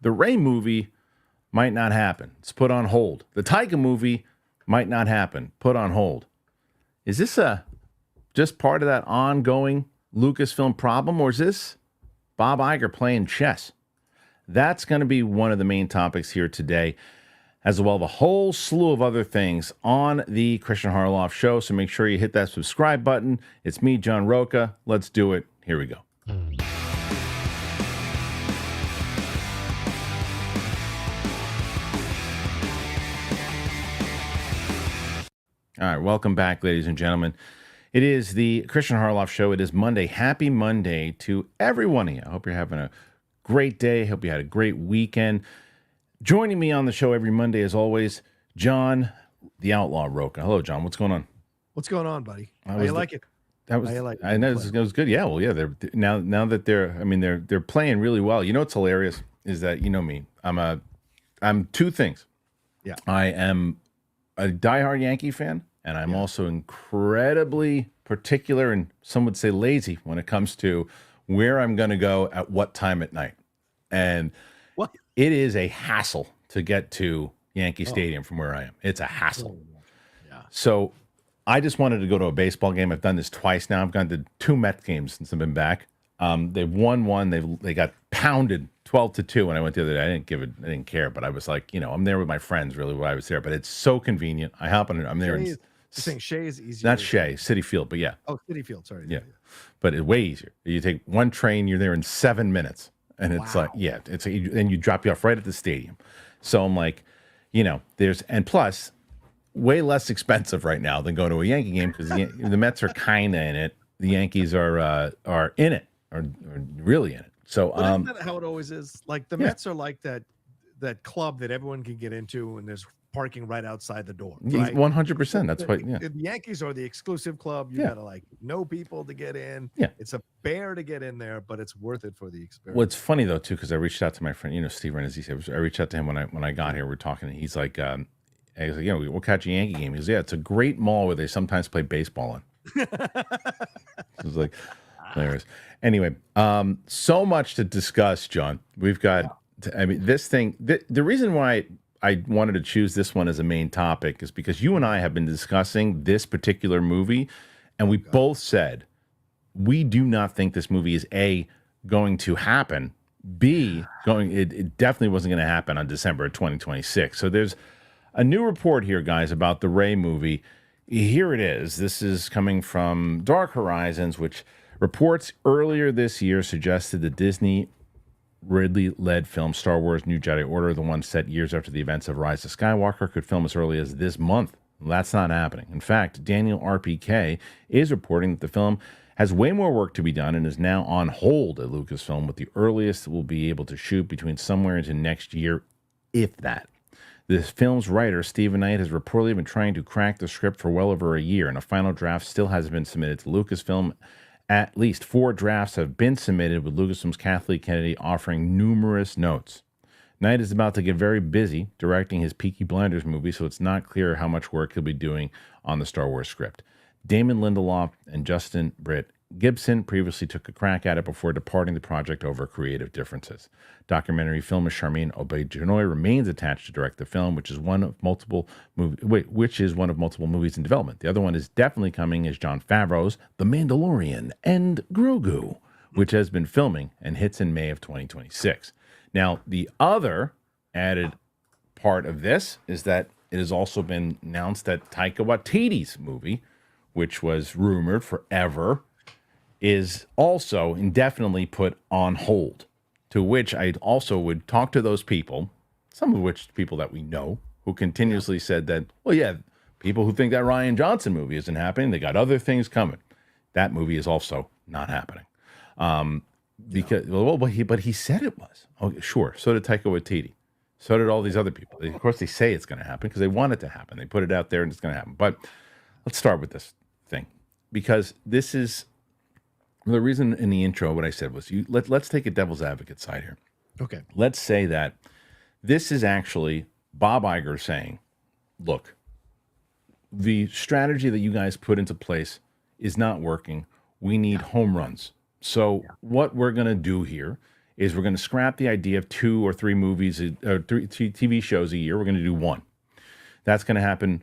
The Ray movie might not happen. It's put on hold. The Taika movie might not happen. Put on hold. Is this just part of that ongoing Lucasfilm problem, or is this Bob Iger playing chess? That's going to be one of the main topics here today, as well as a whole slew of other things on the Kristian Harloff Show. So make sure you hit that subscribe button. It's me, John Rocha. Let's do it. Here we go. All right, welcome back, ladies and gentlemen. It is the Kristian Harloff Show. It is Monday. Happy Monday to every one of you. I hope you're having a great day. Hope you had a great weekend. Joining me on the show every Monday, as always, John, the Outlaw Rocha. Hello, John. What's going on? What's going on, buddy? How you like it? I know it was good. Yeah, well, yeah. They're now that they're playing really well. You know what's hilarious is that, you know me. I'm two things. Yeah. I am a diehard Yankee fan, and I'm also incredibly particular, and some would say lazy, when it comes to where I'm going to go at what time at night. And it is a hassle to get to Yankee Stadium from where I am. It's a hassle. Yeah. So I just wanted to go to a baseball game. I've done this twice now. I've gone to 2 Mets games since I've been back. They've won one. They got pounded 12-2 when I went the other day. I didn't care, but I was like, I'm there with my friends really while I was there. But it's so convenient. I hop on it. I'm there. You're saying Shea is easier? Not Shea, Citi Field, but yeah. Oh, Citi Field. Sorry. Yeah, but it's way easier. You take one train, you're there in 7 minutes, and it's and you drop you off right at the stadium. So I'm like, and plus, way less expensive right now than going to a Yankee game because the Mets are kind of in it. The Yankees are in it, are really in it. So isn't that how it always is? Like the Mets are like that club that everyone can get into, and there's parking right outside the door. Right? 100%. That's why. Yeah. The Yankees are the exclusive club. You gotta know people to get in. Yeah. It's a bear to get in there, but it's worth it for the experience. Well, it's funny though too, because I reached out to my friend, Steve Renazzi. I reached out to him when I got here. We're talking, and he's like, I was like, we'll catch a Yankee game. He goes, yeah, it's a great mall where they sometimes play baseball in. It was like hilarious. Anyway, so much to discuss, John. We've got, this thing. The reason why I wanted to choose this one as a main topic is because you and I have been discussing this particular movie, and we both said we do not think this movie is A, going to happen, B, it definitely wasn't going to happen on December of 2026. So there's a new report here, guys, about the Ray movie. Here it is. This is coming from Dark Horizons, which reports earlier this year suggested the Disney Ridley-led film Star Wars New Jedi Order, the one set years after the events of Rise of Skywalker, could film as early as this month. That's not happening. In fact, Daniel RPK is reporting that the film has way more work to be done and is now on hold at Lucasfilm, with the earliest it will be able to shoot between somewhere into next year, if that. This film's writer, Stephen Knight, has reportedly been trying to crack the script for well over a year, and a final draft still hasn't been submitted to Lucasfilm. At least 4 drafts have been submitted, with Lucasfilm's Kathleen Kennedy offering numerous notes. Knight is about to get very busy directing his Peaky Blinders movie, so it's not clear how much work he'll be doing on the Star Wars script. Damon Lindelof and Justin Britt Gibson previously took a crack at it before departing the project over creative differences. Documentary filmist Charmaine Obaid-Chinoy remains attached to direct the film, which is one of multiple movies in development. The other one is definitely coming, is Jon Favreau's The Mandalorian and Grogu, which has been filming and hits in May of 2026. Now, the other added part of this is that it has also been announced that Taika Waititi's movie, which was rumored forever, is also indefinitely put on hold, to which I also would talk to those people, some of which people that we know, who continuously said that, well, yeah, people who think that Rian Johnson movie isn't happening, they got other things coming. That movie is also not happening. But he said it was. Okay, sure. So did Taika Waititi. So did all these other people. Of course, they say it's going to happen because they want it to happen. They put it out there and it's going to happen. But let's start with this thing, because this is the reason in the intro. What I said was, let's take a devil's advocate side here. Okay. Let's say that this is actually Bob Iger saying, look, the strategy that you guys put into place is not working. We need home runs. So what we're going to do here is we're going to scrap the idea of 2 or 3 movies or 3 TV shows a year. We're going to do 1. That's going to happen.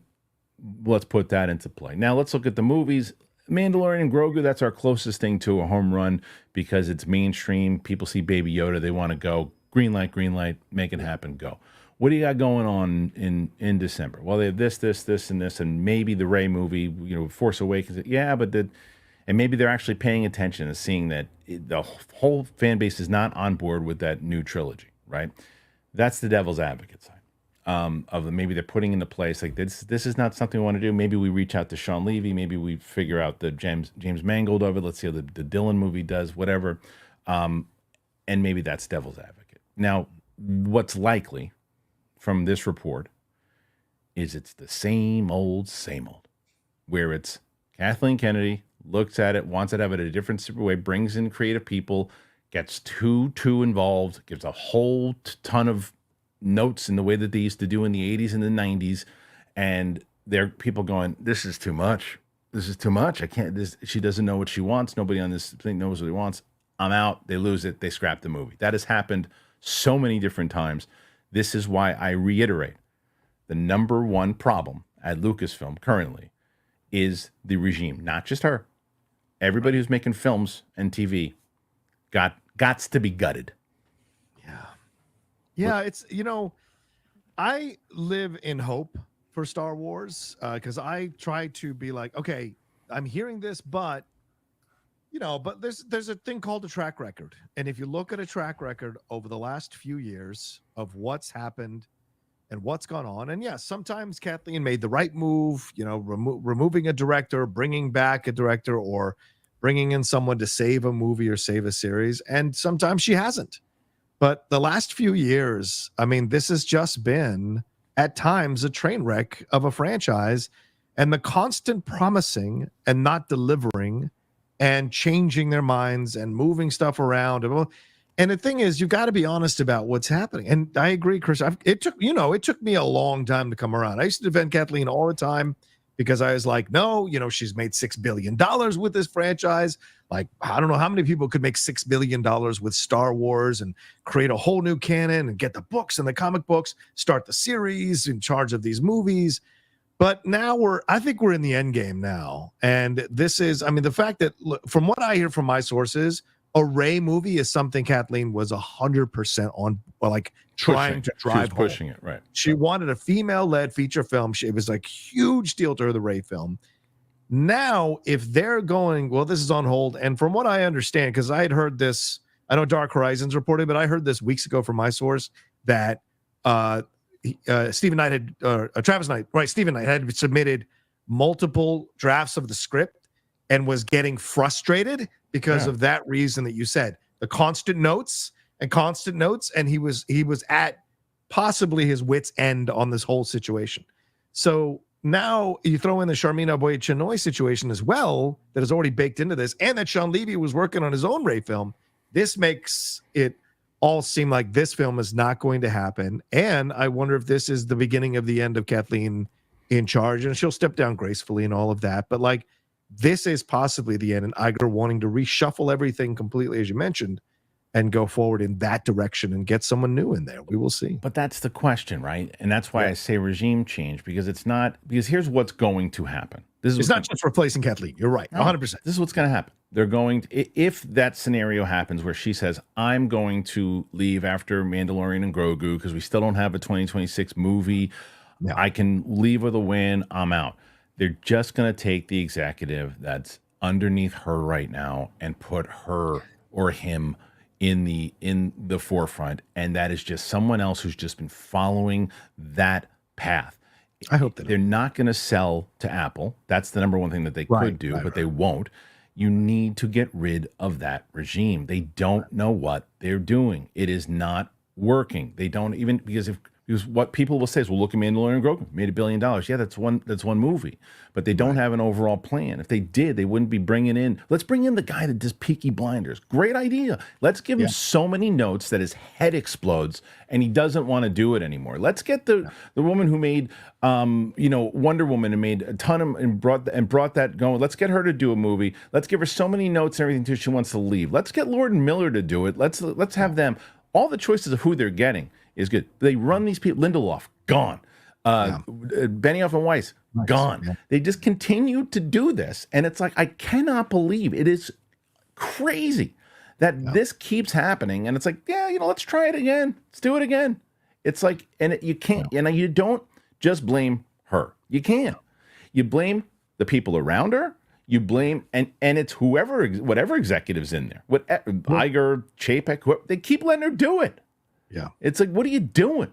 Let's put that into play. Now let's look at the movies. Mandalorian and Grogu, that's our closest thing to a home run because it's mainstream. People see Baby Yoda, they want to go. Green light, make it happen, go. What do you got going on in December? Well, they have this, and this, and maybe the Rey movie, Force Awakens. Yeah, and maybe they're actually paying attention and seeing that the whole fan base is not on board with that new trilogy, right? That's the devil's advocate side. Maybe they're putting into place like this is not something we want to do. Maybe we reach out to Sean Levy. Maybe we figure out the James Mangold of it. Let's see how the Dylan movie does, whatever. And maybe that's devil's advocate. Now, what's likely from this report is it's the same old, where it's Kathleen Kennedy looks at it, wants to have it a different super way, brings in creative people, gets too involved, gives a whole ton of notes in the way that they used to do in the 80s and the 90s, and there are people going, this is too much, I can't, she doesn't know what she wants, nobody on this thing knows what he wants, I'm out, they lose it, they scrap the movie. That has happened so many different times. This is why I reiterate, the number one problem at Lucasfilm currently is the regime, not just her. Everybody who's making films and TV gots to be gutted. Yeah, it's, I live in hope for Star Wars because I try to be like, okay, I'm hearing this, but there's a thing called a track record. And if you look at a track record over the last few years of what's happened and what's gone on, and yes, sometimes Kathleen made the right move, removing a director, bringing back a director, or bringing in someone to save a movie or save a series, and sometimes she hasn't. But the last few years, I mean, this has just been, at times, a train wreck of a franchise, and the constant promising and not delivering and changing their minds and moving stuff around. And the thing is, you've got to be honest about what's happening. And I agree, Chris. It took me a long time to come around. I used to defend Kathleen all the time because I was like, no, she's made $6 billion with this franchise. Like, I don't know how many people could make $6 billion with Star Wars and create a whole new canon and get the books and the comic books, start the series, in charge of these movies. But now I think we're in the end game now. And this is, the fact that, from what I hear from my sources, a Rey movie is something Kathleen was 100% on, trying to drive home. Pushing it, right. She wanted a female-led feature film. It was like huge deal to her, the Rey film. Now, if they're going, well, this is on hold. And from what I understand, because I had heard this, I know Dark Horizons reported, but I heard this weeks ago from my source that Stephen Knight had submitted multiple drafts of the script and was getting frustrated because of that reason that you said, the constant notes, and he was at possibly his wit's end on this whole situation. So now you throw in the Sharmina Obaid-Chinoy situation as well, that is already baked into this, and that Sean Levy was working on his own Rey film. This makes it all seem like this film is not going to happen. And I wonder if this is the beginning of the end of Kathleen in charge, and she'll step down gracefully and all of that. But this is possibly the end, and Iger wanting to reshuffle everything completely, as you mentioned, and go forward in that direction and get someone new in there. We will see. But that's the question, right? And that's why I say regime change, because here's what's going to happen. It's not just replacing Kathleen. You're right. 100%. This is what's going to happen. They're going to, if that scenario happens where she says, I'm going to leave after Mandalorian and Grogu because we still don't have a 2026 movie. No. I can leave with a win. I'm out. They're just going to take the executive that's underneath her right now and put her or him in the forefront, and that is just someone else who's just been following that path. I hope they're not going to sell to Apple. That's the number one thing that they could do, but they won't. You need to get rid of that regime. They don't know what they're doing. It is not working. They don't even, because if Because what people will say is, well, look at Mandalorian and Grogu, made $1 billion. Yeah, that's one movie. But they don't have an overall plan. If they did, they wouldn't be bringing in, let's bring in the guy that does Peaky Blinders. Great idea. Let's give him so many notes that his head explodes and he doesn't want to do it anymore. Let's get the woman who made Wonder Woman and made a ton of and brought that going. Let's get her to do a movie. Let's give her so many notes and everything until she wants to leave. Let's get Lord and Miller to do it. Let's have them. All the choices of who they're getting is good. They run these people. Lindelof, gone. Benioff and Weiss, gone. Yeah. They just continue to do this. And it's like, I cannot believe it is crazy that this keeps happening. And it's like, let's try it again. Let's do it again. It's like, and you can't, and you don't just blame her. You can't. You blame the people around her. You blame, and it's whatever executives in there, Iger, Chapek, whoever, they keep letting her do it. Yeah. It's like, what are you doing?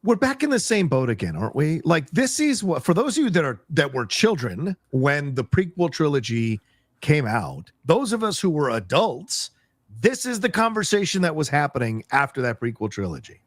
We're back in the same boat again, aren't we? Like, this is what, for those of you that were children when the prequel trilogy came out, those of us who were adults, this is the conversation that was happening after that prequel trilogy.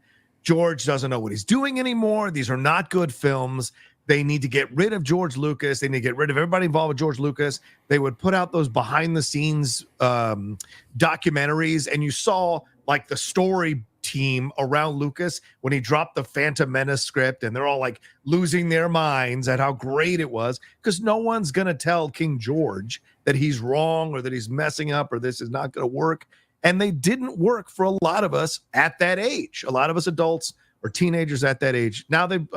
George doesn't know what he's doing anymore. These are not good films. They need to get rid of George Lucas. They need to get rid of everybody involved with George Lucas. They would put out those behind the scenes documentaries, and you saw like the story team around Lucas when he dropped the Phantom Menace script, and they're all like losing their minds at how great it was, because no one's going to tell King George that he's wrong or that he's messing up or this is not going to work. And they didn't work for a lot of us at that age. A lot of us adults or teenagers at that age. Now they've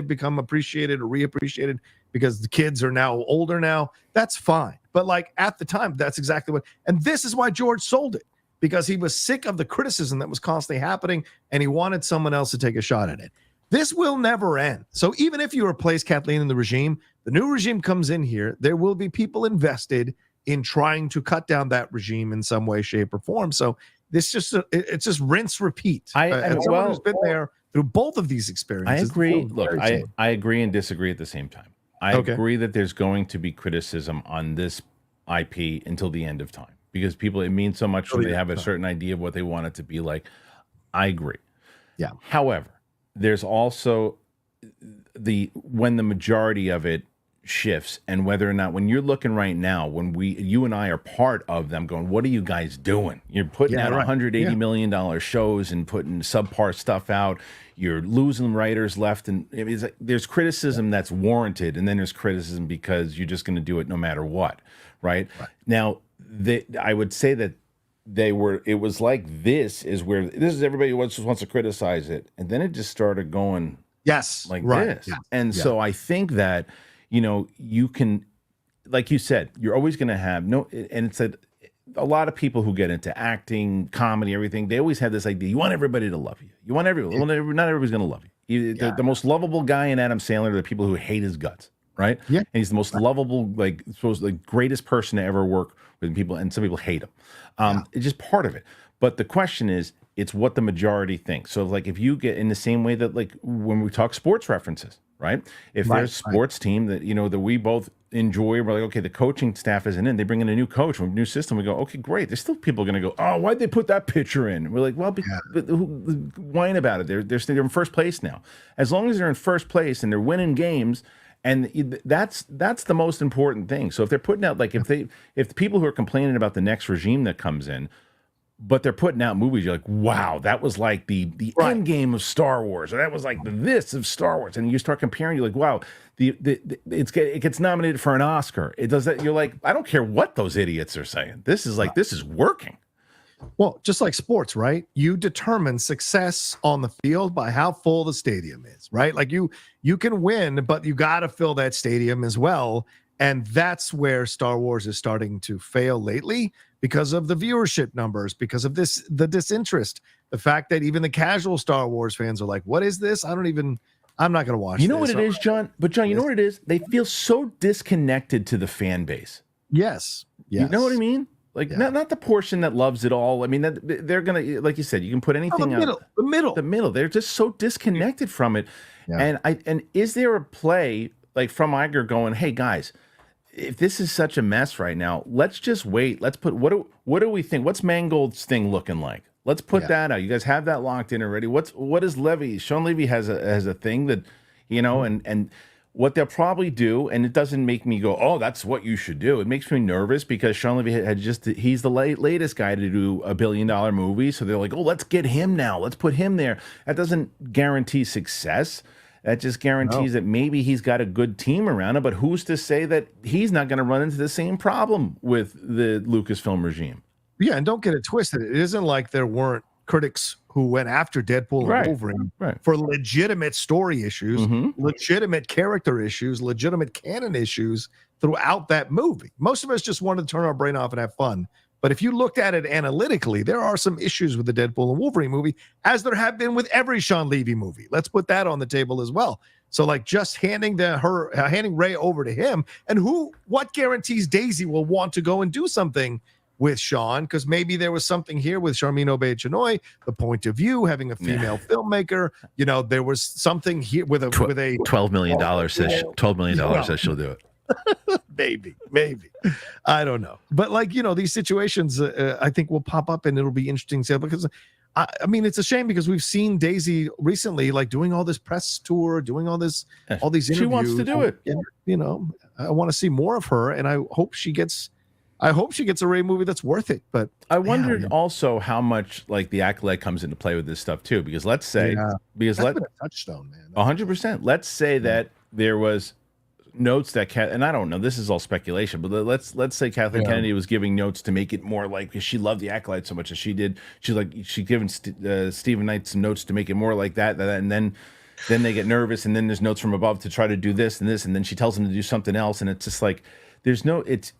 become appreciated or reappreciated because the kids are now older now. That's fine. But like at the time, that's exactly what, and this is why George sold it, because he was sick of the criticism that was constantly happening and he wanted someone else to take a shot at it. This will never end. So even if you replace Kathleen in the regime, the new regime comes in here, there will be people invested in trying to cut down that regime in some way, shape, or form. So it's just rinse, repeat. As someone who's been there through both of these experiences. I agree. Look, I agree and disagree at the same time. I agree that there's going to be criticism on this IP until the end of time, because people, it means so much when they have a certain idea of what they want it to be like. I agree. Yeah. However, there's also when the majority of it shifts, and whether or not, when you're looking right now, when you and I are part of them going, what are you guys doing? You're putting out $180 million shows and putting subpar stuff out. You're losing writers left, and it's like, there's criticism that's warranted, and then there's criticism because you're just going to do it no matter what, right? Now, I would say that it was like, this is everybody wants to criticize it, and then it just started going this. Yeah. And so I think that, you can, like you said, you're always going to have and it's a lot of people who get into acting, comedy, everything, they always have this idea, you want everybody to love you. You want everyone, not everybody's going to love you. The most lovable guy in Adam Sandler are the people who hate his guts, right? Yeah. And he's the most lovable, greatest person to ever work with people, and some people hate him. It's just part of it. But the question is, it's what the majority thinks. So like, if you get in the same way that, like, when we talk sports references, right? If there's a sports team that, that we both enjoy, we're like, okay, the coaching staff isn't in, they bring in a new coach, a new system, we go, okay, great. There's still people going to go, oh, why'd they put that pitcher in? We're like, well, whine about it. They're in first place now. As long as they're in first place and they're winning games, and that's the most important thing. So if they're putting out, like, if the people who are complaining about the next regime that comes in, but they're putting out movies, you're like, wow, that was like the end game of Star Wars, or that was like the this of Star Wars, and you start comparing, you're like, wow, it gets nominated for an Oscar. It does that. You're like, I don't care what those idiots are saying. This is this is working. Well, just like sports, right? You determine success on the field by how full the stadium is, right? Like you can win, but you got to fill that stadium as well. And that's where Star Wars is starting to fail lately, because of the viewership numbers, because of the disinterest, the fact that even the casual Star Wars fans are like, what is this? I'm not going to watch. You know what it is, John? But John, you know what it is? They feel so disconnected to the fan base. Yes. You know what I mean? Like, not the portion that loves it all. I mean, they're going to, like you said, you can put anything out. The middle. They're just so disconnected from it. Yeah. And is there a play, like, from Iger going, hey, guys, if this is such a mess right now, let's just wait. Let's put, what do we think? What's Mangold's thing looking like? Let's put that out. You guys have that locked in already. What is Levy? Sean Levy has a thing that, and what they'll probably do, and it doesn't make me go, oh, that's what you should do. It makes me nervous because Sean Levy he's the latest guy to do a $1 billion movie. So they're like, oh, let's get him now. Let's put him there. That doesn't guarantee success. That just guarantees that maybe he's got a good team around him. But who's to say that he's not going to run into the same problem with the Lucasfilm regime? Yeah, and don't get it twisted. It isn't like there weren't critics who went after Deadpool and Wolverine for legitimate story issues, legitimate character issues, legitimate canon issues throughout that movie. Most of us just wanted to turn our brain off and have fun. But if you looked at it analytically, there are some issues with the Deadpool and Wolverine movie, as there have been with every Sean Levy movie. Let's put that on the table as well. So, like, just handing Ray over to him, and what guarantees Daisy will want to go and do something with Sean? Because maybe there was something here with Charmin Obaid-Chinoy, the point of view, having a female filmmaker. There was something here with a $12 million says $12 million says she'll do it. maybe I don't know, but these situations I think will pop up, and it'll be interesting to see, because I mean, it's a shame because we've seen Daisy recently doing all this press tour, doing all these interviews. She wants to do it, and, I want to see more of her, and I hope she gets a Ray movie that's worth it. But I wondered also how much the accolade comes into play with this stuff too, because let's say that's been a touchstone, man. 100%. Let's say that there was notes that and I don't know, this is all speculation, but let's say Kathleen Kennedy was giving notes to make it more because she loved the accolade so much as she did. She given Stephen Knight some notes to make it more like that, and then they get nervous, and then there's notes from above to try to do this and this, and then she tells them to do something else, and it's just there's no, it's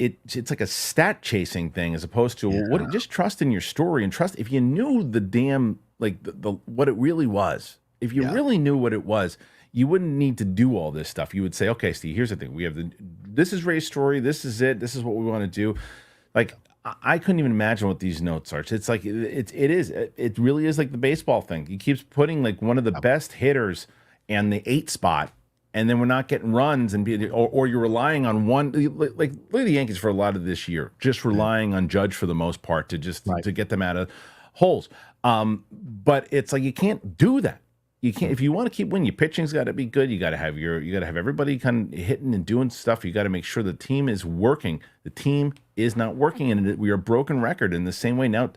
like a stat chasing thing as opposed to just trust in your story, and trust if you knew the damn the what it really was. If you really knew what it was, you wouldn't need to do all this stuff. You would say, okay, Steve, here's the thing. We have this is Ray's story. This is it. This is what we want to do. I couldn't even imagine what these notes are. It's it really is like the baseball thing. He keeps putting one of the best hitters and the 8 spot, and then we're not getting runs, or you're relying on one. Look at the Yankees for a lot of this year, just relying on Judge for the most part to get them out of holes. But it's you can't do that. You can't, if you want to keep winning. Your pitching's got to be good. You got to have everybody kind of hitting and doing stuff. You got to make sure the team is working. The team is not working, and we are a broken record in the same way. Now,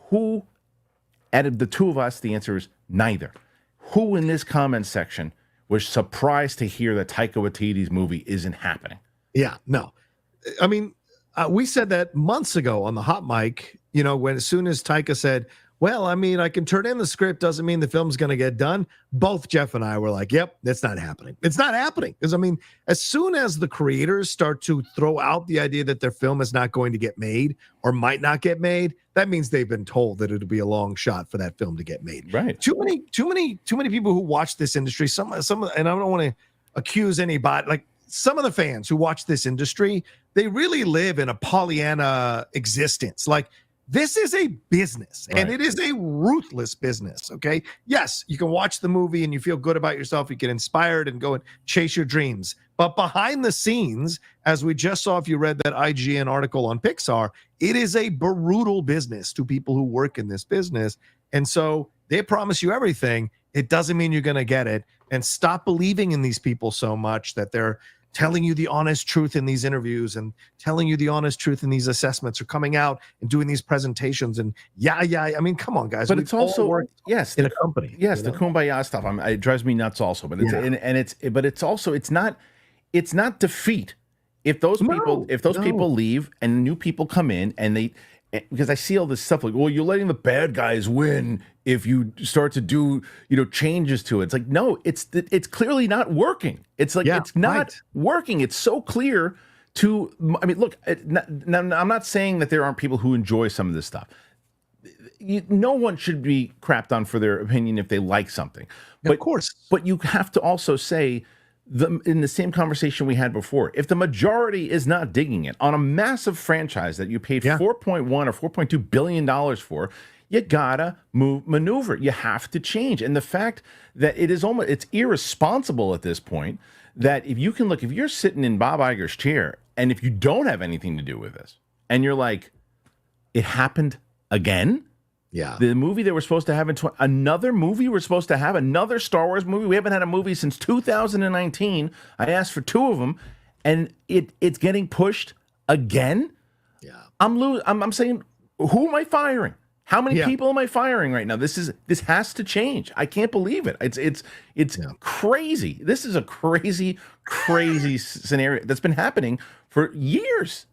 who out of the two of us? The answer is neither. Who in this comment section was surprised to hear that Taika Waititi's movie isn't happening? Yeah, no. I mean, we said that months ago on the hot mic. When as soon as Taika said, well, I mean, I can turn in the script, doesn't mean the film's going to get done. Both Jeff and I were like, yep, that's not happening. It's not happening. Because, I mean, as soon as the creators start to throw out the idea that their film is not going to get made or might not get made, that means they've been told that it'll be a long shot for that film to get made. Right. Too many people who watch this industry, some, and I don't want to accuse anybody, some of the fans who watch this industry, they really live in a Pollyanna existence. This is a business, and it is a ruthless business, okay? Yes, you can watch the movie and you feel good about yourself. You get inspired and go and chase your dreams. But behind the scenes, as we just saw, if you read that IGN article on Pixar, it is a brutal business to people who work in this business. And so they promise you everything. It doesn't mean you're going to get it. And stop believing in these people so much that they're telling you the honest truth in these interviews and telling you the honest truth in these assessments, or coming out and doing these presentations. And I mean, come on, guys. But it's also in a company. Yes, the kumbaya stuff. It drives me nuts also. But it's not defeat. If those people leave and new people come in, and because I see all this stuff well, you're letting the bad guys win if you start to do changes to it. It's no, it's clearly not working. It's it's not working. It's so clear to. I mean, look. Now, I'm not saying that there aren't people who enjoy some of this stuff. No one should be crapped on for their opinion if they like something. But, of course. But you have to also say, in the same conversation we had before, if the majority is not digging it on a massive franchise that you paid $4.1 or $4.2 billion for, you gotta maneuver. You have to change. And the fact that it's irresponsible at this point that if you're sitting in Bob Iger's chair and if you don't have anything to do with this, and you're like, it happened again. Yeah. The movie they were supposed to have another movie we're supposed to have, another Star Wars movie. We haven't had a movie since 2019. I asked for 2 of them, and it's getting pushed again. Yeah. I'm saying, who am I firing? How many people am I firing right now? This has to change. I can't believe it. It's crazy. This is a crazy scenario that's been happening for years.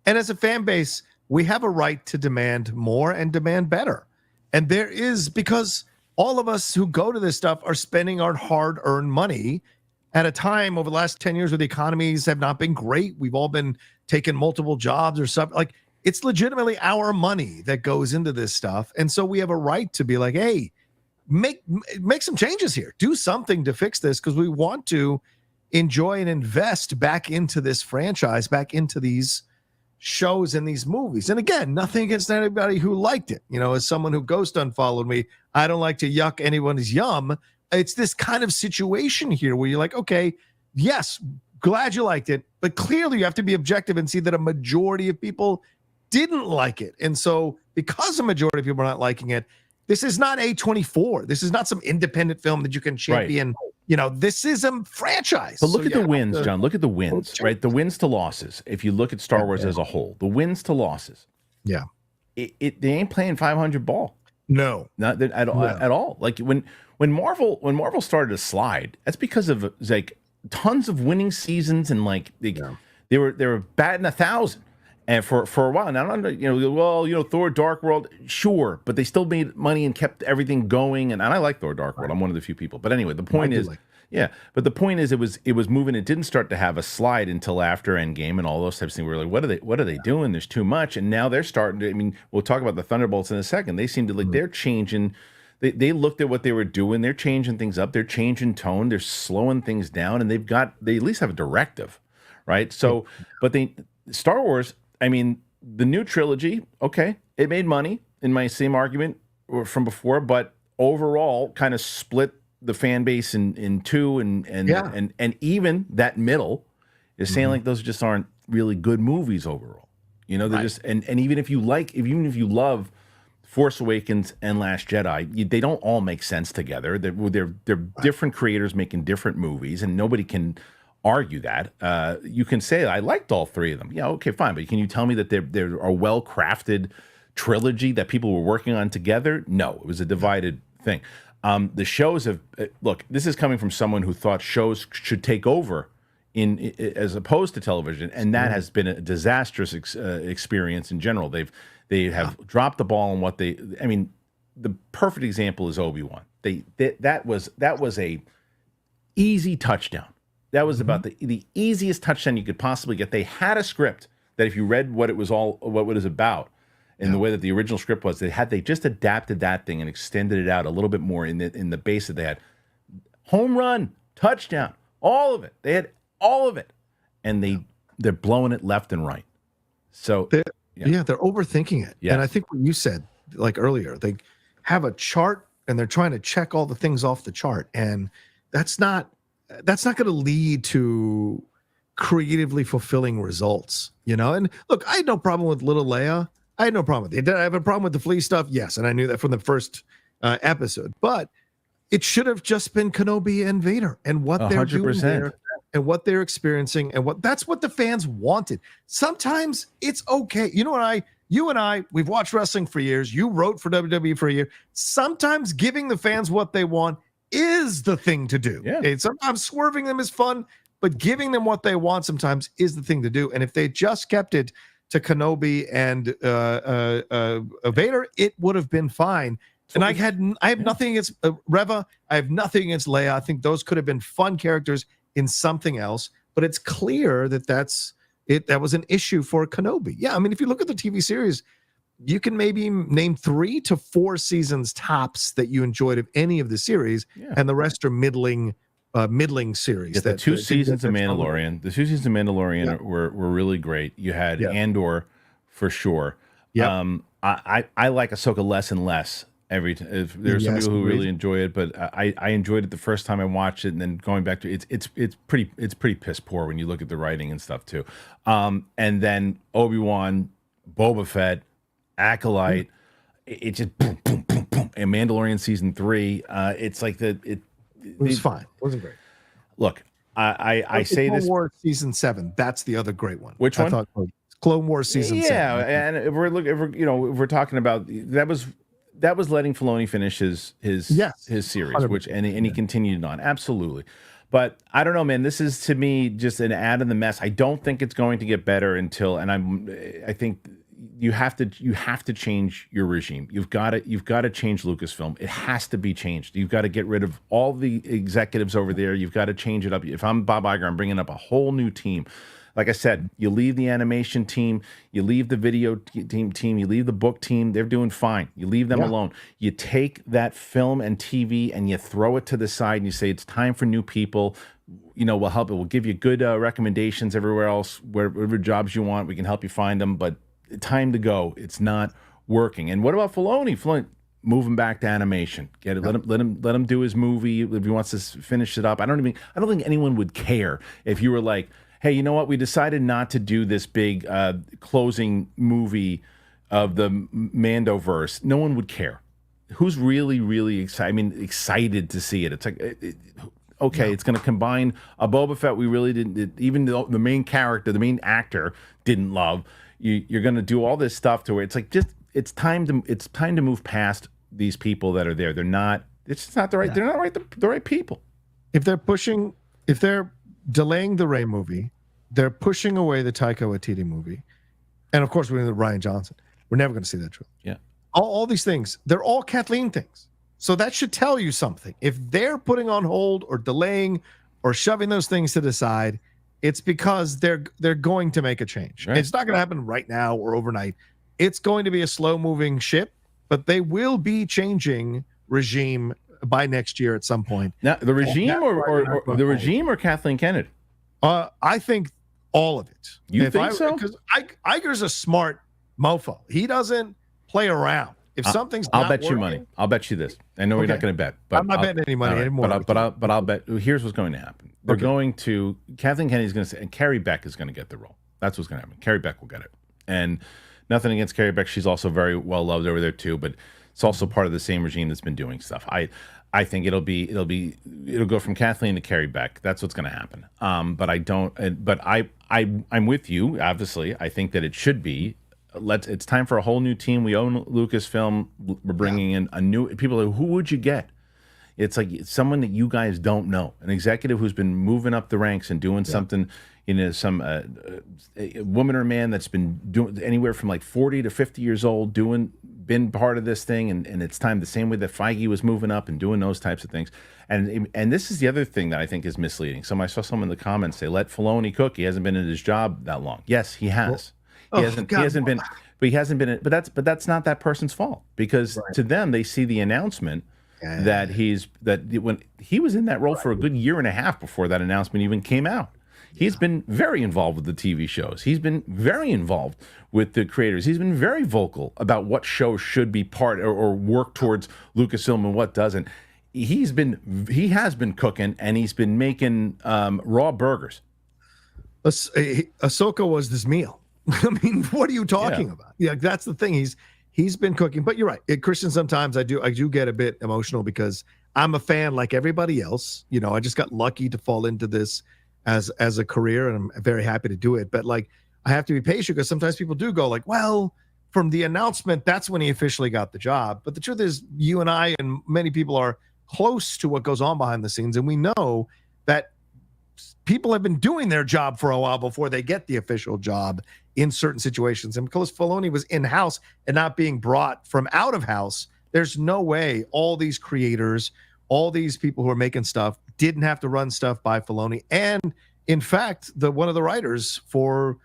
And as a fan base, we have a right to demand more and demand better. And there is, because all of us who go to this stuff are spending our hard-earned money at a time over the last 10 years where the economies have not been great. We've all been taking multiple jobs or something. Like, it's legitimately our money that goes into this stuff. And so we have a right to be like, hey, make some changes here. Do something to fix this, because we want to enjoy and invest back into this franchise, back into these shows and these movies. And again, nothing against anybody who liked it. You know, as someone who ghost unfollowed me, I don't like to yuck anyone's yum. It's this kind of situation here where you're like, okay, yes, glad you liked it, but clearly you have to be objective and see that a majority of people didn't like it. And so because a majority of people are not liking it, this is not A24. This is not some independent film that you can champion. Right. You know, this is a franchise. But look at the wins, John. Look at the wins, right? The wins to losses. If you look at Star Wars as a whole, the wins to losses. Yeah. They ain't playing 500 ball. No. Not at all. Like when Marvel started to slide, that's because of like tons of winning seasons, and like they were batting 1,000. And for a while now, Thor: Dark World, sure, but they still made money and kept everything going. And I like Thor: Dark World. I'm one of the few people. But anyway, the point is, but the point is, it was moving. It didn't start to have a slide until after Endgame and all those types of things. We were like, what are they doing? There's too much. And now they're starting to. I mean, we'll talk about the Thunderbolts in a second. They seem to like they're changing. They looked at what they were doing. They're changing things up. They're changing tone. They're slowing things down, and they at least have a directive, right? So, but Star Wars. I mean, the new trilogy, okay, it made money in my same argument from before, but overall kind of split the fan base in two, and even that middle is saying like those just aren't really good movies overall. You know, they're just and even if you love Force Awakens and Last Jedi, they don't all make sense together. They're different creators making different movies, and nobody can argue that. You can say I liked all 3 of them. Yeah, okay, fine. But can you tell me that they're a well-crafted trilogy that people were working on together? No, it was a divided thing. The shows have look. This is coming from someone who thought shows should take over as opposed to television, and that has been a disastrous experience in general. They have dropped the ball on what they. I mean, the perfect example is Obi-Wan. That was a easy touchdown. That was about the easiest touchdown you could possibly get. They had a script that if you read what it was about, and the way that the original script was, they just adapted that thing and extended it out a little bit more in the base that they had. Home run, touchdown, all of it. They had all of it, and they're blowing it left and right. So they're overthinking it. Yes. And I think what you said like earlier, they have a chart and they're trying to check all the things off the chart, and that's not going to lead to creatively fulfilling results, you know? And look, I had no problem with little Leia. I had no problem with it. Did I have a problem with the flea stuff? Yes. And I knew that from the first episode, but it should have just been Kenobi and Vader and what 100%. They're doing there and what they're experiencing and that's what the fans wanted. Sometimes it's okay. You know what you and I, we've watched wrestling for years. You wrote for WWE for a year. Sometimes giving the fans what they want is the thing to do. Yeah. Okay? Sometimes swerving them is fun, but giving them what they want sometimes is the thing to do. And if they just kept it to Kenobi and Vader, it would have been fine. And I have nothing against Reva. I have nothing against Leia. I think those could have been fun characters in something else. But it's clear that that was an issue for Kenobi. Yeah, I mean, if you look at the TV series, you can maybe name 3 to 4 seasons tops that you enjoyed of any of the series, and the rest are middling series. Yeah, the 2 seasons of Mandalorian. The 2 seasons of Mandalorian were really great. You had Andor for sure. Yeah, I like Ahsoka less and less every time. There's some people who really enjoy it, but I enjoyed it the first time I watched it, and then going back to it's pretty piss poor when you look at the writing and stuff too. And then Obi-Wan, Boba Fett, Acolyte. it just boom, boom, boom, boom. And Mandalorian season 3, it's like it was fine. It wasn't great. Look, I say Clone this. Wars season 7. That's the other great one. Which one? I thought Clone Wars season 7. Yeah, and if we're talking about that was letting Filoni finish his series, 100%. which and he continued on. Absolutely. But I don't know, man. This is to me just an add in the mess. I don't think it's going to get better until, and I think you have to change your regime. You've got to change Lucasfilm. It has to be changed. You've got to get rid of all the executives over there. You've got to change it up. If I'm Bob Iger, I'm bringing up a whole new team. Like I said, you leave the animation team, you leave the video team, you leave the book team. They're doing fine. You leave them alone. You take that film and TV and you throw it to the side and you say it's time for new people. We'll help it. We'll give you good recommendations everywhere else, wherever jobs you want. We can help you find them, but time to go. It's not working. And what about Filoni? Filoni, move him back to animation. Get it. Let him do his movie if he wants to finish it up. I don't think anyone would care if you were like, hey, you know what? We decided not to do this big closing movie of the Mandoverse. No one would care. Who's really, really excited? I mean, excited to see it. It's like, it's going to combine a Boba Fett we really didn't, even though the main character, the main actor didn't love. You're going to do all this stuff to where it's like it's time to move past these people that are there. They're not. It's just not the right. They're not the right people. If they're delaying the Rey movie, they're pushing away the Taika Waititi movie, and of course we're in the Rian Johnson. We're never going to see that trailer. Yeah, all these things, they're all Kathleen things. So that should tell you something. If they're putting on hold or delaying or shoving those things to the side, it's because they're going to make a change. Right. It's not going to happen right now or overnight. It's going to be a slow-moving ship, but they will be changing regime by next year at some point. Now, the regime or the regime or Kathleen Kennedy? I think all of it. You think so? Because Iger's a smart mofo. He doesn't play around. If something's I'll bet you money. I'll bet you this. I know you're not going to bet, but I'm not betting any money anymore. But I'll bet. Here's what's going to happen. They're going to Kathleen Kennedy's going to say, and Carrie Beck is going to get the role. That's what's going to happen. Carrie Beck will get it. And nothing against Carrie Beck. She's also very well loved over there too. But it's also part of the same regime that's been doing stuff. I think it'll go from Kathleen to Carrie Beck. That's what's going to happen. But I don't. But I'm with you. Obviously, I think that it should be. It's time for a whole new team. We own Lucasfilm. We're bringing in a new people. Who would you get? It's like someone that you guys don't know, an executive who's been moving up the ranks and doing something. Some a woman or man that's been doing anywhere from like 40 to 50 years old, been part of this thing, and it's time the same way that Feige was moving up and doing those types of things. And this is the other thing that I think is misleading. I saw someone in the comments say, "Let Filoni cook. He hasn't been in his job that long." Yes, he has. He hasn't been. But that's not that person's fault, because to them they see the announcement that when he was in that role for a good year and a half before that announcement even came out. He's been very involved with the TV shows. He's been very involved with the creators. He's been very vocal about what shows should be part or work towards Lucasfilm and what doesn't. He has been cooking, and he's been making raw burgers. Ahsoka was this meal. I mean, what are you talking about? Yeah, that's the thing. He's been cooking. But you're right, Kristian. Sometimes I do get a bit emotional because I'm a fan like everybody else. I just got lucky to fall into this as a career, and I'm very happy to do it. But like, I have to be patient, because sometimes people do go like, well, from the announcement, that's when he officially got the job. But the truth is, you and I and many people are close to what goes on behind the scenes, and we know that people have been doing their job for a while before they get the official job in certain situations. And because Filoni was in-house and not being brought from out of house, there's no way all these creators, all these people who are making stuff didn't have to run stuff by Filoni. And in fact, one of the writers for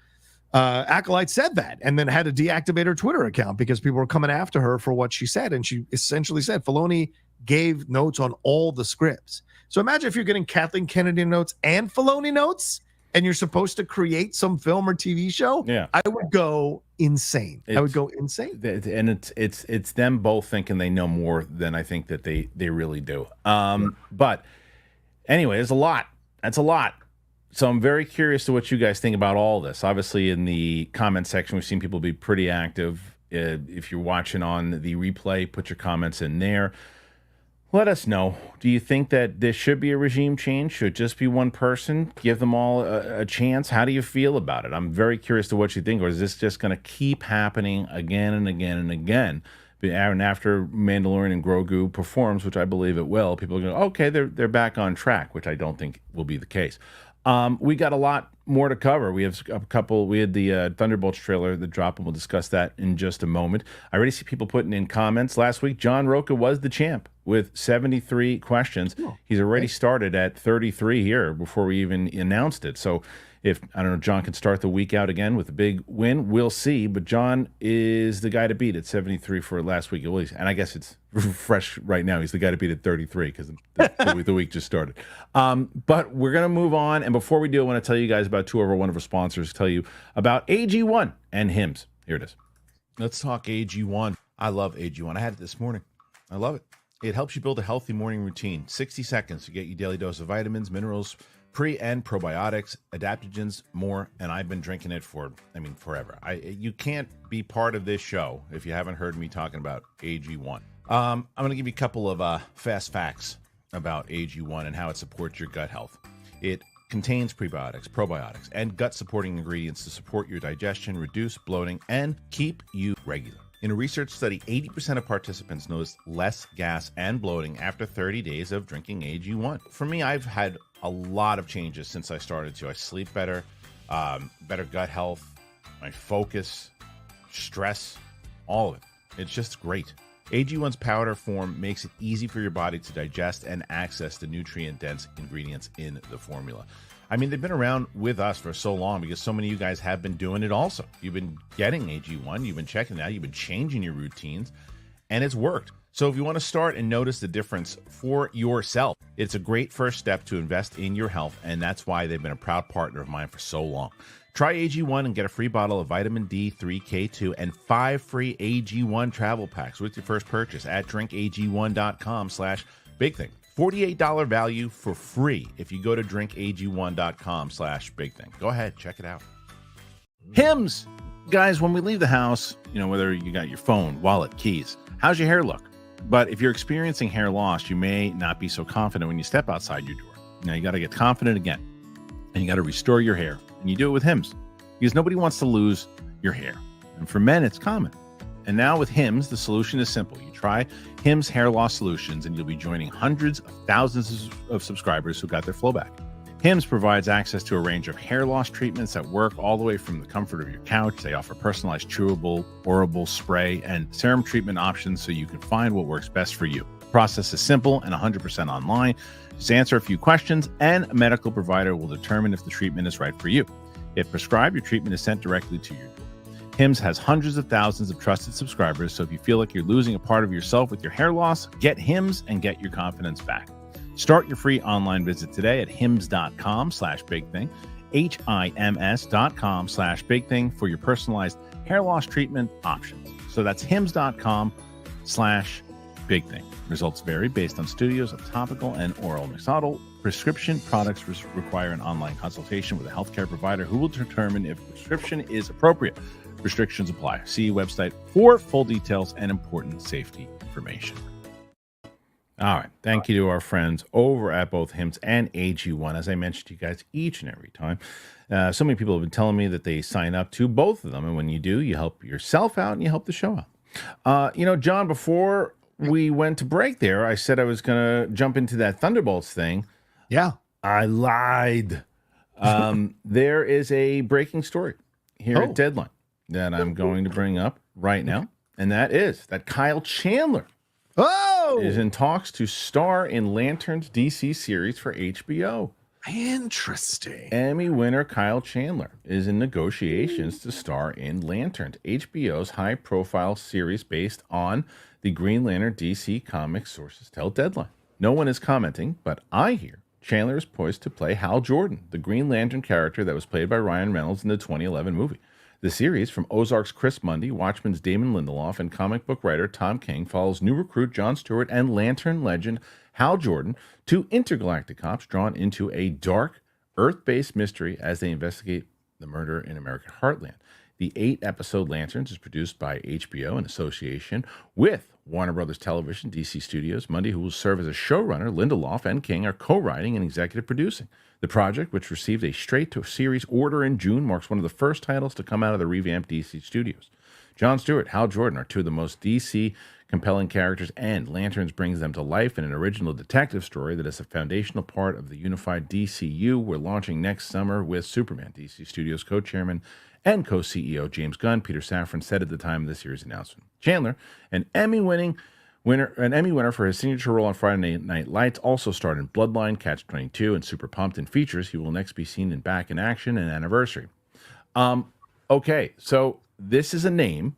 Acolyte said that, and then had to deactivate her Twitter account because people were coming after her for what she said. And she essentially said Filoni gave notes on all the scripts. So imagine if you're getting Kathleen Kennedy notes and Filoni notes, and you're supposed to create some film or TV show. Yeah, I would go insane. And it's them both thinking they know more than I think that they really do. But anyway, there's a lot. That's a lot. So I'm very curious to what you guys think about all this. Obviously, in the comment section, we've seen people be pretty active. If you're watching on the replay, put your comments in there. Let us know. Do you think that this should be a regime change? Should it just be one person? Give them all a chance? How do you feel about it? I'm very curious to what you think. Or is this just going to keep happening again and again and again? And after Mandalorian and Grogu performs, which I believe it will, people are going, okay, they're back on track, which I don't think will be the case. We got a lot more to cover. We have a couple. We had the Thunderbolts trailer that dropped, and we'll discuss that in just a moment. I already see people putting in comments. Last week, John Rocha was the champ with 73 questions. Oh, He's already started at 33 here before we even announced it. So if, I don't know, John can start the week out again with a big win, we'll see. But John is the guy to beat at 73 for last week at least. And I guess it's fresh right now. He's the guy to beat at 33 because the week just started. But we're going to move on. And before we do, I want to tell you guys about two of our wonderful sponsors, tell you about AG1 and Hims. Here it is. Let's talk AG1. I love AG1. I had it this morning. I love it. It helps you build a healthy morning routine. 60 seconds to get your daily dose of vitamins, minerals, pre and probiotics, adaptogens, more. And I've been drinking it for, forever. You can't be part of this show if you haven't heard me talking about AG1. I'm going to give you a couple of fast facts about AG1 and how it supports your gut health. It contains prebiotics, probiotics, and gut-supporting ingredients to support your digestion, reduce bloating, and keep you regular. In a research study, 80% of participants noticed less gas and bloating after 30 days of drinking AG1. For me, I've had a lot of changes since I started to. I sleep better, better gut health, my focus, stress, all of it. It's just great. AG1's powder form makes it easy for your body to digest and access the nutrient-dense ingredients in the formula. They've been around with us for so long because so many of you guys have been doing it also. You've been getting AG1, you've been checking it out, you've been changing your routines, and it's worked. So if you want to start and notice the difference for yourself, it's a great first step to invest in your health, and that's why they've been a proud partner of mine for so long. Try AG1 and get a free bottle of Vitamin D3K2 and 5 free AG1 Travel Packs with your first purchase at drinkag1.com/bigthing. $48 value for free if you go to drinkag1.com/bigthing. Go ahead, check it out. Hims! Guys, when we leave the house, whether you got your phone, wallet, keys, how's your hair look? But if you're experiencing hair loss, you may not be so confident when you step outside your door. You got to get confident again, and you got to restore your hair. And you do it with Hims, because nobody wants to lose your hair. And for men, it's common. And now with Hims, the solution is simple. You try Hims Hair Loss Solutions, and you'll be joining hundreds of thousands of subscribers who got their flow back. Hims provides access to a range of hair loss treatments that work all the way from the comfort of your couch. They offer personalized chewable, orable, spray, and serum treatment options so you can find what works best for you. The process is simple and 100% online. Just answer a few questions, and a medical provider will determine if the treatment is right for you. If prescribed, your treatment is sent directly to your door. Hims has hundreds of thousands of trusted subscribers, so if you feel like you're losing a part of yourself with your hair loss, get Hims and get your confidence back. Start your free online visit today at hims.com/bigthing, HIMS.com/bigthing for your personalized hair loss treatment options. So that's hims.com/bigthing. Results vary based on studios of topical and oral mixodal. Prescription products require an online consultation with a healthcare provider who will determine if prescription is appropriate. Restrictions apply. See website for full details and important safety information. All right. Thank you to our friends over at both Hims and AG1. As I mentioned to you guys each and every time, so many people have been telling me that they sign up to both of them. And when you do, you help yourself out and you help the show out. John, before we went to break there, I said I was going to jump into that Thunderbolts thing. Yeah. I lied. There is a breaking story here at Deadline that I'm going to bring up right now. And that is that Kyle Chandler is in talks to star in Lantern's DC series for HBO. Interesting. Emmy winner Kyle Chandler is in negotiations to star in Lantern, HBO's high-profile series based on the Green Lantern DC Comics, sources tell Deadline. No one is commenting, but I hear Chandler is poised to play Hal Jordan, the Green Lantern character that was played by Ryan Reynolds in the 2011 movie. The series, from Ozark's Chris Mundy, Watchmen's Damon Lindelof, and comic book writer Tom King, follows new recruit Jon Stewart and Lantern legend Hal Jordan, two intergalactic cops drawn into a dark, Earth-based mystery as they investigate the murder in American Heartland. The 8-episode Lanterns is produced by HBO in association with Warner Brothers Television, DC Studios. Mundy, who will serve as a showrunner, Lindelof and King are co-writing and executive producing. The project, which received a straight-to-series order in June, marks one of the first titles to come out of the revamped DC Studios. Jon Stewart, Hal Jordan are two of the most DC compelling characters, and Lanterns brings them to life in an original detective story that is a foundational part of the unified DCU. We're launching next summer with Superman. DC Studios co-chairman and co-CEO James Gunn, Peter Safran, said at the time of this year's announcement. Chandler, an Emmy winner for his signature role on Friday Night Lights, also starred in Bloodline, Catch-22, and Super Pumped in features. He will next be seen in Back in Action and Anniversary. Okay, so this is a name.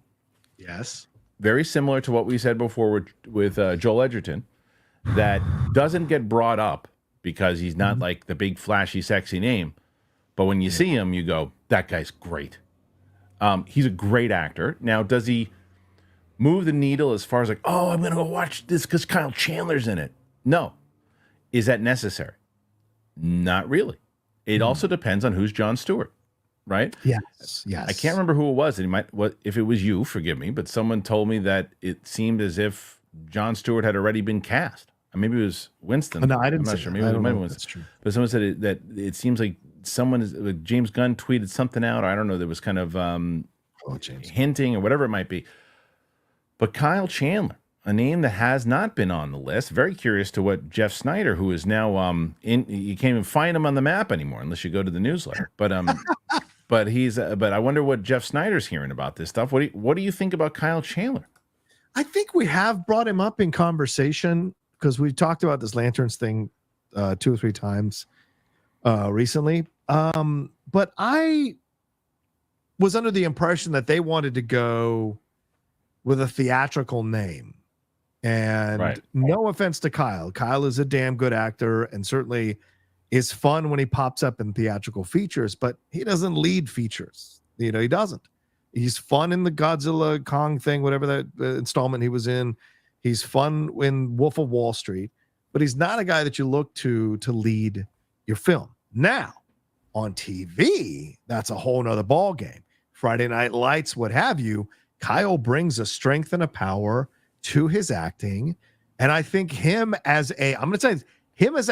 Yes. Very similar to what we said before with Joel Edgerton, that doesn't get brought up because he's not like the big, flashy, sexy name. But when you see him, you go, that guy's great. He's a great actor. Now, does he move the needle as far as like, oh, I'm going to go watch this because Kyle Chandler's in it? No. Is that necessary? Not really. It also depends on who's Jon Stewart. Right? Yes. I can't remember who it was. If it was you, forgive me, but someone told me that it seemed as if Jon Stewart had already been cast. Or maybe it was Winston. Oh, no, I didn't. I'm not sure. Maybe it might be Winston. That's true. But someone said that it seems like James Gunn tweeted something out. I don't know. There was kind of hinting or whatever it might be. But Kyle Chandler, a name that has not been on the list. Very curious to what Jeff Snyder, who is now you can't even find him on the map anymore unless you go to the newsletter. But But I wonder what Jeff Snyder's hearing about this stuff. What do you think about Kyle Chandler? I think we have brought him up in conversation because we talked about this Lanterns thing 2 or 3 times recently. But I was under the impression that they wanted to go with a theatrical name. And no offense to Kyle. Kyle is a damn good actor and certainly is fun when he pops up in theatrical features, but he doesn't lead features. He doesn't. He's fun in the Godzilla Kong thing, whatever that installment he was in. He's fun in Wolf of Wall Street, but he's not a guy that you look to lead your film. Now, on TV, that's a whole nother ball game. Friday Night Lights, what have you. Kyle brings a strength and a power to his acting, and I think him as a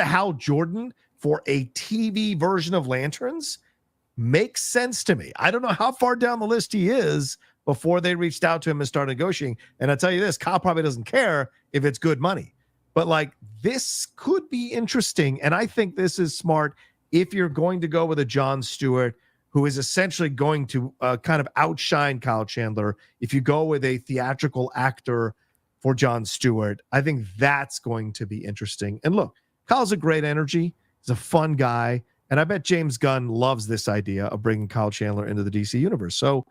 Hal Jordan for a TV version of Lanterns makes sense to me. I don't know how far down the list he is before they reached out to him and started negotiating. And I'll tell you this, Kyle probably doesn't care if it's good money. But like, this could be interesting. And I think this is smart if you're going to go with a Jon Stewart who is essentially going to kind of outshine Kyle Chandler. If you go with a theatrical actor for Jon Stewart, I think that's going to be interesting. And look, Kyle's a great energy. He's a fun guy. And I bet James Gunn loves this idea of bringing Kyle Chandler into the DC universe. So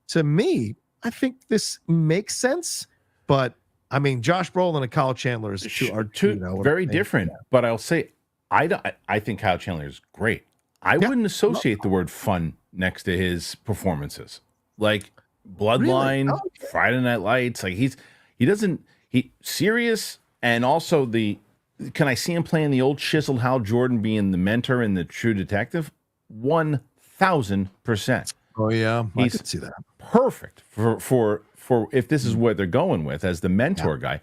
to me, I think this makes sense. But I mean, Josh Brolin and Kyle Chandler are two very different. Yeah. But I'll say, I think Kyle Chandler is great. I wouldn't associate the word fun next to his performances. Like Bloodline, really? Friday Night Lights. Like he serious, and also can I see him playing the old chiseled Hal Jordan being the mentor in the True Detective? 1,000%. Oh yeah, I could see that. Perfect for if this is what they're going with as the mentor guy.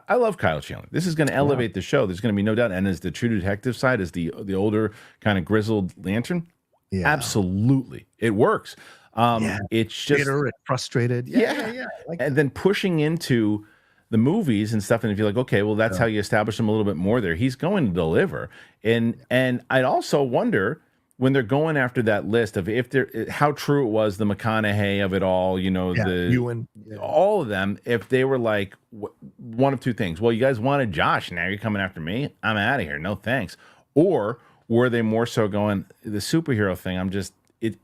I love Kyle Chandler. This is going to elevate the show. There's going to be no doubt. And as the True Detective side, as the older kind of grizzled Lantern, absolutely, it works. It's just bitter and frustrated. Yeah. Like and then pushing into the movies and stuff, and if you're like, okay, well, that's how you establish him a little bit more there. He's going to deliver. And I'd also wonder when they're going after that list of how true it was, the McConaughey of it all, Ewan, all of them, if they were like one of two things. Well, you guys wanted Josh, now you're coming after me. I'm out of here. No thanks. Or were they more so going the superhero thing?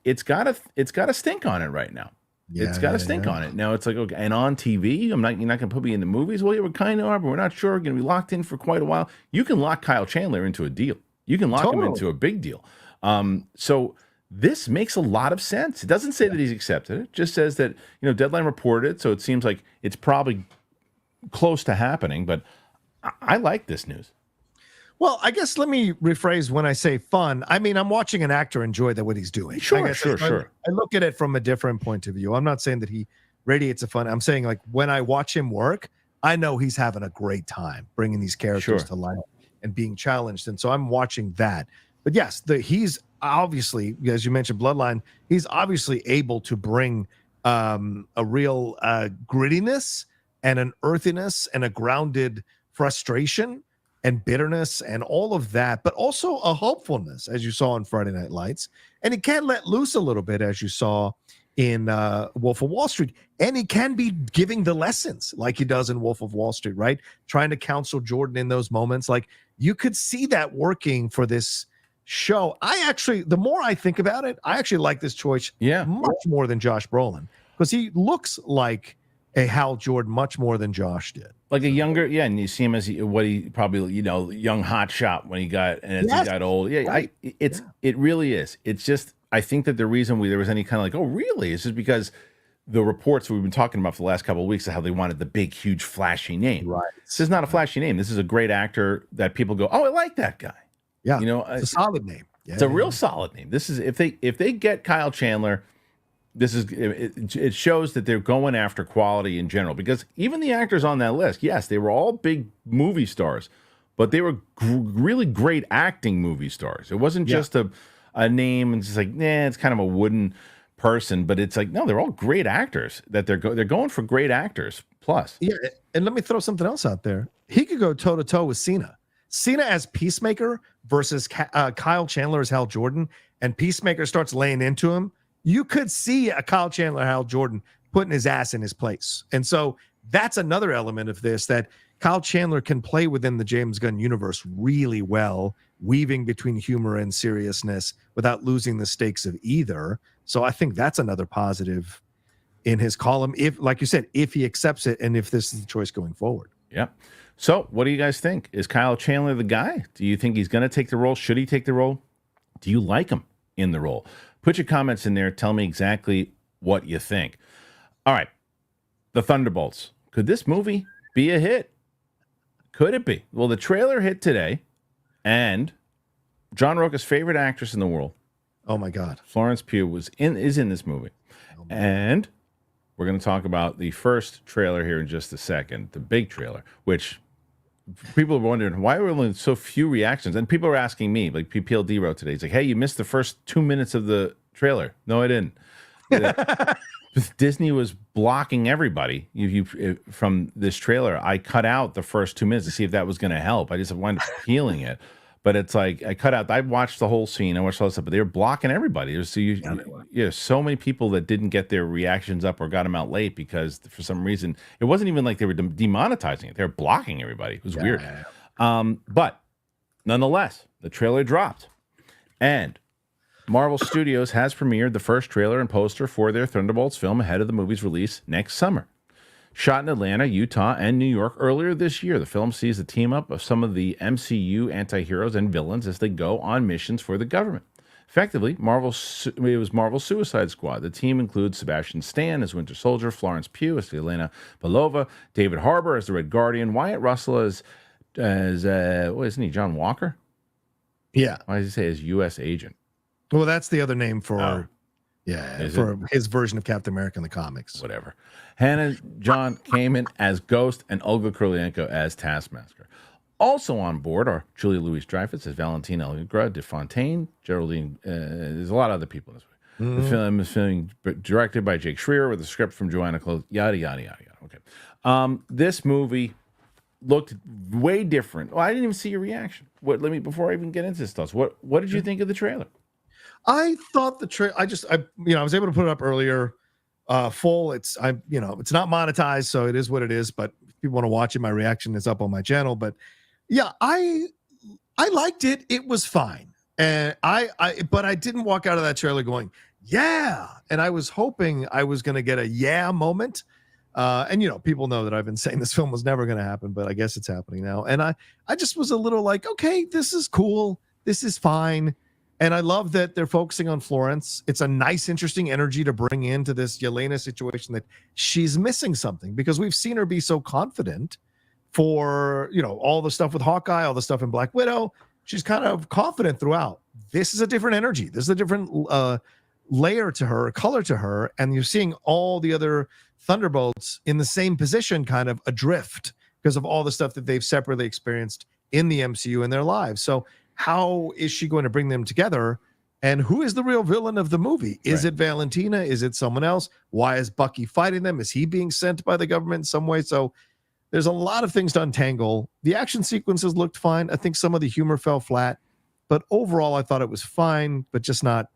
It's got a stink on it right now. It's got a stink on it. Now it's like, okay, and on TV, you're not going to put me in the movies. Well, yeah, we kind of are, but we're not sure. We're going to be locked in for quite a while. You can lock Kyle Chandler into a deal. You can lock him into a big deal. So this makes a lot of sense. It doesn't say that he's accepted it. It just says that, Deadline reported it. So it seems like it's probably close to happening, but I like this news. Well, I guess let me rephrase when I say fun. I mean, I'm watching an actor enjoy what he's doing. Sure, I guess sure. I look at it from a different point of view. I'm not saying that he radiates a fun. I'm saying like when I watch him work, I know he's having a great time bringing these characters to life and being challenged. And so I'm watching that. But yes, he's obviously, as you mentioned, Bloodline, he's obviously able to bring a real grittiness and an earthiness and a grounded frustration and bitterness and all of that, but also a hopefulness, as you saw on Friday Night Lights. And he can let loose a little bit, as you saw in Wolf of Wall Street. And he can be giving the lessons like he does in Wolf of Wall Street, right? Trying to counsel Jordan in those moments. Like you could see that working for this show. The more I think about it, I actually like this choice much more than Josh Brolin, because he looks like a Hal Jordan much more than Josh did. Like a younger, and you see him as what he probably, young hot shot when he got, and as he got old. Yeah, right. It really is. It's just, I think that the reason there was any kind of like, oh, really? It's just because the reports we've been talking about for the last couple of weeks of how they wanted the big, huge, flashy name. Right. This is not a flashy name. This is a great actor that people go, oh, I like that guy. Yeah. It's a solid name. Yeah, it's a real solid name. This is, if they get Kyle Chandler, it shows that they're going after quality in general, because even the actors on that list, yes, they were all big movie stars, but they were really great acting movie stars. It wasn't just a name and just like, it's kind of a wooden person, but it's like, no, they're all great actors that they're going for great actors plus. Yeah. And let me throw something else out there. He could go toe to toe with Cena as Peacemaker versus Kyle Chandler as Hal Jordan, and Peacemaker starts laying into him. You could see a Kyle Chandler, Hal Jordan putting his ass in his place. And so that's another element of this, that Kyle Chandler can play within the James Gunn universe really well, weaving between humor and seriousness without losing the stakes of either. So I think that's another positive in his column, if, like you said, if he accepts it and if this is the choice going forward. Yeah. So what do you guys think? Is Kyle Chandler the guy? Do you think he's going to take the role? Should he take the role? Do you like him in the role? Put your comments in there. Tell me exactly what you think. All right. The Thunderbolts. Could this movie be a hit? Could it be? Well, the trailer hit today, and John Rocha's favorite actress in the world. Oh, my God. Florence Pugh is in this movie. And we're going to talk about the first trailer here in just a second, the big trailer, which people are wondering, why were only so few reactions? And people are asking me, like PPLD wrote today, he's like, hey, you missed the first 2 minutes of the trailer. No, I didn't. Disney was blocking everybody from this trailer. I cut out the first 2 minutes to see if that was going to help. I just wound up peeling it. But it's like, I watched the whole scene. I watched all this stuff, but they were blocking everybody. There's so many people that didn't get their reactions up or got them out late because for some reason, it wasn't even like they were demonetizing it. They were blocking everybody. It was weird. But nonetheless, the trailer dropped. And Marvel Studios has premiered the first trailer and poster for their Thunderbolts film ahead of the movie's release next summer. Shot in Atlanta, Utah, and New York earlier this year, the film sees the team up of some of the MCU anti-heroes and villains as they go on missions for the government. Effectively, it was Marvel's Suicide Squad. The team includes Sebastian Stan as Winter Soldier, Florence Pugh as Yelena Belova, David Harbour as the Red Guardian, Wyatt Russell as what isn't he, John Walker? Yeah. Why does he say as U.S. agent? Well, that's the other name for... for his version of Captain America in the comics. Whatever. Hannah John came in as Ghost and Olga Kurylenko as Taskmaster. Also on board are Julia Louis-Dreyfus as Valentina Allegra de Fontaine, Geraldine. There's a lot of other people in this way. Mm-hmm. The film is directed by Jake Schreier with a script from Joanna Close. Yada yada yada yada. Okay. This movie looked way different. Well, I didn't even see your reaction. Before I even get into this stuff. What did you think of the trailer? I thought the trailer. I was able to put it up earlier, full. It's not monetized, so it is what it is. But if people want to watch it, my reaction is up on my channel. But yeah, I liked it. It was fine, and but I didn't walk out of that trailer going, yeah. And I was hoping I was going to get a yeah moment. And people know that I've been saying this film was never going to happen, but I guess it's happening now. And I just was a little like, okay, this is cool. This is fine. And I love that they're focusing on Florence. It's a nice, interesting energy to bring into this Yelena situation, that she's missing something, because we've seen her be so confident for, all the stuff with Hawkeye, all the stuff in Black Widow. She's kind of confident throughout. This is a different energy. This is a different layer to her, color to her. And you're seeing all the other Thunderbolts in the same position, kind of adrift because of all the stuff that they've separately experienced in the MCU in their lives. So how is she going to bring them together? And who is the real villain of the movie? Is it Valentina? Is it someone else? Why is Bucky fighting them? Is he being sent by the government in some way? So there's a lot of things to untangle. The action sequences looked fine. I think some of the humor fell flat, but overall I thought it was fine, but just not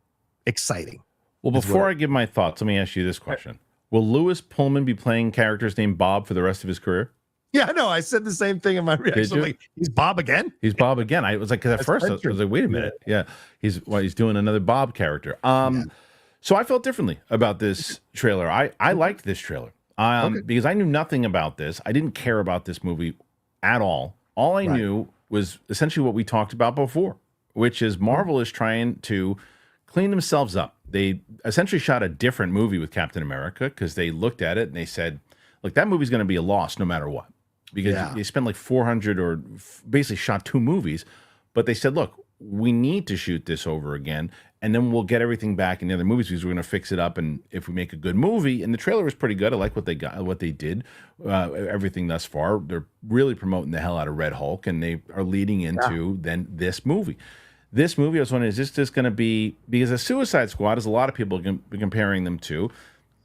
exciting. Well, before I give my thoughts, let me ask you this question. Will Lewis Pullman be playing characters named Bob for the rest of his career? Yeah, I know. I said the same thing in my reaction. Like, he's Bob again? He's Bob again. I was like, because at first I was like, wait a minute. Yeah. He's doing another Bob character. So I felt differently about this trailer. I liked this trailer. Because I knew nothing about this. I didn't care about this movie at all. All I knew was essentially what we talked about before, which is Marvel is trying to clean themselves up. They essentially shot a different movie with Captain America because they looked at it and they said, look, that movie's going to be a loss no matter what. Because they spent like 400 or basically shot 2 movies. But they said, look, we need to shoot this over again, and then we'll get everything back in the other movies because we're going to fix it up. And if we make a good movie, and the trailer was pretty good. I like what they did, everything thus far. They're really promoting the hell out of Red Hulk, and they are leading into then this movie. This movie, I was wondering, is this just going to be, because the Suicide Squad, as a lot of people have been comparing them to,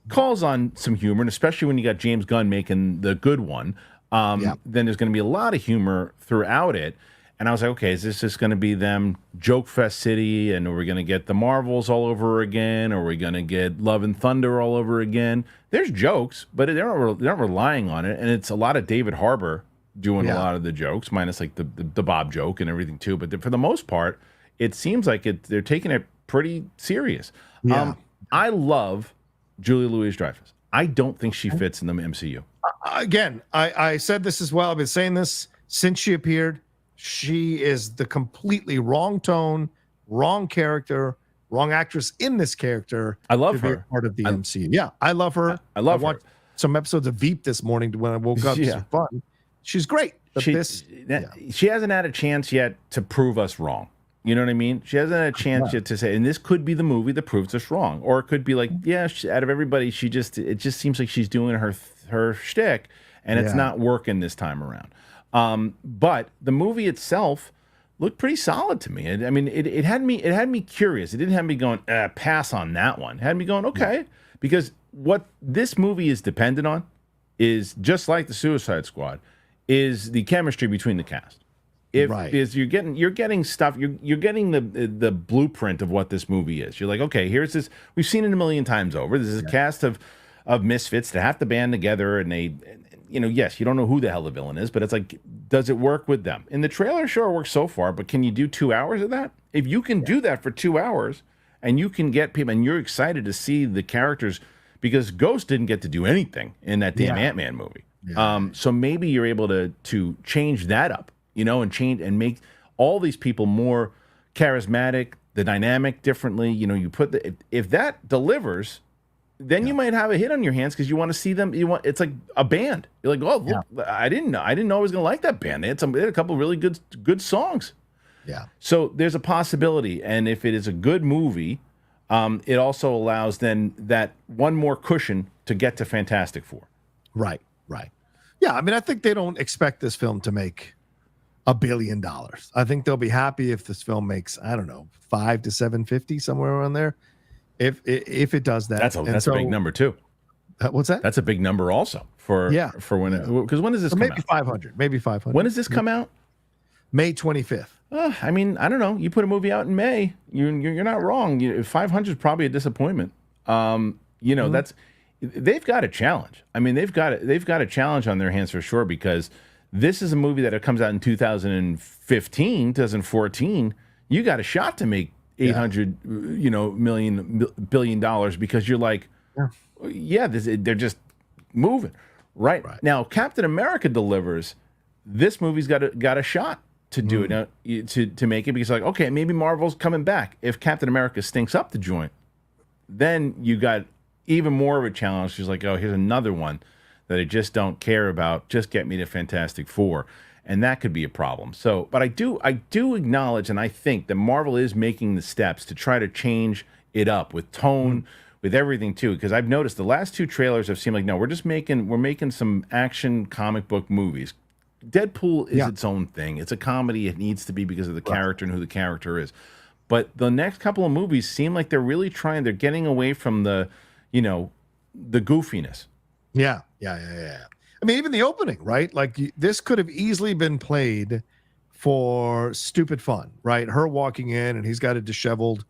calls on some humor, and especially when you got James Gunn making the good one, then there's going to be a lot of humor throughout it. And I was like, okay, is this just going to be them Joke Fest City, and are we going to get the Marvels all over again? Or are we going to get Love and Thunder all over again? There's jokes, but they're not relying on it. And it's a lot of David Harbour doing a lot of the jokes, minus like the Bob joke and everything too. But for the most part, it seems like they're taking it pretty serious. Yeah. I love Julia Louis-Dreyfus. I don't think she fits in the MCU. Again, I said this as well. I've been saying this since she appeared. She is the completely wrong tone, wrong character, wrong actress in this character. I love her. Part of the MCU. Yeah, I love her. I watched some episodes of Veep this morning when I woke up. It's fun. She's great. But she hasn't had a chance yet to prove us wrong. You know what I mean? She hasn't had a chance yet to say, and this could be the movie that proves us wrong, or it could be like, out of everybody, it just seems like she's doing her shtick, and it's not working this time around. But the movie itself looked pretty solid to me. I mean, it had me curious. It didn't have me going, pass on that one. It had me going, okay, because what this movie is dependent on is, just like the Suicide Squad, is the chemistry between the cast. Is you're getting stuff, you're getting the blueprint of what this movie is. You're like, okay, here's this. We've seen it a million times over. This is a cast of misfits that have to band together, and they, yes, you don't know who the hell the villain is, but it's like, does it work with them? In the trailer, sure, it works so far, but can you do 2 hours of that? If you can do that for 2 hours, and you can get people, and you're excited to see the characters, because Ghost didn't get to do anything in that damn Ant-Man movie. So maybe you're able to change that up, and change and make all these people more charismatic, the dynamic differently. You put if that delivers, then you might have a hit on your hands because you want to see them. It's like a band. You're like, oh, look, I didn't know I was going to like that band. They had a couple of really good songs. Yeah. So there's a possibility, and if it is a good movie, it also allows then that one more cushion to get to Fantastic Four. Right. Yeah, I mean, I think they don't expect this film to make $1 billion. I think they'll be happy if this film makes, I don't know, 5 to 750, somewhere around there. If it does that, that's a big number too. What's that? That's a big number also for when because when does this come maybe out? 500, maybe 500. When does this come out? May 25th. I mean, I don't know. You put a movie out in May, you're not wrong. 500 is probably a disappointment. That's they've got a challenge. I mean, they've got a challenge on their hands for sure, because this is a movie that comes out in 2015, 2014. You got a shot to make $800 billion, because you're like, they're just moving right now. Captain America delivers. This movie's got a shot to do it now, to make it, because like, okay, maybe Marvel's coming back. If Captain America stinks up the joint, then you got even more of a challenge. She's like, oh, here's another one that I just don't care about. Just get me to Fantastic Four. And that could be a problem. So, but I do acknowledge, and I think that Marvel is making the steps to try to change it up with tone, with everything too. Because I've noticed the last two trailers have seemed like, no, we're making some action comic book movies. Deadpool is its own thing. It's a comedy. It needs to be because of the character and who the character is. But the next couple of movies seem like they're really trying. They're getting away from the goofiness. Yeah. I mean, even the opening, right? Like this could have easily been played for stupid fun, right? Her walking in and he's got a disheveled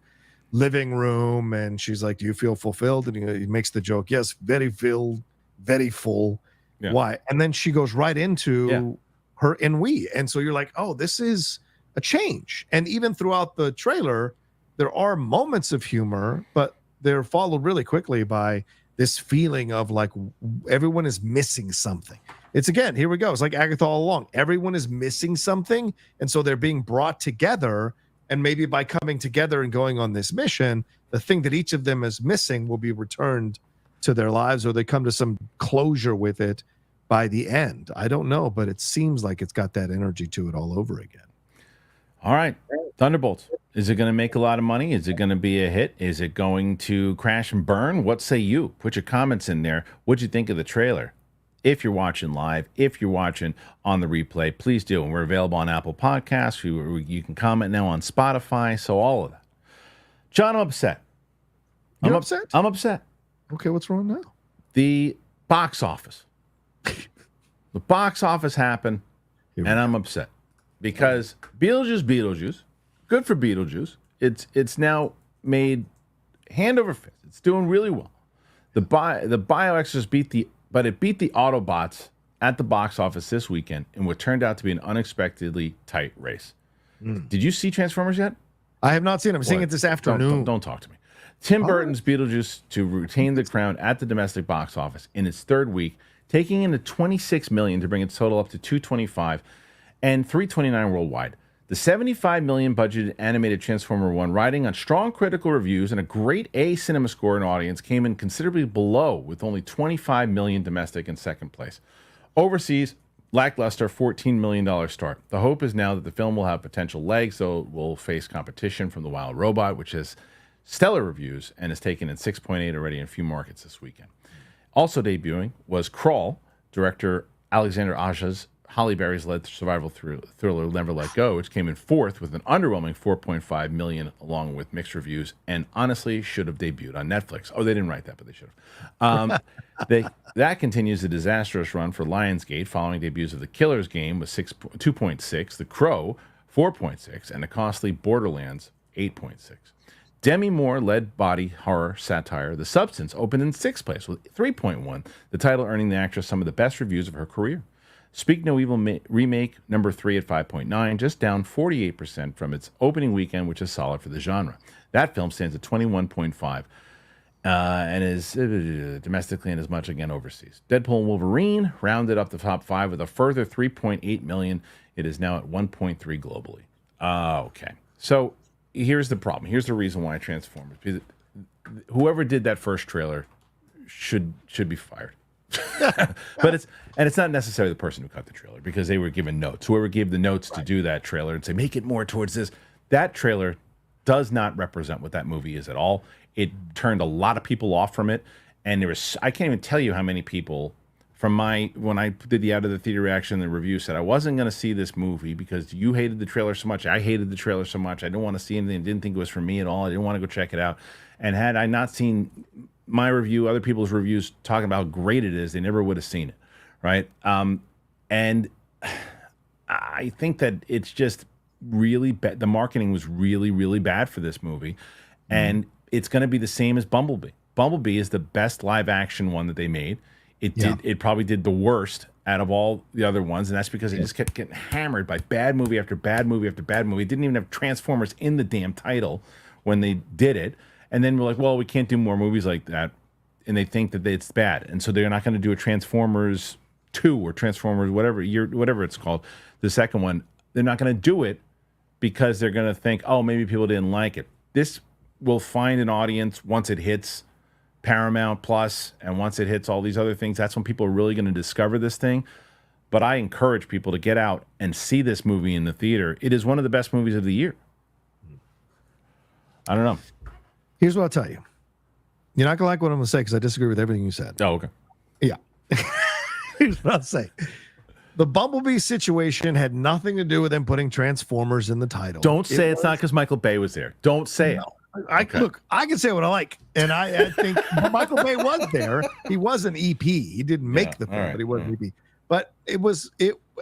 living room and she's like, "Do you feel fulfilled?" And he makes the joke, "Yes, very filled, very full." Yeah. Why? And then she goes right into her ennui. And so you're like, oh, this is a change. And even throughout the trailer, there are moments of humor, but they're followed really quickly by this feeling of like everyone is missing something. It's again, here we go. It's like Agatha all along. Everyone is missing something. And so they're being brought together. And maybe by coming together and going on this mission, the thing that each of them is missing will be returned to their lives, or they come to some closure with it by the end. I don't know, but it seems like it's got that energy to it all over again. All right. Thunderbolts. Is it going to make a lot of money? Is it going to be a hit? Is it going to crash and burn? What say you? Put your comments in there. What'd you think of the trailer? If you're watching live, if you're watching on the replay, please do. And we're available on Apple Podcasts. You can comment now on Spotify. So all of that. John, I'm upset. You're upset? I'm upset. Okay, what's wrong now? The box office. The box office happened, and I'm upset. Because Beetlejuice, good for Beetlejuice. It's now made hand over fist. It's doing really well. The BioXers beat the Autobots at the box office this weekend in what turned out to be an unexpectedly tight race. Did you see Transformers yet? I have not seen it. I'm seeing it this afternoon. Don't talk to me. Tim Burton's Beetlejuice to retain the crown at the domestic box office in its third week, taking in $26 million to bring its total up to $225 and $329 worldwide. The $75 million budgeted animated Transformer One, riding on strong critical reviews and a great A cinema score and audience, came in considerably below, with only $25 million domestic in second place. Overseas, lackluster $14 million start. The hope is now that the film will have potential legs, though it will face competition from The Wild Robot, which has stellar reviews and has taken in 6.8 already in a few markets this weekend. Also debuting was Crawl, director Alexander Aja's Halle Berry's-led survival thriller Never Let Go, which came in fourth with an underwhelming $4.5 million, along with mixed reviews, and honestly should have debuted on Netflix. Oh, they didn't write that, but they should have. That continues a disastrous run for Lionsgate, following debuts of The Killer's Game with 2.6, The Crow 4.6, and the costly Borderlands 8.6. Demi Moore-led body horror satire The Substance opened in sixth place with 3.1, the title earning the actress some of the best reviews of her career. Speak No Evil remake number 3 at 5.9, just down 48% from its opening weekend, which is solid for the genre. That film stands at 21.5 and is domestically and as much again overseas. Deadpool and Wolverine rounded up the top 5 with a further 3.8 million. It is now at 1.3 globally. Okay, so here's the problem. Here's the reason why Transformers. Because whoever did that first trailer should be fired. But it's not necessarily the person who cut the trailer, because they were given notes. Whoever gave the notes to do that trailer and say, make it more towards this, that trailer does not represent what that movie is at all. It turned a lot of people off from it. And I can't even tell you how many people from when I did the out of the theater reaction, the review said I wasn't going to see this movie because you hated the trailer so much. I hated the trailer so much. I didn't want to see anything. Didn't think it was for me at all. I didn't want to go check it out. And had I not seen my review, other people's reviews talking about how great it is, they never would have seen it, right? And I think that it's just really bad. The marketing was really, really bad for this movie, and it's going to be the same as Bumblebee. Bumblebee is the best live action one that they made. It probably did the worst out of all the other ones, and that's because it just kept getting hammered by bad movie after bad movie after bad movie. It didn't even have Transformers in the damn title when they did it. And then we're like, well, we can't do more movies like that. And they think that it's bad. And so they're not going to do a Transformers 2 or Transformers, whatever it's called, the second one. They're not going to do it because they're going to think, oh, maybe people didn't like it. This will find an audience once it hits Paramount Plus, and once it hits all these other things, that's when people are really going to discover this thing. But I encourage people to get out and see this movie in the theater. It is one of the best movies of the year. I don't know. Here's what I'll tell you. You're not going to like what I'm going to say because I disagree with everything you said. Oh, okay. Yeah. Here's what I'll say. The Bumblebee situation had nothing to do with them putting Transformers in the title. Don't say it's not because Michael Bay was there. Don't say it. Look, I can say what I like, and I think Michael Bay was there. He was an EP. He didn't make the film, but he was an EP. But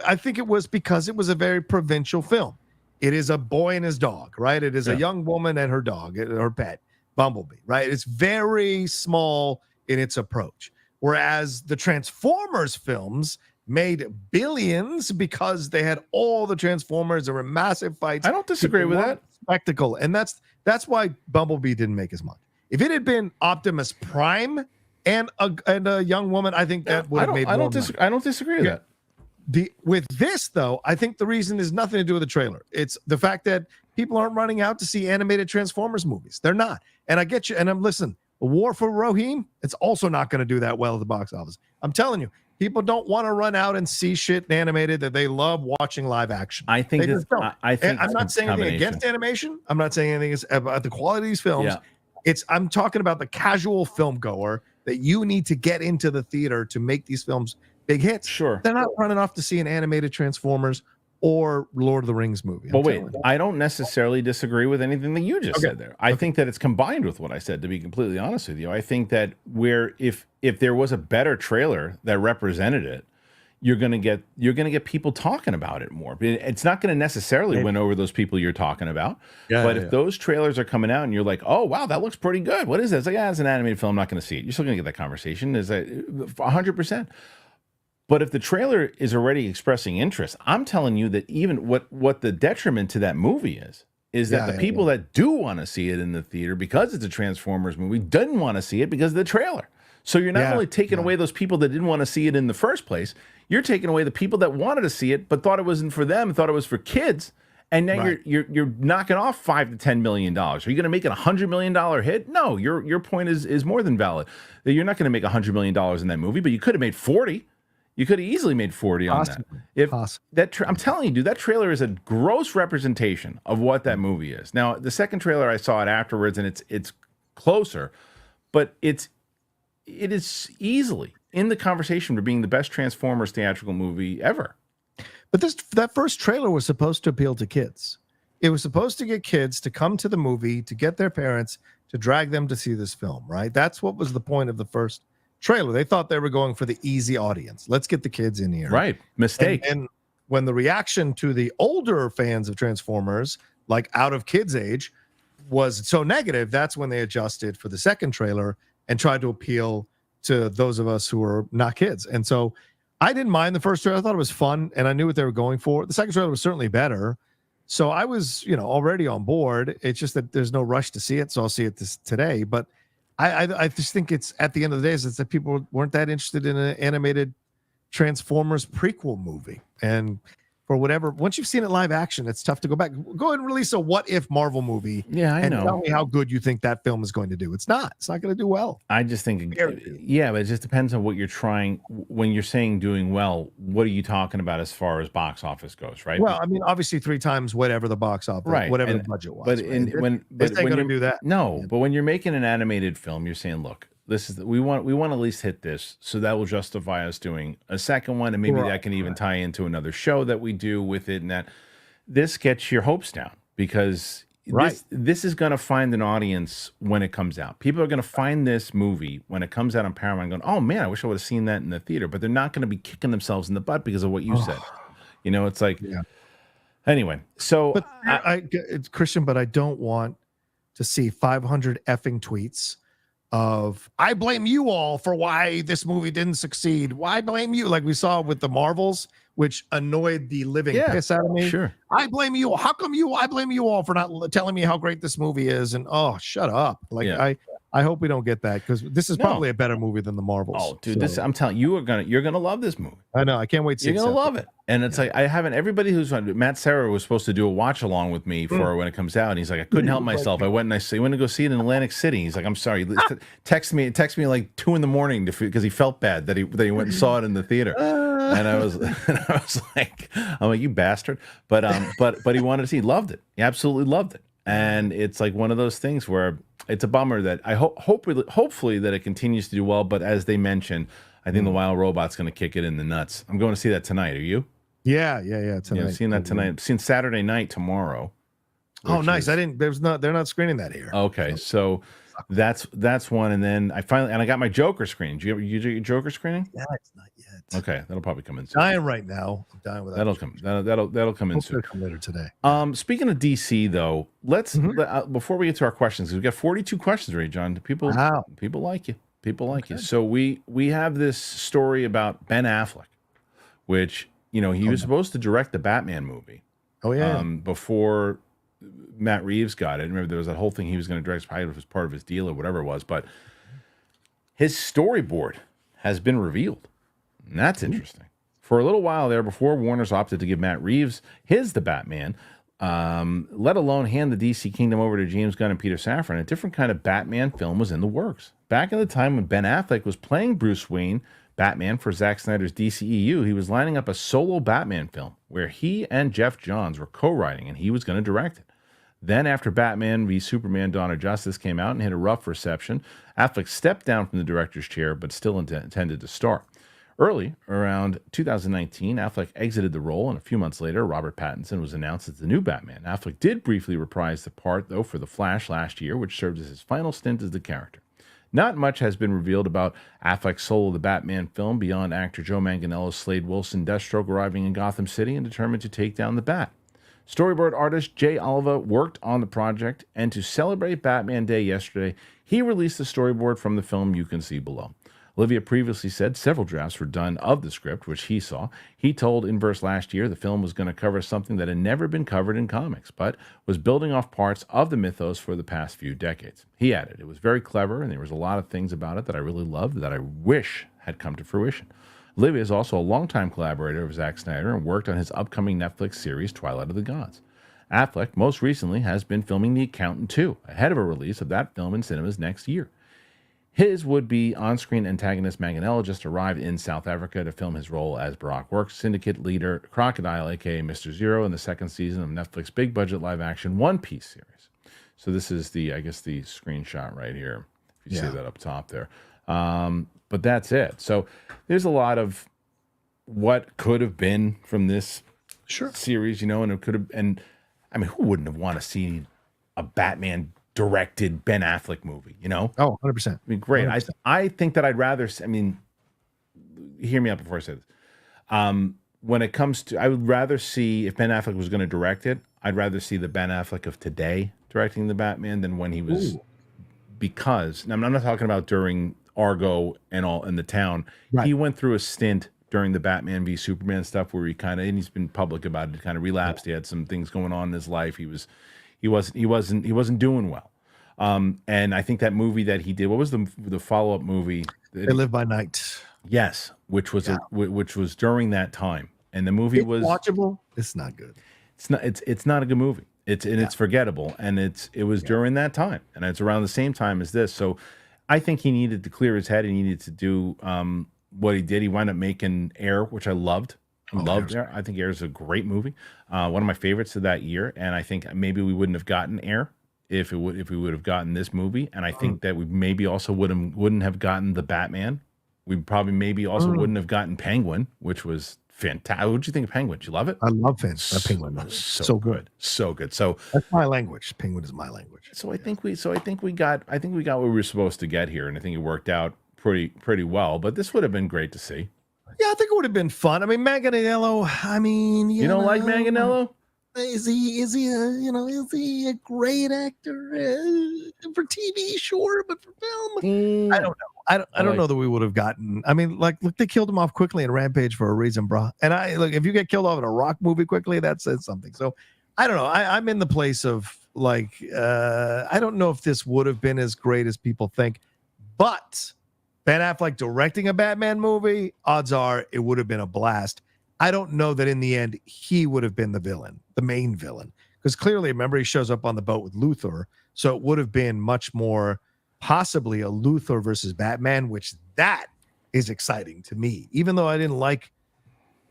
I think it was because it was a very provincial film. It is a boy and his dog, right? It is a young woman and her dog, her pet, Bumblebee, right? It's very small in its approach. Whereas the Transformers films made billions because they had all the Transformers. There were massive fights. I don't disagree with that. Spectacle. And that's why Bumblebee didn't make as much. If it had been Optimus Prime and a young woman, I think that would have made more money. I don't disagree with that. With this, though, I think the reason is nothing to do with the trailer. It's the fact that people aren't running out to see animated Transformers movies. They're not. And I get you. And listen, A War for Rohirrim, it's also not going to do that well at the box office. I'm telling you, people don't want to run out and see shit animated that they love watching live action. I think I'm not saying anything against animation. I'm not saying anything about the quality of these films. Yeah. I'm talking about the casual film goer that you need to get into the theater to make these films big hits. Sure. They're not running off to see an animated Transformers or Lord of the Rings movie. But wait, I don't necessarily disagree with anything that you just said there. I think that it's combined with what I said, to be completely honest with you. I think that if there was a better trailer that represented it, you're gonna get people talking about it more. It's not gonna necessarily win over those people you're talking about. But if those trailers are coming out and you're like, oh wow, that looks pretty good. What is that? It's like, it's an animated film, I'm not gonna see it. You're still gonna get that conversation. Is that 100%? But if the trailer is already expressing interest, I'm telling you that even what the detriment to that movie is that the people that do want to see it in the theater because it's a Transformers movie didn't want to see it because of the trailer. So you're not only taking away those people that didn't want to see it in the first place, you're taking away the people that wanted to see it but thought it wasn't for them, thought it was for kids, and now you're knocking off $5 to $10 million. Are you going to make it $100 million hit? No, your point is more than valid. That you're not going to make $100 million in that movie, but you could have made 40. You could have easily made 40 on that. I'm telling you, dude, that trailer is a gross representation of what that movie is. Now, the second trailer I saw it afterwards, and it's closer, but it is easily in the conversation for being the best Transformers theatrical movie ever. But that first trailer was supposed to appeal to kids. It was supposed to get kids to come to the movie, to get their parents, to drag them to see this film, right? That's what was the point of the first trailer. They thought they were going for the easy audience. Let's get the kids in here. Right. Mistake. And when the reaction to the older fans of Transformers, like out of kids' age, was so negative, that's when they adjusted for the second trailer and tried to appeal to those of us who are not kids. And so I didn't mind the first trailer. I thought it was fun, and I knew what they were going for. The second trailer was certainly better. So I was, already on board. It's just that there's no rush to see it, so I'll see it today. But I just think it's, at the end of the day, it's that people weren't that interested in an animated Transformers prequel movie. And for whatever, once you've seen it live action, it's tough to go back. Go ahead and release a what if Marvel movie. Yeah, I know. Tell me how good you think that film is going to do. It's not going to do well. I just think, but it just depends on what you're trying. When you're saying doing well, what are you talking about as far as box office goes, right? Well, I mean, obviously 3 times whatever the box office, whatever the budget was. But when going to do that, no. But when you're making an animated film, you're saying, look, this is we want to at least hit this, so that will justify us doing a second one, and maybe that can even tie into another show that we do with it, and that this gets your hopes down because this is going to find an audience when it comes out. People are going to find this movie when it comes out on Paramount going, oh man, I wish I would have seen that in the theater, but they're not going to be kicking themselves in the butt because of what you said. It's like anyway. So but it's Kristian, but I don't want to see 500 effing tweets of I blame you all for why this movie didn't succeed. Why blame you? Like we saw with the Marvels, which annoyed the living piss out of me. Sure. I blame you. How come I blame you all for not telling me how great this movie is? And shut up. Like I hope we don't get that because this is probably a better movie than the Marvels. Oh, dude, so. I'm telling you, you're gonna love this movie. I know. I can't wait to see it. You're gonna love it. And it's like I haven't. Everybody who's Matt Serra was supposed to do a watch along with me for when it comes out. And he's like, I couldn't help myself. I went and I went to go see it in Atlantic City. He's like, I'm sorry. Text me like 2 a.m. because he felt bad that he went and saw it in the theater. And I was like, I'm like, you bastard. But he wanted to see. He loved it. He absolutely loved it. And it's like one of those things where it's a bummer that I hopefully that it continues to do well. But as they mentioned, I think the Wild Robot's going to kick it in the nuts. I'm going to see that tonight. Are you? Yeah. Tonight. Yeah, I've seen that tonight. I've seen Saturday night tomorrow. Oh, nice. They're not screening that here. Okay, so that's one. And then I got my Joker screening. Do you do your Joker screening? Yeah, it's not yet. Okay, that'll probably come in soon. Dying right now. I'm dying with that. That'll come in soon. Come later today. Speaking of DC though, let's before we get to our questions, because we've got 42 questions already, John. People like you. People like you. So we have this story about Ben Affleck, which he was supposed to direct the Batman movie. Oh yeah. Before Matt Reeves got it. Remember, there was that whole thing he was going to direct, probably as part of his deal or whatever it was. But his storyboard has been revealed. And that's interesting. For a little while there, before Warner's opted to give Matt Reeves the Batman, let alone hand the DC Kingdom over to James Gunn and Peter Safran, a different kind of Batman film was in the works. Back in the time when Ben Affleck was playing Bruce Wayne Batman for Zack Snyder's DCEU, he was lining up a solo Batman film where he and Jeff Johns were co-writing, and he was going to direct it. Then, after Batman v Superman Dawn of Justice came out and hit a rough reception, Affleck stepped down from the director's chair but still intended to star. Early, around 2019, Affleck exited the role, and a few months later, Robert Pattinson was announced as the new Batman. Affleck did briefly reprise the part, though, for The Flash last year, which served as his final stint as the character. Not much has been revealed about Affleck's solo The Batman film beyond actor Joe Manganiello's Slade Wilson Deathstroke arriving in Gotham City and determined to take down the Bat. Storyboard artist Jay Oliva worked on the project, and to celebrate Batman Day yesterday, he released the storyboard from the film you can see below. Olivia previously said several drafts were done of the script, which he saw. He told Inverse last year the film was going to cover something that had never been covered in comics, but was building off parts of the mythos for the past few decades. He added, it was very clever, and there was a lot of things about it that I really loved that I wish had come to fruition. Olivia is also a longtime collaborator of Zack Snyder and worked on his upcoming Netflix series, Twilight of the Gods. Affleck, most recently, has been filming The Accountant 2, ahead of a release of that film in cinemas next year. His would-be on-screen antagonist Manganiello just arrived in South Africa to film his role as Barack Works syndicate leader Crocodile, a.k.a. Mr. Zero, in the second season of Netflix' big-budget live-action One Piece series. So this is the screenshot right here, if you see that up top there. But that's it. So there's a lot of what could have been from this series, and it could have, and I mean, who wouldn't have wanted to see a Batman directed Ben Affleck movie, Oh, 100%. I mean, great. 100%. I think that I'd rather, hear me out before I say this. When it comes to, I would rather see, if Ben Affleck was going to direct it, I'd rather see the Ben Affleck of today directing the Batman than when he was, because, and I'm not talking about during Argo and all in the town. Right. He went through a stint during the Batman v Superman stuff where and he's been public about it, kind of relapsed. He had some things going on in his life. He wasn't doing well. And I think that movie that he did, what was the follow-up movie? They Live by Night. Yes, which was during that time. And the movie was watchable. It's not good. It's not a good movie. It's forgettable. And it was during that time. And it's around the same time as this. So I think he needed to clear his head. He needed to do what he did. He wound up making Air, which I loved. Air. I think Air is a great movie. One of my favorites of that year. And I think maybe we wouldn't have gotten Air if we would have gotten this movie. And I think that we maybe also wouldn't have gotten the Batman. We probably maybe also wouldn't have gotten Penguin, which was fantastic. What did you think of Penguin? Did you love it? I love Penguin. So good. So good. So that's my language. Penguin is my language. So I think we got what we were supposed to get here, and I think it worked out pretty well. But this would have been great to see. Yeah, I think it would have been fun. I mean, Manganiello. I mean, you don't like Manganiello? Is he a great actor for TV? Sure, but for film, I don't know. I don't know that we would have gotten. I mean, look, they killed him off quickly in Rampage for a reason, bro. And if you get killed off in a Rock movie quickly, that says something. So I don't know. I'm in the place of like, I don't know if this would have been as great as people think, but Ben Affleck directing a Batman movie, odds are it would have been a blast. I don't know that in the end he would have been the villain, the main villain, because clearly, remember, he shows up on the boat with Luthor, so it would have been much more possibly a Luthor versus Batman, which that is exciting to me, even though I didn't like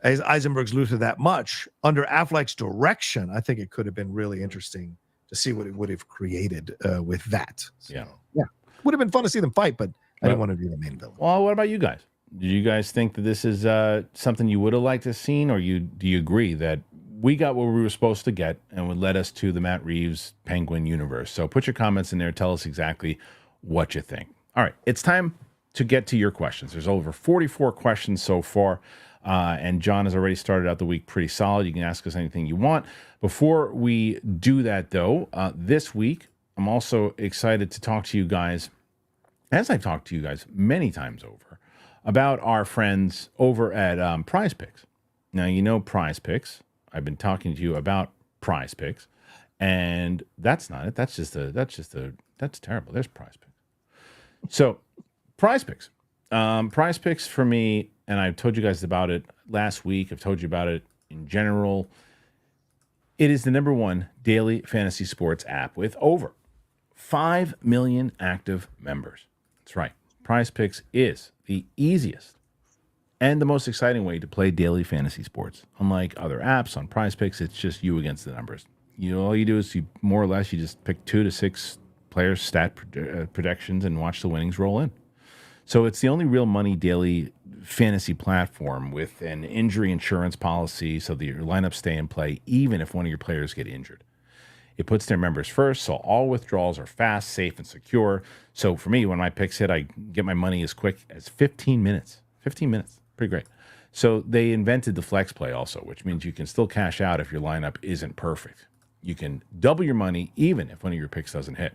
Eisenberg's Luthor that much. Under Affleck's direction, I think it could have been really interesting to see what it would have created with that. So, yeah, would have been fun to see them fight, but I didn't want to be the main villain. Well, what about you guys? Do you guys think that this is something you would have liked to have seen, or do you agree that we got what we were supposed to get and would led us to the Matt Reeves Penguin universe? So put your comments in there. Tell us exactly what you think. All right, it's time to get to your questions. There's over 44 questions so far, and John has already started out the week pretty solid. You can ask us anything you want. Before we do that, though, this week, I'm also excited to talk to you guys, as I've talked to you guys many times over, about our friends over at Prize Picks. Now, you know Prize Picks. I've been talking to you about Prize Picks, and that's not it. That's terrible. There's Prize Picks. So, Prize Picks. Prize Picks for me, and I've told you guys about it last week. I've told you about it in general. It is the #1 daily fantasy sports app with over 5 million active members. That's right. Prize Picks is the easiest and the most exciting way to play daily fantasy sports. Unlike other apps on Prize Picks, it's just you against the numbers. All you do is you more or less you just pick 2 to 6 players' stat predictions and watch the winnings roll in. So it's the only real money daily fantasy platform with an injury insurance policy so that your lineups stay in play even if one of your players get injured. It puts their members first, so all withdrawals are fast, safe, and secure. So for me, when my picks hit, I get my money as quick as 15 minutes. 15 minutes. Pretty great. So they invented the flex play also, which means you can still cash out if your lineup isn't perfect. You can double your money even if one of your picks doesn't hit.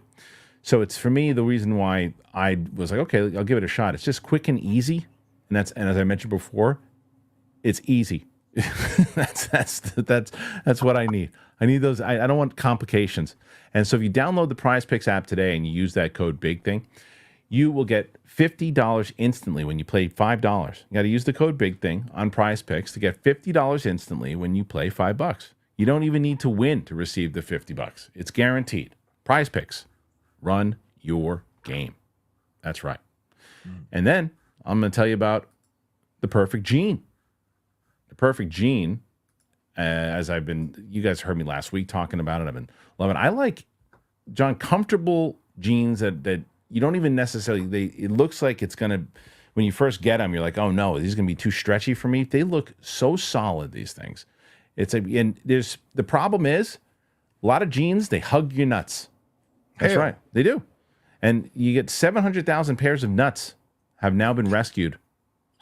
So it's, for me, the reason why I was like, okay, I'll give it a shot. It's just quick and easy. And as I mentioned before, it's easy. that's what I need. I need those. I don't want complications. And so if you download the Prize Picks app today and you use that code BIGTHING, you will get $50 instantly when you play $5. You got to use the code BIGTHING on Prize Picks to get $50 instantly when you play $5. You don't even need to win to receive the $50. It's guaranteed. Prize Picks. Run your game. That's right. And then I'm going to tell you about the Perfect Gene. The Perfect Gene, you guys heard me last week talking about it. I've been loving it. I like, John, comfortable jeans that you don't even necessarily, it looks like it's going to, when you first get them, you're like, oh no, these are going to be too stretchy for me. They look so solid, these things. The problem is, a lot of jeans, they hug your nuts. That's right. They do. And you get 700,000 pairs of nuts have now been rescued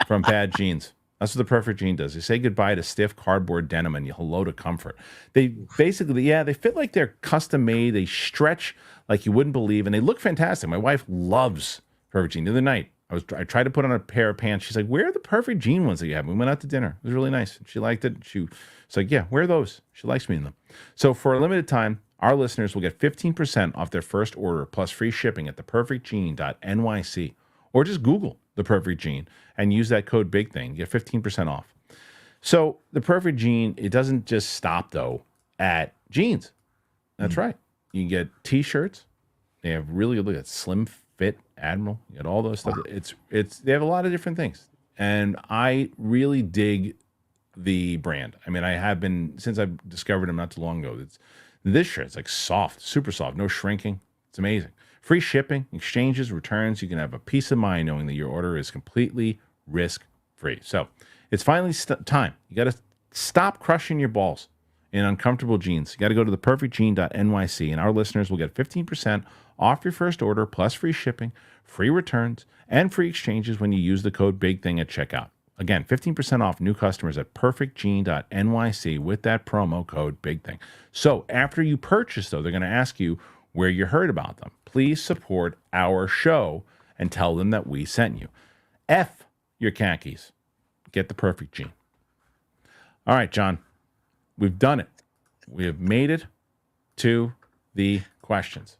from bad jeans. That's what the Perfect Gene does. They say goodbye to stiff cardboard denim and hello to comfort. They basically, they fit like they're custom made. They stretch like you wouldn't believe, and they look fantastic. My wife loves Perfect Gene. The other night, I tried to put on a pair of pants. She's like, where are the Perfect Gene ones that you have? We went out to dinner. It was really nice. She liked it. She's like, yeah, where are those? She likes me in them. So for a limited time, our listeners will get 15% off their first order plus free shipping at theperfectgene.nyc, or just Google The Perfect Gene and use that code BIGTHING. Get 15% off. So the Perfect Gene, it doesn't just stop, though, at jeans. That's right. You can get T-shirts. They have really good, look at Slim Fit Admiral. You get all those stuff. They have a lot of different things. And I really dig the brand. I mean, I have been, since I've discovered them not too long ago. This shirt, it's like soft, super soft, no shrinking. It's amazing. Free shipping, exchanges, returns. You can have a peace of mind knowing that your order is completely risk-free. So it's finally time. You got to stop crushing your balls in uncomfortable jeans. You got to go to theperfectgene.nyc, and our listeners will get 15% off your first order, plus free shipping, free returns, and free exchanges when you use the code BIGTHING at checkout. Again, 15% off new customers at perfectgene.nyc with that promo code BIGTHING. So after you purchase, though, they're going to ask you where you heard about them. Please support our show and tell them that we sent you. F your khakis. Get the Perfect Gene. All right, John. We've done it. We have made it to the questions.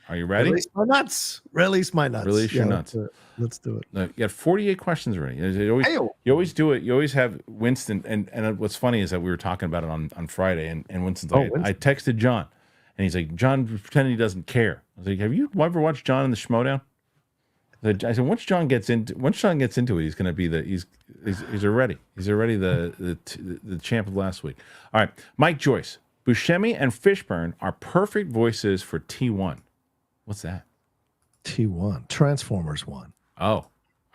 Are you ready? Release my nuts. Release my nuts. Release your nuts. Let's do it. You got 48 questions already. You always do it. You always have Winston. And what's funny is that we were talking about it on Friday, and Winston's like, Winston. I texted John, and he's like, John pretending he doesn't care. I was like, have you ever watched John in the Schmodown? I said, once John gets into it, he's going to be he's already the champ of last week. All right, Mike Joyce, Buscemi and Fishburne are perfect voices for T1. What's that? T1, Transfomers One. Oh,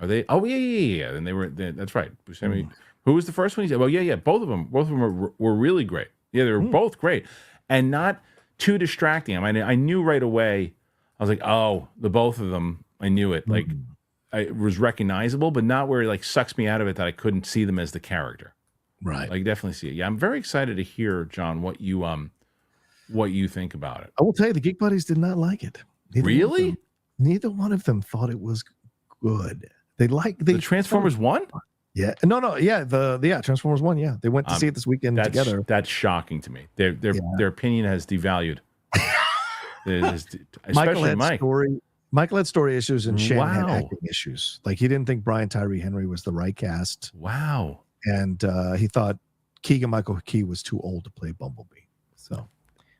are they? Oh, yeah. And that's right. Buscemi. Who was the first one? He said, well, yeah. Both of them were really great. Yeah, they were both great, and not too distracting. I mean, I knew right away. I was like, oh, the both of them. I knew it. Like, it was recognizable, but not where it like sucks me out of it that I couldn't see them as the character. Right. Like, definitely see it. Yeah, I'm very excited to hear, John, what you think about it. I will tell you, the Geek Buddies did not like it. Really? Neither one of them thought it was good. The Transformers One? Yeah. No. Yeah. Transformers One. Yeah. They went to see it this weekend together. That's shocking to me. Their opinion has devalued. Especially Mike. Michael had story issues and Shannon had acting issues. Like, he didn't think Brian Tyree Henry was the right cast. Wow. And he thought Keegan-Michael Key was too old to play Bumblebee. So,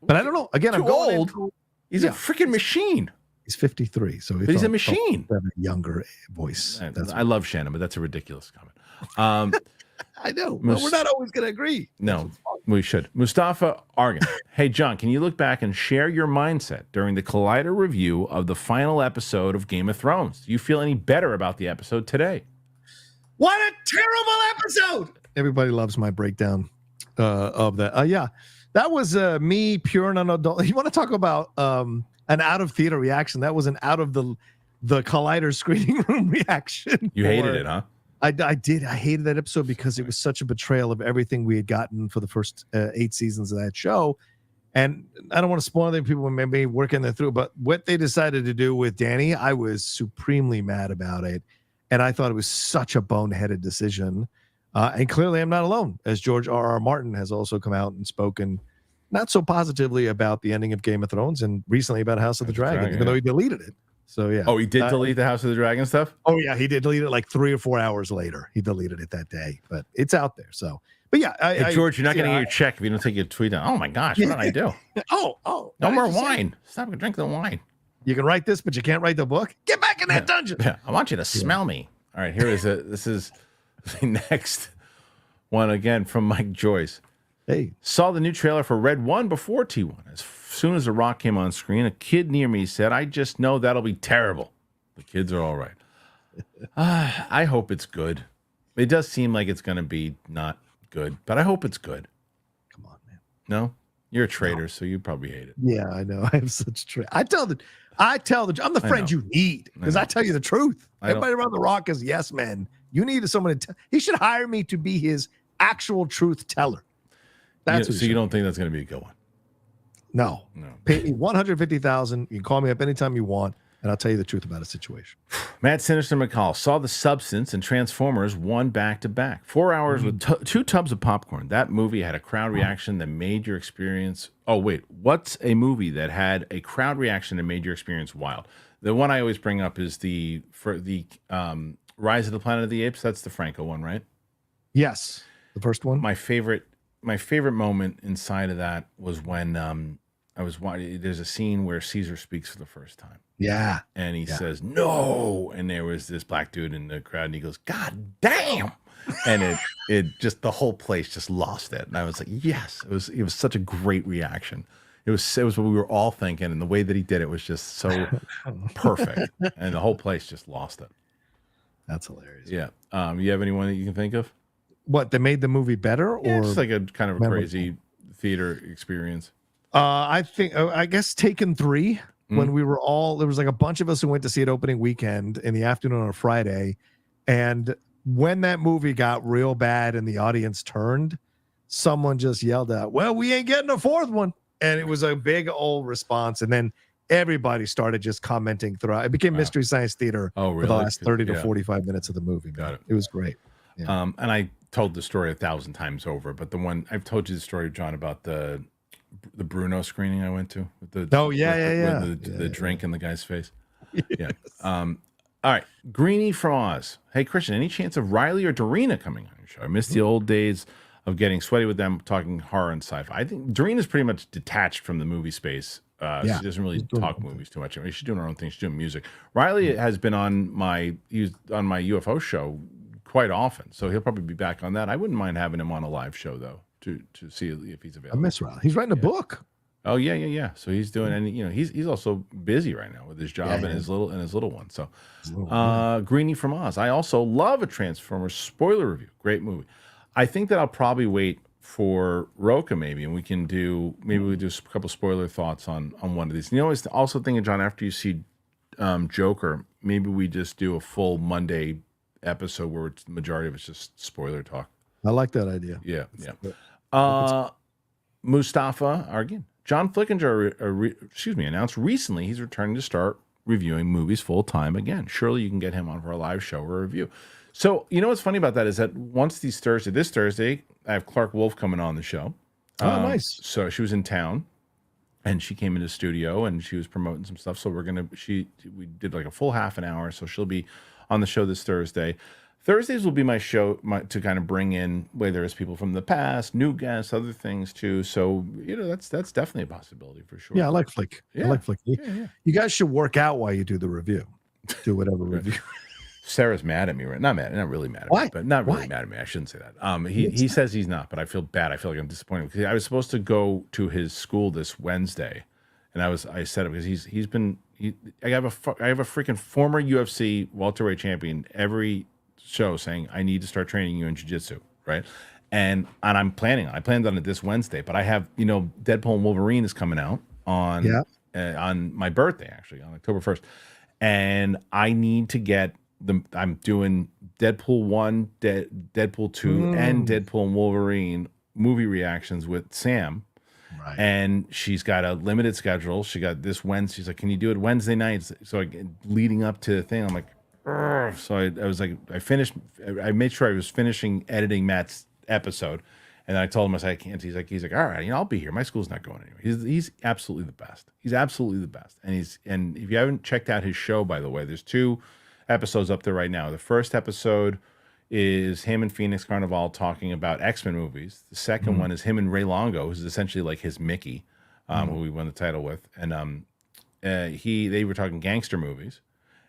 but I don't know. Again, I'm going old. He's a freaking machine. He's 53, so he's a machine. Have a younger voice. I love Shannon, but that's a ridiculous comment. I know, but we're not always going to agree. No, we should. Mustafa Argan. Hey, John, can you look back and share your mindset during the Collider review of the final episode of Game of Thrones? Do you feel any better about the episode today? What a terrible episode! Everybody loves my breakdown of that. Yeah, that was me, pure and unadult. You want to talk about an out of theater reaction? That was an out of the Collider screening room reaction. You hated it, huh? I did. I hated that episode because it was such a betrayal of everything we had gotten for the first 8 seasons of that show. And I don't want to spoil anything. People may be working that through, but what they decided to do with Danny, I was supremely mad about it. And I thought it was such a boneheaded decision. And clearly I'm not alone, as George R.R. Martin has also come out and spoken not so positively about the ending of Game of Thrones and recently about House of the Dragon, even though he deleted it. So, yeah. Oh, he did delete the House of the Dragon stuff? Oh, yeah. He did delete it like 3 or 4 hours later. He deleted it that day, but it's out there. So, but yeah. Hey, George, you're not going to get your check if you don't take your tweet down. Oh, my gosh. What did I do? No more wine. Stop drinking the wine. You can write this, but you can't write the book. Get back in that dungeon. Yeah. I want you to smell me. All right. Here is it. This is the next one again from Mike Joyce. Hey. Saw the new trailer for Red 1 before T1. As soon as The Rock came on screen, a kid near me said, I just know that'll be terrible. The kids are all right. I hope it's good. It does seem like it's going to be not good, but I hope it's good. Come on, man. No? You're a traitor, so you probably hate it. Yeah, I know. I have such I'm the friend you need because I tell you the truth. Everybody around The Rock is yes, man. You need someone to he should hire me to be his actual truth teller. So you don't think that's going to be a good one? No. Pay me $150,000. You can call me up anytime you want, and I'll tell you the truth about a situation. Matt Sinister McCall saw The Substance and Transformers One back to back. 4 hours with 2 tubs of popcorn. That movie had a crowd reaction that made your experience. Oh wait, what's a movie that had a crowd reaction that made your experience wild? The one I always bring up is the Rise of the Planet of the Apes. That's the Franco one, right? Yes, the first one. My favorite moment inside of that was when I was watching. There's a scene where Caesar speaks for the first time. Yeah, and he says no, and there was this black dude in the crowd, and he goes, "God damn!" And it just the whole place just lost it. And I was like, "Yes!" It was such a great reaction. It was what we were all thinking, and the way that he did it was just so perfect, and the whole place just lost it. That's hilarious. Yeah. You have anyone that you can think of? What, they made the movie better, or just like a kind of a crazy theater experience? I think I guess Taken 3. When we were all, there was like a bunch of us who went to see it opening weekend in the afternoon on a Friday, and when that movie got real bad and the audience turned, someone just yelled out, "Well, we ain't getting a 4th one," and it was a big old response. And then everybody started just commenting throughout. It became Mystery Science Theater for the last 30 to 45 minutes of the movie. Got it. It was great. Yeah. And I told the story 1,000 times over, but the one I've told you the story, John, about the the Bruno screening I went to with the with the drink in the guy's face. Yeah. All right, Greenie from Oz. Hey, Kristian, any chance of Riley or Dorina coming on your show? I miss the old days of getting sweaty with them, talking horror and sci-fi. I think Dorina's pretty much detached from the movie space. She doesn't really talk movies too much. I mean, she's doing her own thing. She's doing music. Riley has been on my UFO show quite often, so he'll probably be back on that. I wouldn't mind having him on a live show though to see if he's available. I miss Riley. He's writing a book. Oh yeah. So he's doing, and he's also busy right now with his job and his little one. So, Greenie from Oz. I also love a Transformers spoiler review. Great movie. I think that I'll probably wait for Rocha maybe, and we do a couple spoiler thoughts on one of these. I was also thinking, John, after you see Joker, maybe we just do a full Monday episode where the majority of it's just spoiler talk. I like that idea. Yeah. Mustafa Argin. John Flickinger, announced recently he's returning to start reviewing movies full time again. Surely you can get him on for a live show or a review. So, what's funny about that is that this Thursday, I have Clark Wolf coming on the show. Oh, nice. So she was in town and she came into the studio and she was promoting some stuff. So we did like a full half an hour. So she'll be on the show this Thursday. Thursdays will be my show to kind of bring in whether it's people from the past, new guests, other things too. So that's definitely a possibility for sure. Yeah, I like Flick. Yeah. I like Flick. Yeah. You guys should work out while you do the review. Do whatever review. Sarah's mad at me, right? Not really mad at me, but not really mad at me. I shouldn't say that. He says he's not, but I feel bad. I feel like I'm disappointed because I was supposed to go to his school this Wednesday, and I said it because I have a freaking former UFC welterweight champion every show saying I need to start training you in jiu-jitsu, right? And I planned on it this Wednesday, but I have Deadpool and Wolverine is coming out on my birthday, actually on October 1st, and I need to get I'm doing Deadpool 1, Deadpool 2, and Deadpool and Wolverine movie reactions with Sam. Right. And she's got a limited schedule. She got this Wednesday. She's like, can you do it Wednesday nights? So leading up to the thing, I'm like, Urgh. So I was like, I made sure I was finishing editing Matt's episode. And I told him, I said, I can't. He's like, all right, I'll be here. My school's not going anywhere. He's absolutely the best. He's absolutely the best. And if you haven't checked out his show, by the way, there's 2 episodes up there right now. The first episode is him and Phoenix Carnival talking about X-Men movies. The second one is him and Ray Longo, who's essentially like his Mickey, who we won the title with. And they were talking gangster movies.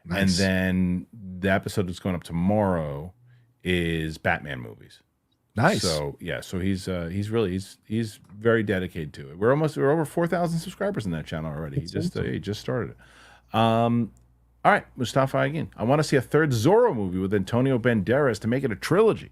Nice. And then the episode that's going up tomorrow is Batman movies. Nice. So he's very dedicated to it. We're over 4,000 subscribers in that channel already. He just started it. All right, Mustafa again. I want to see a third Zorro movie with Antonio Banderas to make it a trilogy.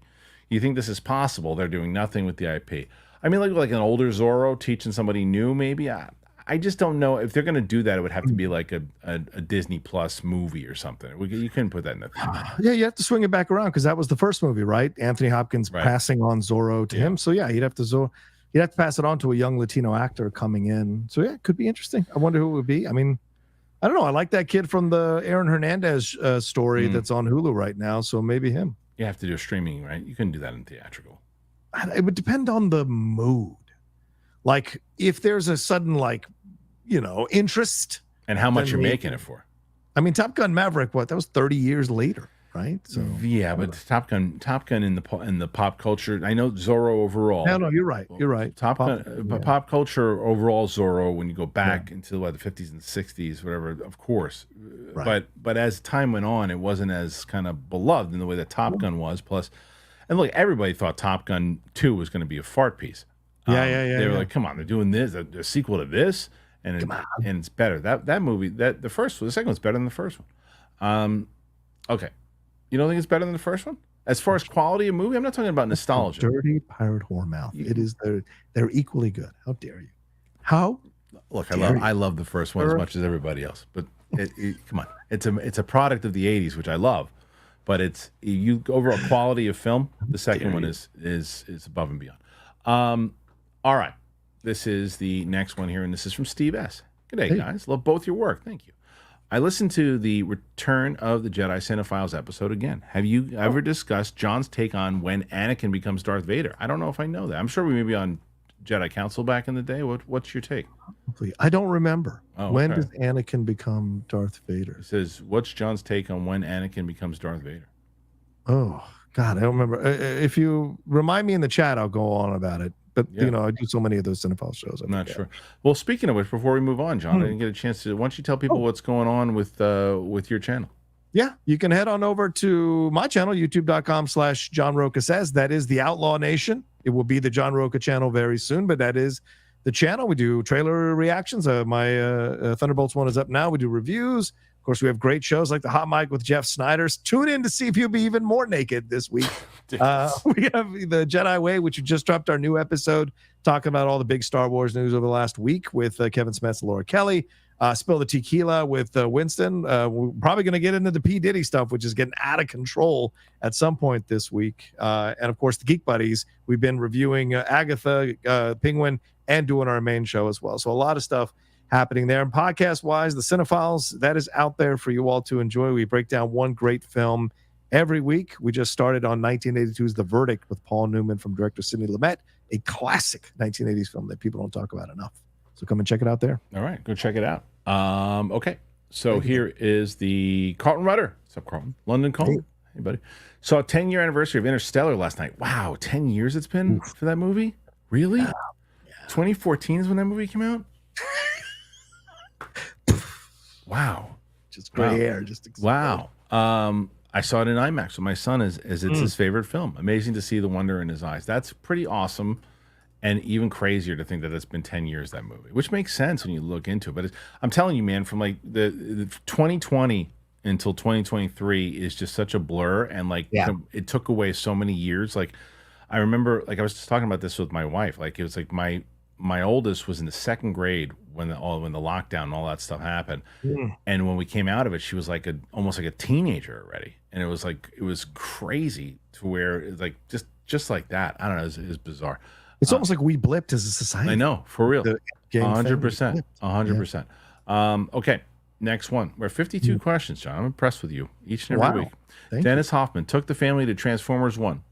You think this is possible? They're doing nothing with the IP. I mean, like an older Zorro teaching somebody new, maybe. I just don't know if they're going to do that. It would have to be like a Disney Plus movie or something. You couldn't put that in the thing. Yeah, you have to swing it back around because that was the first movie, right? Anthony Hopkins passing on Zorro to him. So yeah, you'd have to pass it on to a young Latino actor coming in. So yeah, it could be interesting. I wonder who it would be. I mean, I don't know. I like that kid from the Aaron Hernandez story that's on Hulu right now. So maybe him. You have to do streaming, right? You couldn't do that in theatrical. It would depend on the mood. Like if there's a sudden interest. And how much you're making it for. I mean, Top Gun Maverick, that was 30 years later, right? So yeah, but Top Gun in the pop culture. I know Zorro overall. No, you're right. You're right. Pop culture overall, Zorro. When you go back into the 50s and 60s, whatever, of course. Right. But as time went on, it wasn't as kind of beloved in the way that Top Gun was. Plus, and look, everybody thought Top Gun 2 was going to be a fart piece. They were like, come on, they're doing this, a sequel to this. And it's better. That movie, the second one's better than the first one. Okay. You don't think it's better than the first one? As far as quality of movie, I'm not talking about nostalgia. Dirty pirate whore mouth. It is they're equally good. How dare you? How? Look, I love the first one as much as everybody else. But come on. It's a product of the 80s, which I love. But it's overall quality of film, the second one is above and beyond. All right. This is the next one here, and this is from Steve S. Good day, guys. Love both your work. Thank you. I listened to the Return of the Jedi Cinephiles episode again. Have you ever discussed John's take on when Anakin becomes Darth Vader? I don't know if I know that. I'm sure we may be on Jedi Council back in the day. What's your take? I don't remember. When okay. does Anakin become Darth Vader? It says, what's John's take on when Anakin becomes Darth Vader? Oh, God, I don't remember. If you remind me in the chat, I'll go on about it. But, you know, I do so many of those Cinephile shows. I'm not sure. Well, speaking of which, before we move on, John, I didn't get a chance to. Why don't you tell people what's going on with your channel? Yeah, you can head on over to my channel, youtube.com/John Rocha Says. That is the Outlaw Nation. It will be the John Rocha channel very soon, but that is the channel. We do trailer reactions. My Thunderbolts one is up now. We do reviews. Of course, we have great shows like the Hot Mic with Jeff Snyder. Tune in to see if you'll be even more naked this week. We have the Jedi Way, which we just dropped our new episode talking about all the big Star Wars news over the last week with Kevin Smith and Laura Kelly. Spill the Tequila with Winston. We're probably going to get into the P. Diddy stuff, which is getting out of control at some point this week. And, of course, the Geek Buddies. We've been reviewing Agatha, Penguin, and doing our main show as well. So a lot of stuff happening there. And podcast-wise, the Cinephiles, that is out there for you all to enjoy. We break down one great film every week. We just started on 1982's The Verdict with Paul Newman from director Sidney Lumet, a classic 1980s film that people don't talk about enough. So come and check it out there. All right, go check it out. Okay, so here is the Carlton Rudder. What's up, Carlton? London Carlton. Hey, buddy. Saw a 10-year anniversary of Interstellar last night. Wow, 10 years it's been for that movie? Really? Yeah. 2014 is when that movie came out? Wow. Just gray hair. Just wow. I saw it in IMAX with my son as it's his favorite film. Amazing to see the wonder in his eyes. That's pretty awesome. And even crazier to think that it's been 10 years, that movie, which makes sense when you look into it. But I'm telling you, man, from like the 2020 until 2023 is just such a blur. And it took away so many years. Like I remember, like I was just talking about this with my wife. Like it was like my oldest was in the second grade when the lockdown and all that stuff happened. And when we came out of it, she was like almost like a teenager already. And it was crazy to where it's like just like that. I don't know. It was bizarre. It's almost like we blipped as a society. I know, for real. 100%. 100%. Okay, next one. We're 52 questions, John. I'm impressed with you each and every week. Dennis Hoffman took the family to Transfomers One.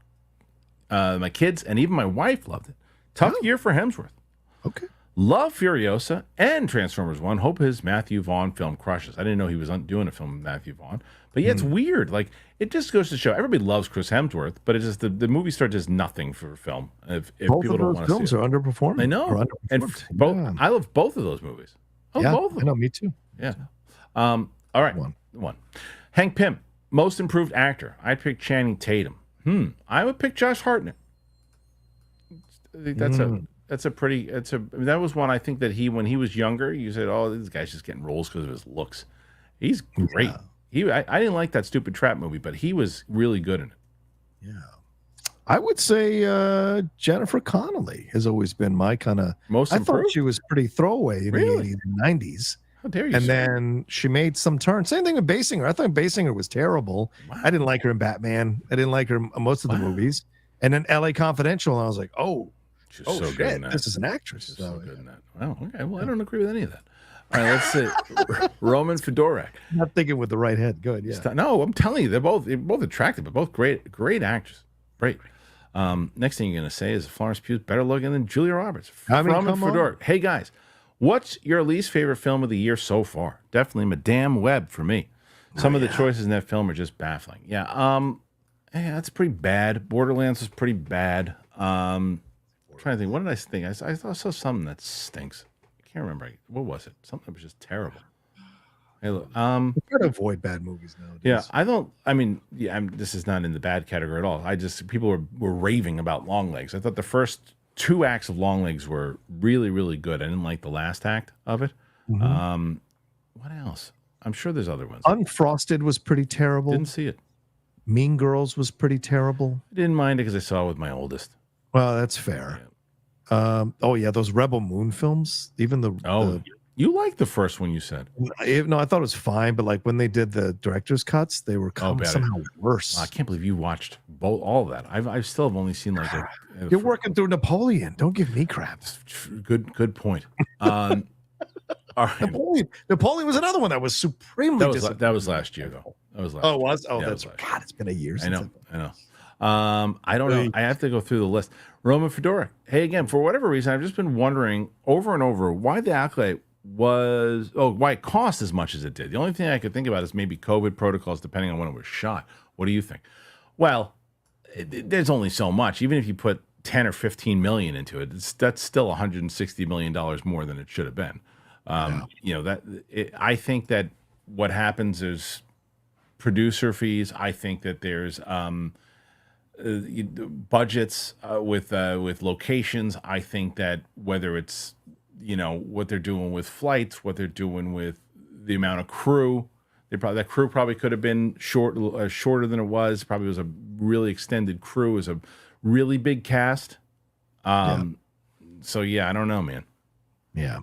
My kids and even my wife loved it. Tough year for Hemsworth. Okay. Love Furiosa and Transformers One. Hope his Matthew Vaughn film crushes. I didn't know he was doing a film with Matthew Vaughn. But yeah, it's weird. Like, it just goes to show everybody loves Chris Hemsworth, but it's just the movie star does nothing for film if both people of don't those want to see films it. are underperforming. I know. And both. I love both of those movies. Both of them. I know, me too. Yeah. All right. One. Hank Pym, most improved actor. I'd pick Channing Tatum. I would pick Josh Hartnett. I think that was one I think that when he was younger, you said, oh, this guy's just getting roles because of his looks. He's great. I didn't like that stupid trap movie, but he was really good in it. Yeah. I would say Jennifer Connelly has always been my kind of most improved. I thought she was pretty throwaway in the 80s and 90s. How dare you? And then she made some turn. Same thing with Basinger. I thought Basinger was terrible. Wow. I didn't like her in Batman. I didn't like her in most of the movies. And then LA Confidential, and I was like, she's so good in that. This is an actress. She's so good in that. Wow. Okay. Well, I don't agree with any of that. All right, let's see. Roman Fedorak. Not thinking with the right head. Good. Yeah. No, I'm telling you, they're both attractive, but both great actors. Great. Next thing you're gonna say is Florence Pugh's better looking than Julia Roberts. Roman Fedorak. Hey guys, what's your least favorite film of the year so far? Definitely Madame Web for me. Some of the choices in that film are just baffling. Yeah. That's pretty bad. Borderlands was pretty bad. I'm trying to think. What did I think? I saw something that stinks. I can't remember. What was it? Something that was just terrible. Hey, look. I try to avoid bad movies nowadays. Yeah, I don't. I mean, this is not in the bad category at all. People were raving about Longlegs. I thought the first 2 acts of Longlegs were really, really good. I didn't like the last act of it. What else? I'm sure there's other ones. Unfrosted was pretty terrible. Didn't see it. Mean Girls was pretty terrible. I didn't mind it because I saw it with my oldest. Well, that's fair. Yeah. Those Rebel Moon films. Even you liked the first one, you said. No, I thought it was fine, but like when they did the director's cuts, they were somehow worse. I can't believe you watched all of that. I still have only seen like You're working through Napoleon. Don't give me crap. Good point. All right. Napoleon was another one that was supremely that was last year though. That was last. Oh, it was? Oh, yeah, that's God. It's been a year since. I know. I don't know. I have to go through the list. Roman Fedora. Hey, again, for whatever reason, I've just been wondering over and over why the Acolyte why it cost as much as it did. The only thing I could think about is maybe COVID protocols, depending on when it was shot. What do you think? Well, there's only so much. Even if you put 10 or 15 million into it, that's still $160 million more than it should have been. I think that what happens is producer fees. I think that there's budgets with locations. I think that whether it's what they're doing with flights, what they're doing with the amount of crew, that crew probably could have been shorter than it was. Probably was a really extended crew. It was a really big cast. So yeah, I don't know, man. Yeah,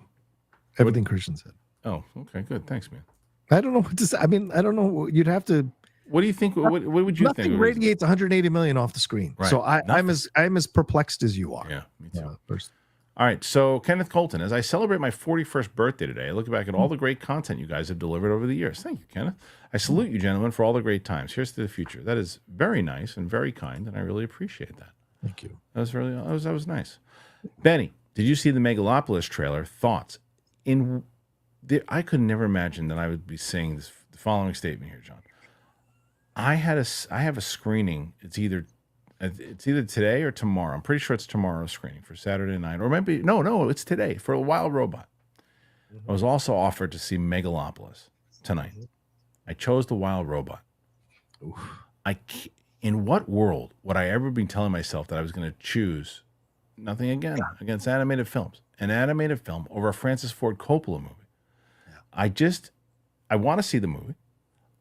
everything Kristian said. Oh, okay, good. Thanks, man. I don't know what to say. I mean, I don't know. You'd have to. What do you think? What would you think? Nothing radiates 180 million off the screen. Right. So I'm as perplexed as you are. Yeah, me too. All right. So Kenneth Colton, as I celebrate my 41st birthday today, I look back at all the great content you guys have delivered over the years. Thank you, Kenneth. I salute you, gentlemen, for all the great times. Here's to the future. That is very nice and very kind, and I really appreciate that. Thank you. That was nice. Benny, did you see the Megalopolis trailer? Thoughts? I could never imagine that I would be saying the following statement here, John. I have a screening. It's either today or tomorrow. I'm pretty sure it's tomorrow's screening for Saturday night, or maybe no, it's today for a Wild Robot. I was also offered to see Megalopolis tonight. I chose the Wild Robot. In what world would I ever be telling myself that I was going to choose nothing against animated films, an animated film over a Francis Ford Coppola movie? Yeah. I want to see the movie.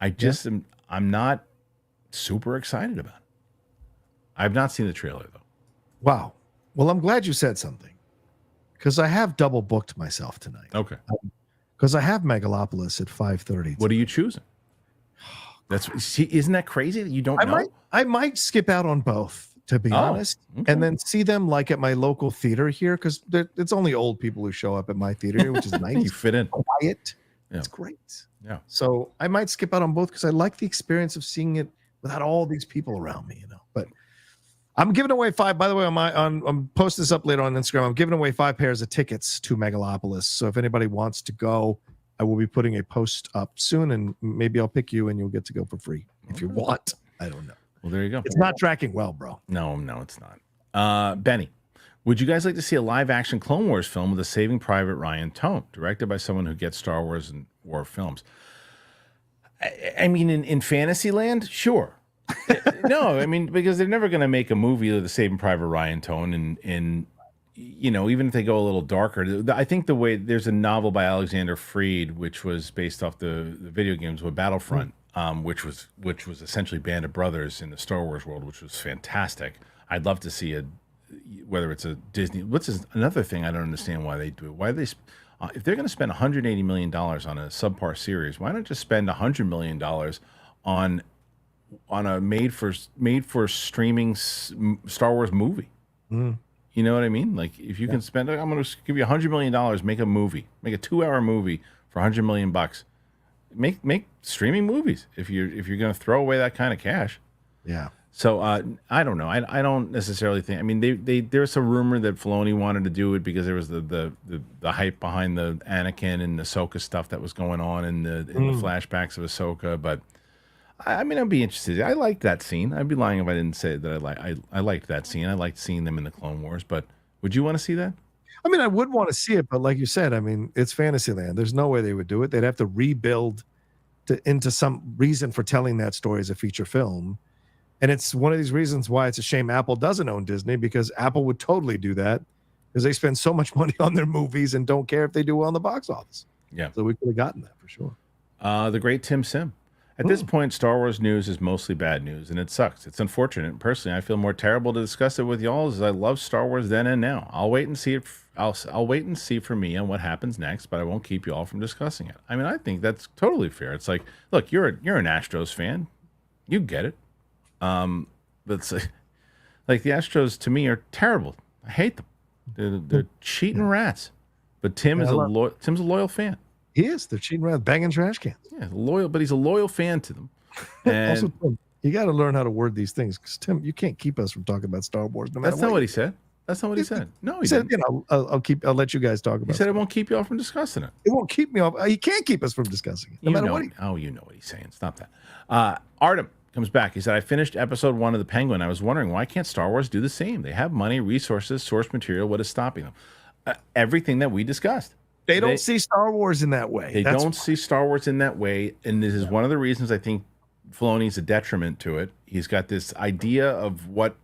I'm not super excited about it. I've not seen the trailer though. Wow. Well, I'm glad you said something because I have double booked myself tonight. Okay. Because I have Megalopolis at 5:30. What are you choosing? Isn't that crazy that you don't know? I might skip out on both, to be honest, and then see them like at my local theater here because it's only old people who show up at my theater here, which is nice. You fit in. Quiet. Yeah. It's great. Yeah. So I might skip out on both because I like the experience of seeing it without all these people around me, But I'm giving away 5. By the way, I'm posting this up later on Instagram. I'm giving away 5 pairs of tickets to Megalopolis. So if anybody wants to go, I will be putting a post up soon, and maybe I'll pick you, and you'll get to go for free if you want. I don't know. Well, there you go. It's not tracking well, bro. No, it's not. Benny, would you guys like to see a live-action Clone Wars film with a Saving Private Ryan tone, directed by someone who gets Star Wars and war films? I mean, in Fantasyland, sure. No, I mean, because they're never going to make a movie with the Saving Private Ryan tone, and even if they go a little darker. I think there's a novel by Alexander Freed, which was based off the video games with Battlefront, which was essentially Band of Brothers in the Star Wars world, which was fantastic. I'd love to see whether it's a Disney. Another thing I don't understand why they do it. Why they if they're going to spend $180 million on a subpar series, why not just spend $100 million on a made for streaming Star Wars movie? You know what I mean? Like if you can spend, I'm going to give you $100 million, make a movie, make a 2-hour movie for $100 million bucks. Make streaming movies if you're going to throw away that kind of cash. Yeah. So I don't know. I don't necessarily think. I mean, there's a rumor that Filoni wanted to do it because there was the hype behind the Anakin and Ahsoka stuff that was going on in the flashbacks of Ahsoka. But I mean, I'd be interested. I liked that scene. I'd be lying if I didn't say that I liked that scene. I liked seeing them in the Clone Wars. But would you want to see that? I mean, I would want to see it, but like you said, I mean, it's Fantasyland. There's no way they would do it. They'd have to rebuild into some reason for telling that story as a feature film. And it's one of these reasons why it's a shame Apple doesn't own Disney, because Apple would totally do that because they spend so much money on their movies and don't care if they do well in the box office. Yeah. So we could have gotten that for sure. The great Tim Sim. At this point, Star Wars news is mostly bad news, and it sucks. It's unfortunate. Personally, I feel more terrible to discuss it with y'all as I love Star Wars then and now. I'll wait and see I'll wait and see for me on what happens next, but I won't keep you all from discussing it. I mean, I think that's totally fair. It's like, look, you're an Astros fan. You get it. But it's like the Astros to me are terrible. I hate them. They're cheating rats. But Tim's a loyal fan. He is. They're cheating around, banging trash cans. Yeah, loyal, but he's a loyal fan to them. And also, You got to learn how to word these things, because Tim, you can't keep us from talking about Star Wars. No matter That's not what he said. That's not what he said. No, he said, didn't. I'll let you guys talk about it. He said it won't keep you all from discussing it. It won't keep me off. He can't keep us from discussing it. No matter what. You know what he's saying. Stop that. Artem comes back. He said, I finished episode 1 of The Penguin. I was wondering, why can't Star Wars do the same? They have money, resources, source material. What is stopping them? Everything that we discussed. They don't see Star Wars in that way. They don't see Star Wars in that way. And this is one of the reasons I think Filoni's a detriment to it. He's got this idea of what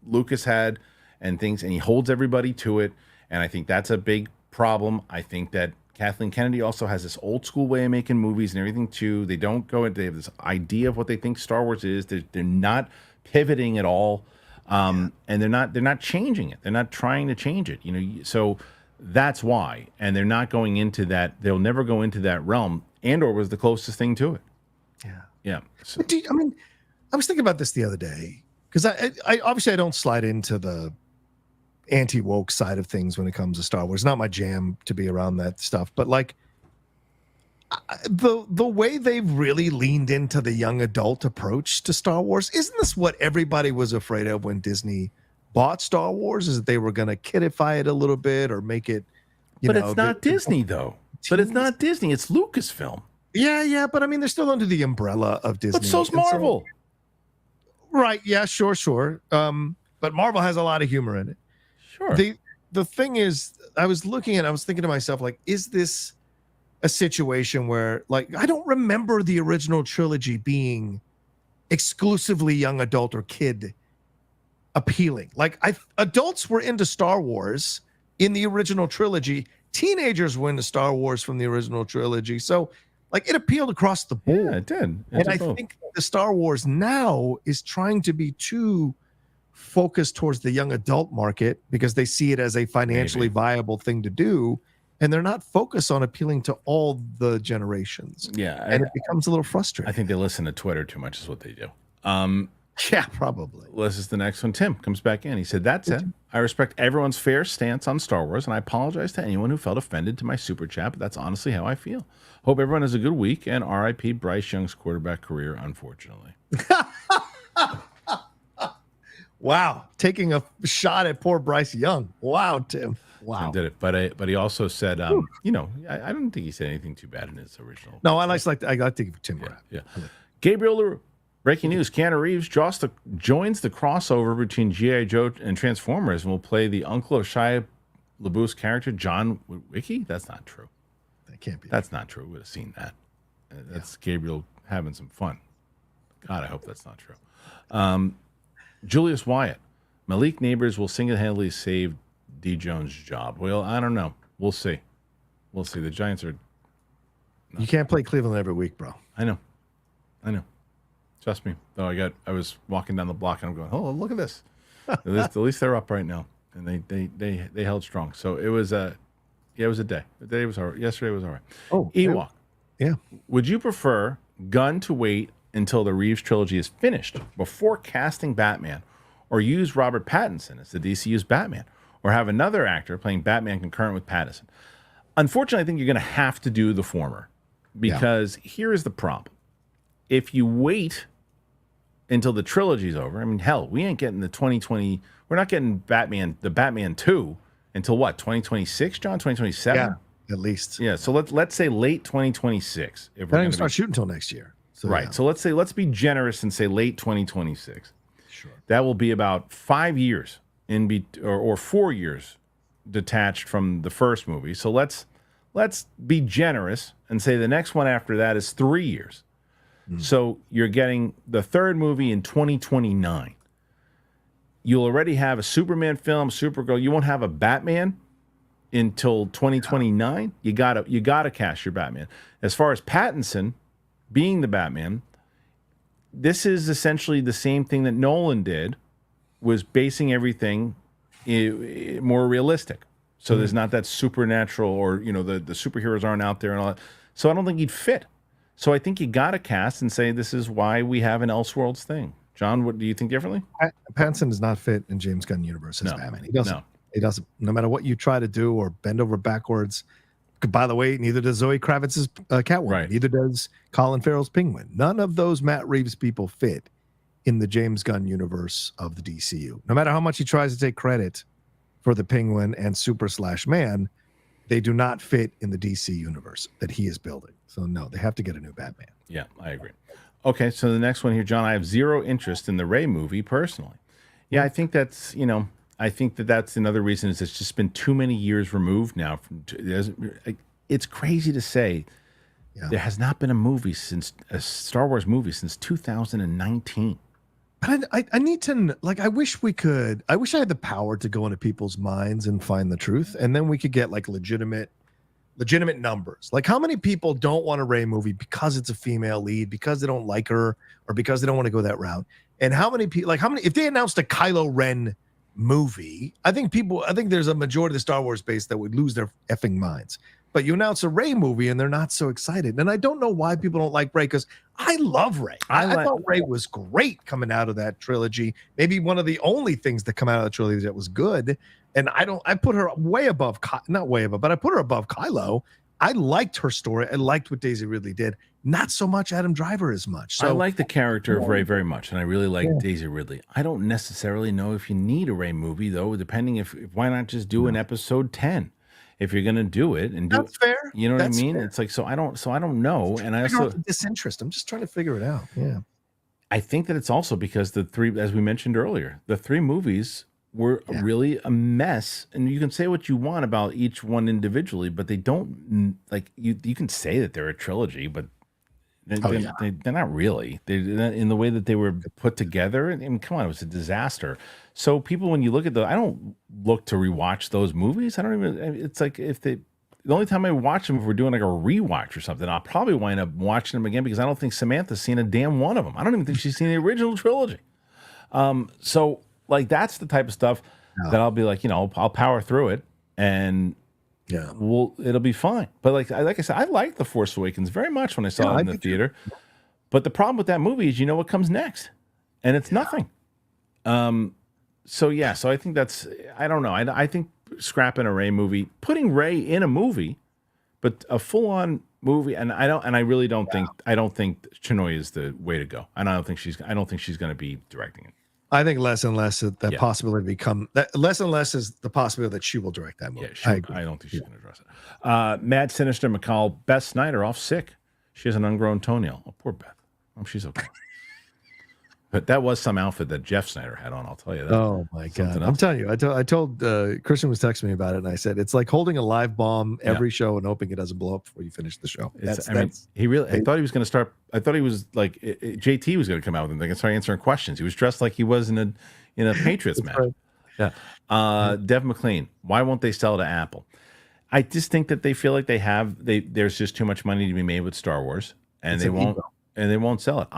Lucas had and things, and he holds everybody to it. And I think that's a big problem. I think that Kathleen Kennedy also has this old school way of making movies and everything too. They don't go into, they have this idea of what they think Star Wars is. They're not pivoting at all. And they're not changing it. They're not trying to change it. So that's why. And they're not going into that. They'll never go into that realm. Andor was the closest thing to it. Yeah. Yeah. So. I was thinking about this the other day, because I obviously I don't slide into the anti-woke side of things when it comes to Star Wars. It's not my jam to be around that stuff, but like the way they've really leaned into the young adult approach to Star Wars, isn't this what everybody was afraid of when Disney bought Star Wars? Is that they were going to kidify it a little bit or make it, it's not Disney though. But it's not Disney. It's Lucasfilm. Yeah, but I mean, they're still under the umbrella of Disney. But so's Marvel. Right? Yeah, sure. But Marvel has a lot of humor in it. Sure. The thing is, I was thinking to myself, like, is this a situation where, like, I don't remember the original trilogy being exclusively young adult or kid appealing. Like, adults were into Star Wars in the original trilogy. Teenagers were into Star Wars from the original trilogy. So, like, it appealed across the board. Yeah, it did. And I think the Star Wars now is trying to be too focused towards the young adult market because they see it as a financially viable thing to do, and they're not focused on appealing to all the generations. Yeah, and it becomes a little frustrating. I think they listen to Twitter too much is what they do. Yeah, probably. This is the next one. Tim comes back in. He said, that said, I respect everyone's fair stance on Star Wars, and I apologize to anyone who felt offended to my super chat, but that's honestly how I feel. Hope everyone has a good week, and RIP Bryce Young's quarterback career, unfortunately. Wow, taking a shot at poor Bryce Young. Wow, Tim. Wow. Tim did it, but he also said, I don't think he said anything too bad in his original. No, I like to give Tim crap. Yeah. Gabriel LaRue. Breaking news: Keanu Reeves joins the crossover between G.I. Joe and Transformers and will play the uncle of Shia LaBeouf's character, John Wicke. That's not true. That can't be. That's not true. We would have seen that. That's Gabriel having some fun. God, I hope that's not true. Julius Wyatt. Malik Neighbors will single-handedly save D. Jones' job. Well, I don't know. We'll see. The Giants are... You can't play Cleveland every week, bro. I know. Trust me. Though I was walking down the block and I'm going, oh, look at this. At least they're up right now. And they held strong. So it was a day. The day was all right. Yesterday was all right. Oh, Ewok. Yeah. Would you prefer Gunn to wait until the Reeves trilogy is finished before casting Batman, or use Robert Pattinson as the DCU's Batman, or have another actor playing Batman concurrent with Pattinson? Unfortunately, I think you're going to have to do the former, because here is the problem. If you wait until the trilogy's over, I mean, hell, we ain't getting the 2020. We're not getting the Batman 2 until what, 2026, John? 2027? Yeah, at least. Yeah, so let's say late 2026. If we're going to start shooting until next year. So, right. Yeah. So let's be generous and say late 2026. Sure. That will be about 5 years or 4 years detached from the first movie. So let's be generous and say the next one after that is 3 years. So you're getting the third movie in 2029. You'll already have a Superman film, Supergirl. You won't have a Batman until 2029. You gotta cast your Batman. As far as Pattinson being the Batman, this is essentially the same thing that Nolan did, was basing everything more realistic. So there's not that supernatural, or the superheroes aren't out there and all that. So I don't think he'd fit. So I think you got to cast and say this is why we have an Elseworlds thing. John, what do you think differently? Pattinson does not fit in James Gunn universe as Batman. He doesn't. No. He doesn't. No matter what you try to do or bend over backwards. By the way, neither does Zoe Kravitz's Catwoman. Right. Neither does Colin Farrell's Penguin. None of those Matt Reeves people fit in the James Gunn universe of the DCU. No matter how much he tries to take credit for the Penguin and Super/Man, they do not fit in the DC universe that he is building. So no, they have to get a new Batman. Yeah, I agree. Okay, so the next one here, John, I have zero interest in the Ray movie personally. Yeah, I think that's, I think that's another reason is it's just been too many years removed now. It's crazy to say there has not been a Star Wars movie since 2019. But I need to, I wish I had the power to go into people's minds and find the truth. And then we could get like legitimate numbers. Like how many people don't want a Rey movie because it's a female lead, because they don't like her, or because they don't want to go that route. And how many people, if they announced a Kylo Ren movie, I think there's a majority of the Star Wars base that would lose their effing minds. But you announce a Rey movie and they're not so excited. And I don't know why people don't like Rey, because I love Rey. I thought Rey was great coming out of that trilogy. Maybe one of the only things that come out of the trilogy that was good. And I put her way above, not way above, but I put her above Kylo. I liked her story. I liked what Daisy Ridley did. Not so much Adam Driver as much. So I like the character of Rey very much, and I really like Daisy Ridley. I don't necessarily know if you need a Rey movie, though, depending if why not just do an episode 10 if you're going to do it and do that's fair. You know what I mean? Fair. It's like so I don't know, and I also disinterest. I'm just trying to figure it out. Yeah. I think that it's also because the three, as we mentioned earlier, the three movies were really a mess, and you can say what you want about each one individually, but they don't you can say that they're a trilogy, but they're not really. They're in the way that they were put together. I mean, come on, it was a disaster. So people, when you look at I don't look to rewatch those movies. I don't even. It's like the only time I watch them if we're doing like a rewatch or something, I'll probably wind up watching them again because I don't think Samantha's seen a damn one of them. I don't even think she's seen the original trilogy. So that's the type of stuff that I'll be like, I'll power through it and it'll be fine. But like I said, I liked The Force Awakens very much when I saw it in the theater. But the problem with that movie is what comes next, and it's nothing. So I think that's, I don't know. I think scrapping a Rey movie, putting Rey in a movie, but a full-on movie, and I really don't think Chinoy is the way to go. And I don't think she's going to be directing it. I think less and less that possibility less and less is the possibility that she will direct that movie. I don't think she's going to address it. Mad Sinister McCall, Beth Snyder off sick. She has an ungrown toenail. Oh, poor Beth. Oh, she's okay. But that was some outfit that Jeff Snyder had on. I'll tell you that. Oh my God! I'm telling you, I told Kristian was texting me about it, and I said it's like holding a live bomb every show and hoping it doesn't blow up before you finish the show. I thought he was going to start. I thought he was like JT was going to come out with him. They can start answering questions. He was dressed like he was in a Patriots match. Right. Yeah. Dev McLean. Why won't they sell to Apple? I just think that they feel like there's just too much money to be made with Star Wars, and they won't sell it.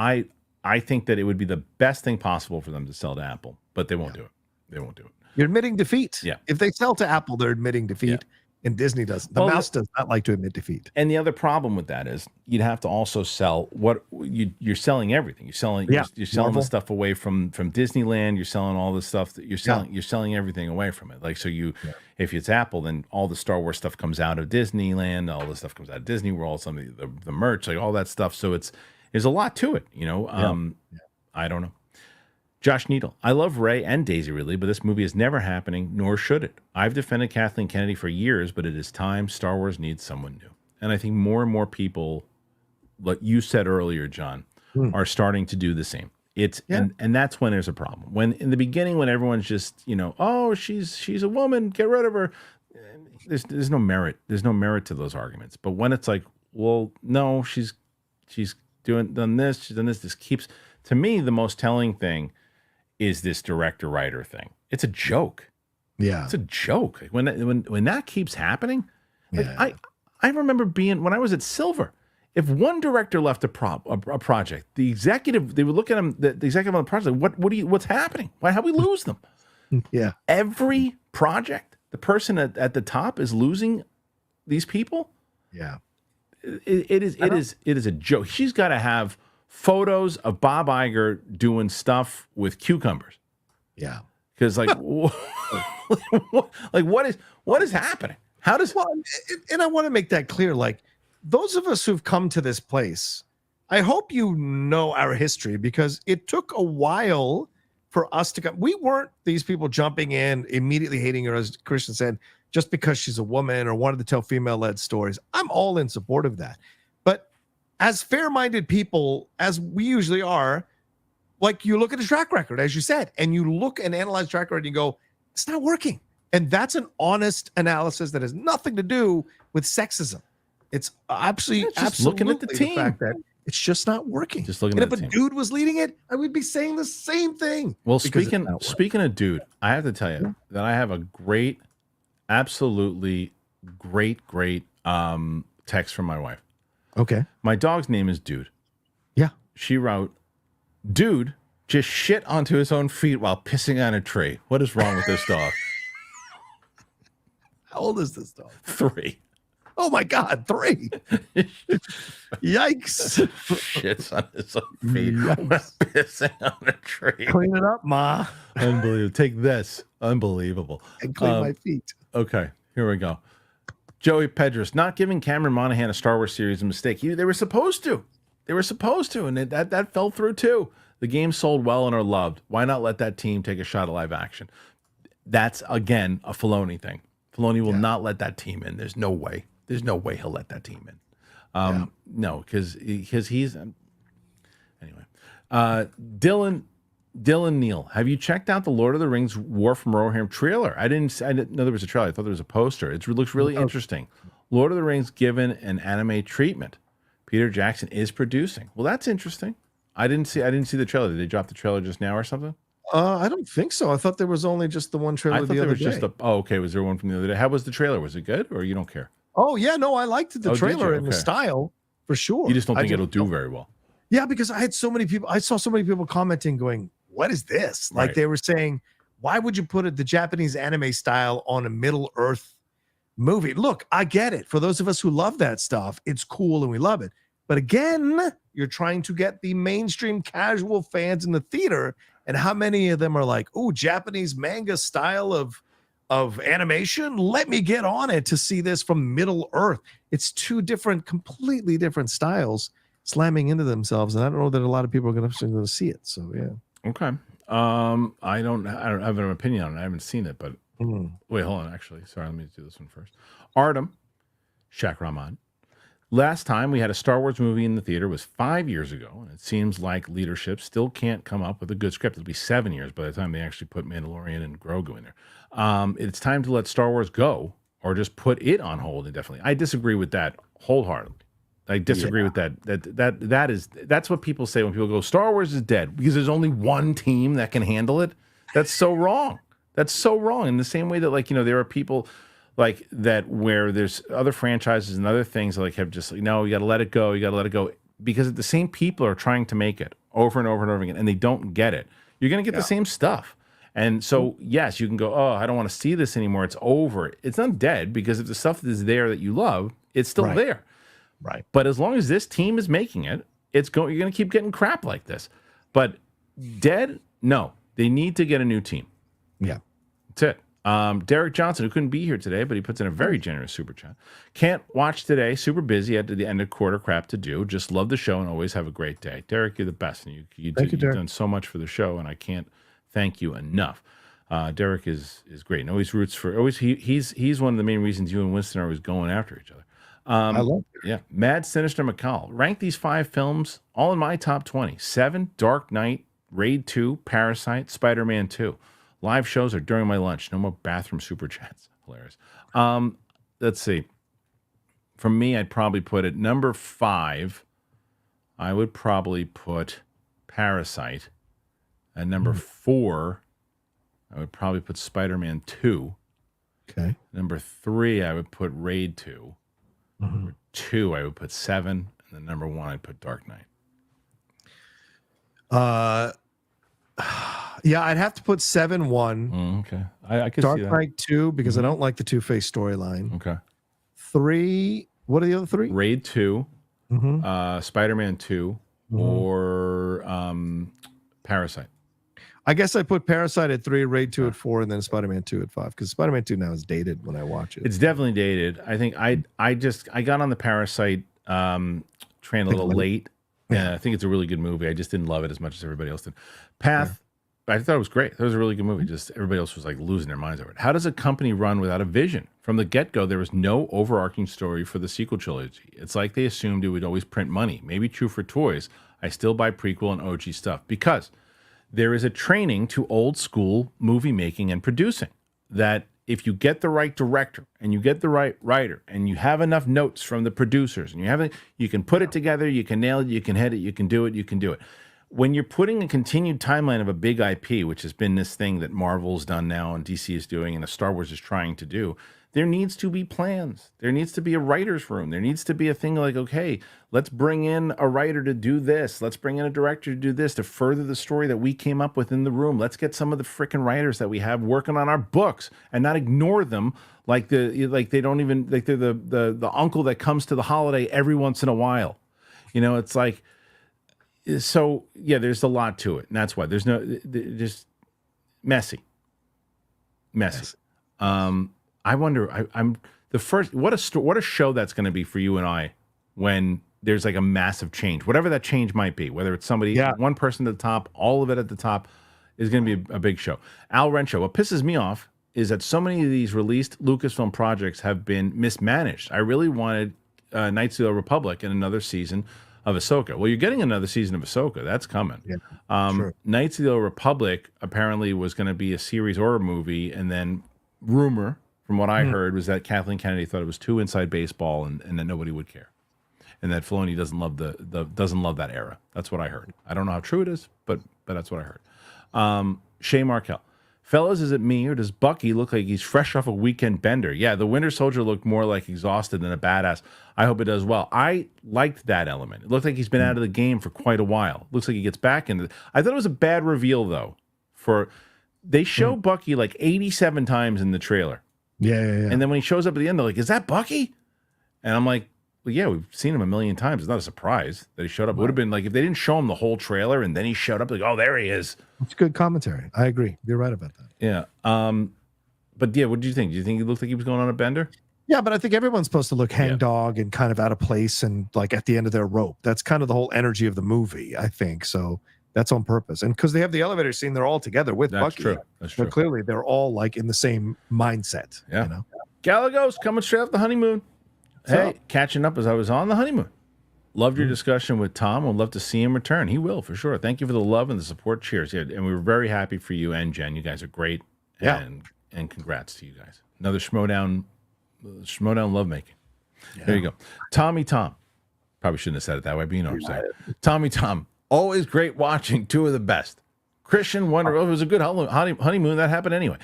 I think that it would be the best thing possible for them to sell to Apple, but they won't do it. They won't do it. You're admitting defeat. Yeah. If they sell to Apple, they're admitting defeat, and Disney doesn't. The mouse does not like to admit defeat. And the other problem with that is you'd have to also sell you're selling everything. You're selling the stuff away from Disneyland. You're selling all the stuff that you're selling. You're selling everything away from it. Like if it's Apple, then all the Star Wars stuff comes out of Disneyland. All the stuff comes out of Disney World. Some of the merch, like all that stuff. So there's a lot to it, I don't know. Josh Needle. I love Rey and Daisy Ridley, but this movie is never happening, nor should it. I've defended Kathleen Kennedy for years, but it is time. Star Wars needs someone new. And I think more and more people, like you said earlier, John, are starting to do the same. And that's when there's a problem. When in the beginning, when everyone's just, oh, she's a woman, get rid of her. There's no merit. There's no merit to those arguments. But when it's like, well, no, she's done this, she's done this. This keeps, to me, the most telling thing is this director-writer thing. It's a joke. Yeah. It's a joke. When that keeps happening, I remember when I was at Silver, if one director left a project, the executive, they would look at him, the executive on the project, what's happening? How we lose them? Yeah. Every project, the person at the top is losing these people. Yeah. It is a joke. She's got to have photos of Bob Iger doing stuff with cucumbers. Yeah. Because what is happening? And I want to make that clear. Like those of us who've come to this place, I hope you know our history, because it took a while for us to come. We weren't these people jumping in, immediately hating her, as Kristian said, just because she's a woman or wanted to tell female-led stories. I'm all in support of that. But as fair-minded people, as we usually are, like, you look at the track record, as you said, and you look and analyze track record and you go, it's not working. And that's an honest analysis that has nothing to do with sexism. It's absolutely looking at the team. fact that it's just not working. Just looking and at if the a team. dude was leading it, I would be saying the same thing. Well, speaking of dude, I have to tell you that I have a great, absolutely great text from my wife. Okay. My dog's name is Dude. Yeah. She wrote, "Dude just shit onto his own feet while pissing on a tree. What is wrong with this dog?" How old is this dog? 3. Oh my God, 3. Yikes. Shits on his own feet while pissing on a tree. Clean it up, Ma. Unbelievable. Take this. Unbelievable. And clean my feet. Okay, here we go. Joey Pedros, not giving Cameron Monaghan a Star Wars series a mistake. They were supposed to. And that fell through too. The game sold well and are loved. Why not let that team take a shot at live action? That's, again, a Filoni thing. Filoni will not let that team in. There's no way. There's no way he'll let that team in. No, because he's... Anyway. Dylan Neal, have you checked out the Lord of the Rings War from Rohirrim trailer? I didn't know there was a trailer. I thought there was a poster. It looks really interesting. Lord of the Rings given an anime treatment. Peter Jackson is producing. Well, that's interesting. I didn't see the trailer. Did they drop the trailer just now or something? I don't think so. I thought there was only just the one trailer. I thought there was just okay. Was there one from the other day? How was the trailer? Was it good, or you don't care? Oh yeah, no, I liked the trailer and the style for sure. You just don't think it'll do very well. Yeah, because I saw so many people commenting, going, "What is this?" Like they were saying, "Why would you put the Japanese anime style on a Middle Earth movie?" Look, I get it. For those of us who love that stuff, it's cool and we love it. But again, you're trying to get the mainstream casual fans in the theater, and how many of them are like, "Oh, Japanese manga style of animation? Let me get on it to see this from Middle Earth." It's two completely different styles slamming into themselves, and I don't know that a lot of people are going to see it. So yeah. Okay. I don't have an opinion on it. I haven't seen it, but wait, hold on. Actually, sorry. Let me do this one first. Artem Shaq Rahman. Last time we had a Star Wars movie in the theater was 5 years ago, and it seems like leadership still can't come up with a good script. It'll be 7 years by the time they actually put Mandalorian and Grogu in there. It's time to let Star Wars go, or just put it on hold indefinitely. I disagree with that wholeheartedly. I disagree with that. That's what people say when people go, Star Wars is dead because there's only one team that can handle it. That's so wrong. That's so wrong. In the same way that, like, there are people like that where there's other franchises and other things that, like, have just like, no, you got to let it go. You got to let it go, because the same people are trying to make it over and over and over again, and they don't get it. You're going to get the same stuff. And so, yes, you can go, oh, I don't want to see this anymore. It's over. It's not dead, because if the stuff is there that you love, it's still there. Right. But as long as this team is making it, you're going to keep getting crap like this. But dead? No. They need to get a new team. Yeah. That's it. Derek Johnson, who couldn't be here today, but he puts in a very generous super chat. Can't watch today. Super busy at the end of quarter crap to do. Just love the show and always have a great day. Derek, you're the best. And you've done so much for the show, and I can't thank you enough. Derek is great and always roots for. He's one of the main reasons you and Winston are always going after each other. I love it. Yeah. Mad Sinister McCall. Rank these 5 films all in my top 20. 7, Dark Knight, Raid 2, Parasite, Spider-Man 2. Live shows are during my lunch. No more bathroom super chats. Hilarious. Let's see. For me, I'd probably put at number 5, I would probably put Parasite. At number 4, I would probably put Spider-Man 2. Okay. Number 3, I would put Raid 2. Number 2, I would put 7. And then number 1, I'd put Dark Knight. Yeah, I'd have to put 7 1. Okay. I could Dark see that. Knight 2, because I don't like the Two-Face storyline. Okay. 3, what are the other 3? Raid 2, Spider-Man 2, or Parasite. I guess I put Parasite at 3, Raid 2 at 4, and then Spider-Man 2 at 5, because Spider-Man 2 now is dated when I watch it. It's definitely dated. I think I got on the Parasite train a little late. Yeah, I think it's a really good movie. I just didn't love it as much as everybody else did. Path, I thought it was great. It was a really good movie. Just everybody else was like losing their minds over it. How does a company run without a vision? From the get-go, there was no overarching story for the sequel trilogy. It's like they assumed it would always print money. Maybe true for toys. I still buy prequel and OG stuff because there is a training to old school movie making and producing that if you get the right director and you get the right writer and you have enough notes from the producers and you can put it together, you can nail it, you can head it, you can do it. When you're putting a continued timeline of a big IP, which has been this thing that Marvel's done now and DC is doing and the Star Wars is trying to do, there needs to be plans. There needs to be a writer's room. There needs to be a thing like, okay, let's bring in a writer to do this. Let's bring in a director to do this to further the story that we came up with in the room. Let's get some of the freaking writers that we have working on our books and not ignore them like they don't even like they're the uncle that comes to the holiday every once in a while. It's like, so yeah, there's a lot to it, and that's why there's just messy. Yes. I wonder. I'm the first. What a show that's going to be for you and I when there's like a massive change, whatever that change might be. Whether it's somebody, one person at the top, all of it at the top, is going to be a big show. Al Rencho. What pisses me off is that so many of these released Lucasfilm projects have been mismanaged. I really wanted Knights of the Republic and another season of Ahsoka. Well, you're getting another season of Ahsoka. That's coming. Yeah, sure. Knights of the Republic apparently was going to be a series or a movie, and then rumor, from what I heard, was that Kathleen Kennedy thought it was too inside baseball and that nobody would care, and that Filoni doesn't love that era. That's what I heard. I don't know how true it is, but that's what I heard. Shay Markel. Fellas, is it me or does Bucky look like he's fresh off a weekend bender? Yeah, the Winter Soldier looked more like exhausted than a badass. I hope it does well. I liked that element. It looked like he's been out of the game for quite a while. Looks like he gets back into it. I thought it was a bad reveal, though. They show Bucky like 87 times in the trailer. Yeah. And then when he shows up at the end, they're like, is that Bucky? And I'm like, well, yeah, we've seen him a million times. It's not a surprise that he showed up. It would have been like if they didn't show him the whole trailer and then he showed up, like, oh, there he is. It's good commentary. I agree. You're right about that. Yeah. But yeah, what did you think? Do you think he looked like he was going on a bender? Yeah, but I think everyone's supposed to look hangdog and kind of out of place and like at the end of their rope. That's kind of the whole energy of the movie, I think. So that's on purpose. And because they have the elevator scene, they're all together with Bucky. True. That's true. But clearly they're all like in the same mindset. Yeah. Galagos coming straight off the honeymoon. Hey, catching up as I was on the honeymoon. Loved your discussion with Tom. Would love to see him return. He will, for sure. Thank you for the love and the support. Cheers. Yeah, and we were very happy for you and Jen. You guys are great. And congrats to you guys. Another Schmodown lovemaking. Yeah. There you go. Tommy Tom. Probably shouldn't have said it that way, but you know what I'm saying. Tommy Tom. Always great watching. Two of the best. Kristian, wonder if it was a good honeymoon. That happened anyway.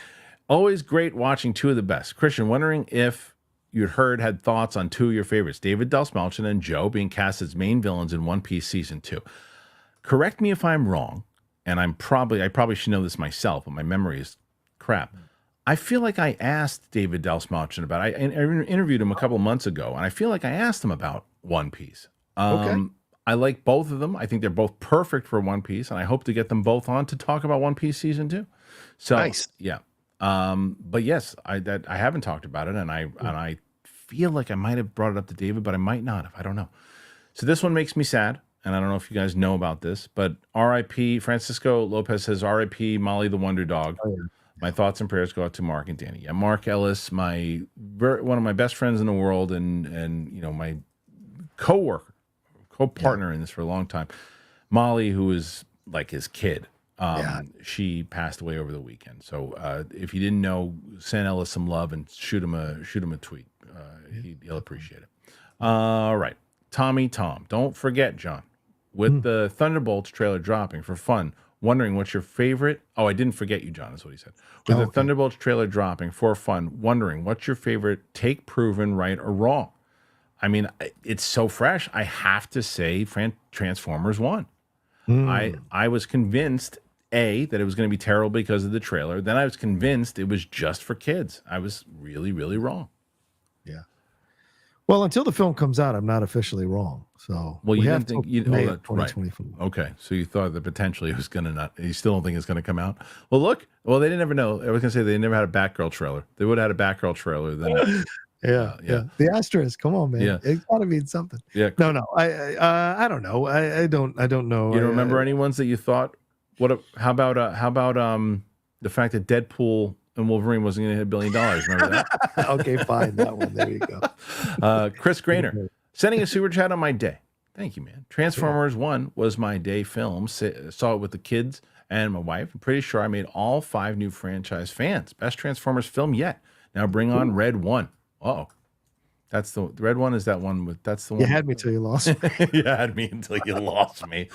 Always great watching two of the best. Kristian, wondering if you'd had thoughts on two of your favorites, David Dastmalchian and Joe, being cast as main villains in One Piece Season 2. Correct me if I'm wrong, and I probably should know this myself, but my memory is crap. I feel like I asked David Dastmalchian about it. I interviewed him a couple of months ago, and I feel like I asked him about One Piece. I like both of them. I think they're both perfect for One Piece, and I hope to get them both on to talk about One Piece Season 2. So, nice. Yeah. But yes, I haven't talked about it, and I feel like I might have brought it up to David, but I might not have. I don't know. So this one makes me sad, and I don't know if you guys know about this, but R.I.P. Francisco Lopez says R.I.P. Molly the Wonder Dog. Oh, yeah. My thoughts and prayers go out to Mark and Danny. Yeah, Mark Ellis, one of my best friends in the world, and my co-partner in this for a long time. Molly, who is like his kid. She passed away over the weekend. So if you didn't know, send Ellis some love and shoot him a tweet. He'll appreciate it. All right, Tommy Tom. Don't forget, John, with the Thunderbolts trailer dropping for fun. Wondering what's your favorite. Oh, I didn't forget you, John. Is what he said. With the Thunderbolts trailer dropping for fun. Wondering what's your favorite take, proven right or wrong. I mean, it's so fresh. I have to say, Transfomers One. I was convinced. That it was going to be terrible because of the trailer. Then I was convinced it was just for kids. I was really, really wrong. Yeah. Well, until the film comes out, I'm not officially wrong. So, well, you didn't think May 2024. Right. Okay, so you thought that potentially it was going to not. You still don't think it's going to come out? Well, look. Well, they didn't ever know. I was going to say they never had a Batgirl trailer. They would have had a Batgirl trailer. Then Yeah. The asterisk. Come on, man. Yeah. It's got to mean something. Yeah. No. I don't know. I don't know. You don't remember any ones that you thought? How about the fact that Deadpool and Wolverine wasn't going to hit $1 billion? Remember that? Okay, fine. That one. There you go. Chris Grainer sending a super chat on my day. Thank you, man. Transformers One was my day film. Saw it with the kids and my wife. I'm pretty sure I made all 5 new franchise fans. Best Transformers film yet. Now bring on Red One. Uh-oh. That's the Red One. Is that one with? That's the one. You had me till you lost me. You had me until you lost me.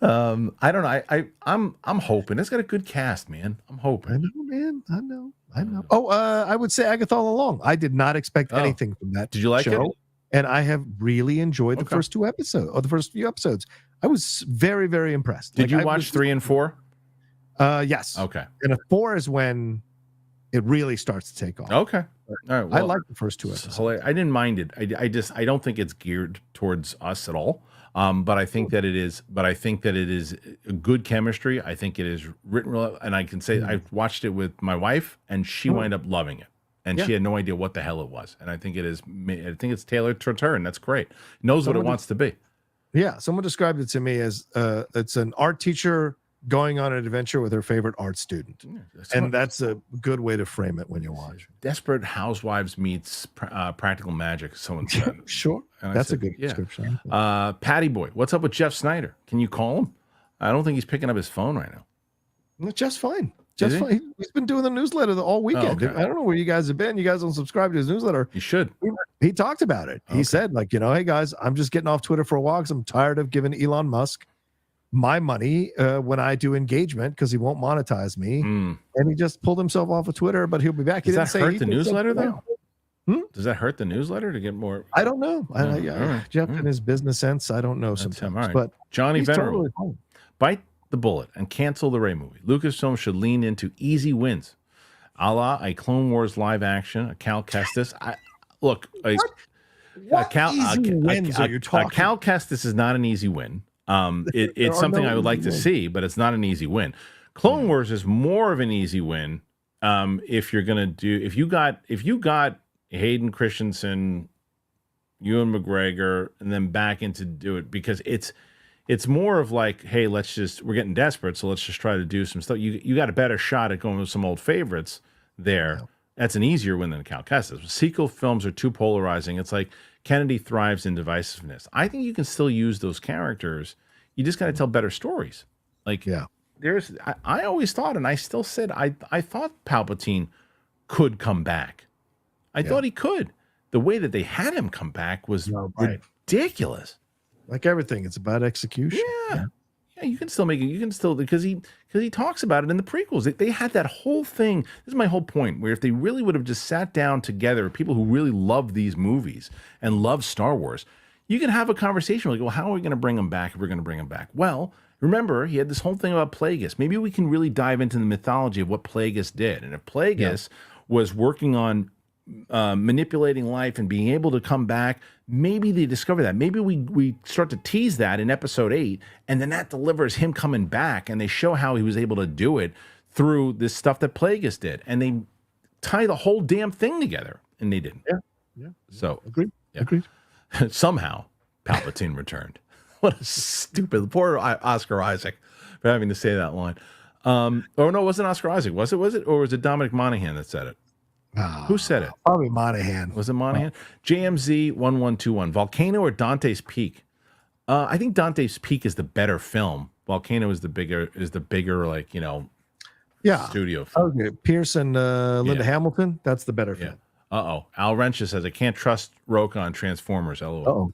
I don't know. I'm hoping it's got a good cast, man. I'm hoping. I know, man. I know. Oh, I would say Agatha all along. I did not expect anything from that. Did you like show, it? And I have really enjoyed the first 2 episodes, or the first few episodes. I was very, very impressed. Did you watch 3 and 4? Yes. Okay. And 4 is when it really starts to take off. Okay. All right. Well, I like the first 2 episodes. I didn't mind it. I don't think it's geared towards us at all. But I think that it is. But I think that it is a good chemistry. I think it is written, and I can say I watched it with my wife, and she wound up loving it, and she had no idea what the hell it was. And I think it is. I think it's tailored to her, and that's great. Knows what it wants to be. Yeah, someone described it to me as it's an art teacher going on an adventure with her favorite art student. And that's a good way to frame it when you watch. Desperate Housewives meets Practical Magic, someone said. Sure. That's a good description. Patty Boy, what's up with Jeff Snyder? Can you call him? I don't think he's picking up his phone right now. No, just fine. Just fine. He's been doing the newsletter all weekend. Oh, okay. I don't know where you guys have been. You guys don't subscribe to his newsletter. You should. He talked about it. He said, like, hey, guys, I'm just getting off Twitter for a while because I'm tired of giving Elon Musk my money when I do engagement because he won't monetize me. And he just pulled himself off of Twitter, but he'll be back. Does that hurt the newsletter, though? Does that hurt the newsletter to get more? I don't know. Jeff and his business sense, I don't know sometimes. Right. But Johnny Venerable, totally bite the bullet and cancel the Ray movie. Lucasfilm should lean into easy wins, a la a Clone Wars live action, a Cal Kestis. What easy wins are you talking? Cal Kestis is not an easy win. It's something I would like to see, but it's not an easy win. Clone Wars is more of an easy win. If you're gonna do, if you got Hayden Christensen, Ewan McGregor, and then back into do it because it's more of like, hey, we're getting desperate, so let's just try to do some stuff. You got a better shot at going with some old favorites there. Yeah. That's an easier win than Cal Kestis. Sequel films are too polarizing. It's like Kennedy thrives in divisiveness. I think you can still use those characters. You just got to tell better stories. Like, I always thought, and I still said, I thought Palpatine could come back. I thought he could. The way that they had him come back was ridiculous. Like everything, it's about execution. Yeah, you can still make it. You can still because he talks about it in the prequels. They had that whole thing. This is my whole point. Where if they really would have just sat down together, people who really love these movies and love Star Wars, you can have a conversation like, well, how are we going to bring him back if we're going to bring him back? Well, remember, he had this whole thing about Plagueis. Maybe we can really dive into the mythology of what Plagueis did. And if Plagueis was working on manipulating life and being able to come back, maybe they discover that. Maybe we start to tease that in episode 8, and then that delivers him coming back, and they show how he was able to do it through this stuff that Plagueis did. And they tie the whole damn thing together, and they didn't. Yeah. So, agreed. Somehow, Palpatine returned. What a stupid, poor Oscar Isaac for having to say that line. No, it wasn't Oscar Isaac. Was it? Or was it Dominic Monaghan that said it? Who said it? Probably Monaghan. Was it Monaghan? JMZ1121. Volcano or Dante's Peak? I think Dante's Peak is the better film. Volcano is the bigger, like, studio film. Okay. Pierce and Linda Hamilton. That's the better film. Al Rencha says, I can't trust Rocha on Transformers. LOL.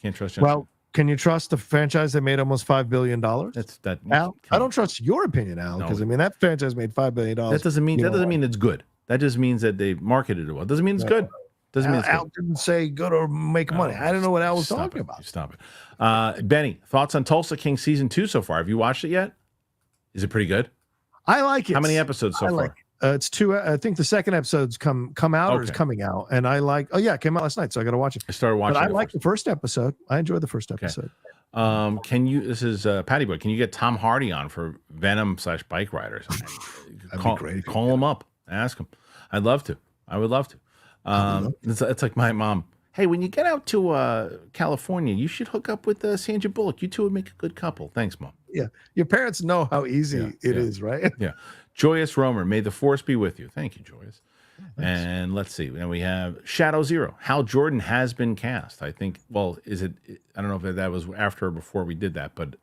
Can't trust him. Well, can you trust the franchise that made almost $5 billion? Al, I don't trust your opinion, Al, because that franchise made $5 billion. That doesn't mean it's good. That just means that they marketed it well. Doesn't mean it's good. Doesn't mean it's Al didn't say good or make money. I don't know what Al was talking about. Stop it. Benny, thoughts on Tulsa King season 2 so far? Have you watched it yet? Is it pretty good? I like it. How many episodes so far? It's 2. I think the second episode's come out or is coming out, and I like. Oh yeah, it came out last night, so I got to watch it. I started watching. But I like the first episode. I enjoyed the first episode. Can you? This is Patty Boy. Can you get Tom Hardy on for Venom/Bike Riders? That'd be great. Call him up. Ask him. I'd love to. I would love to. It's like my mom. Hey, when you get out to California, you should hook up with Sandra Bullock. You two would make a good couple. Thanks, Mom. Yeah. Your parents know how easy it is, right? Yeah. Joyous Romer, may the force be with you. Thank you, Joyous. Thanks. And let's see. Now we have Shadow Zero. Hal Jordan has been cast. I think, well, is it? I don't know if that was after or before we did that, but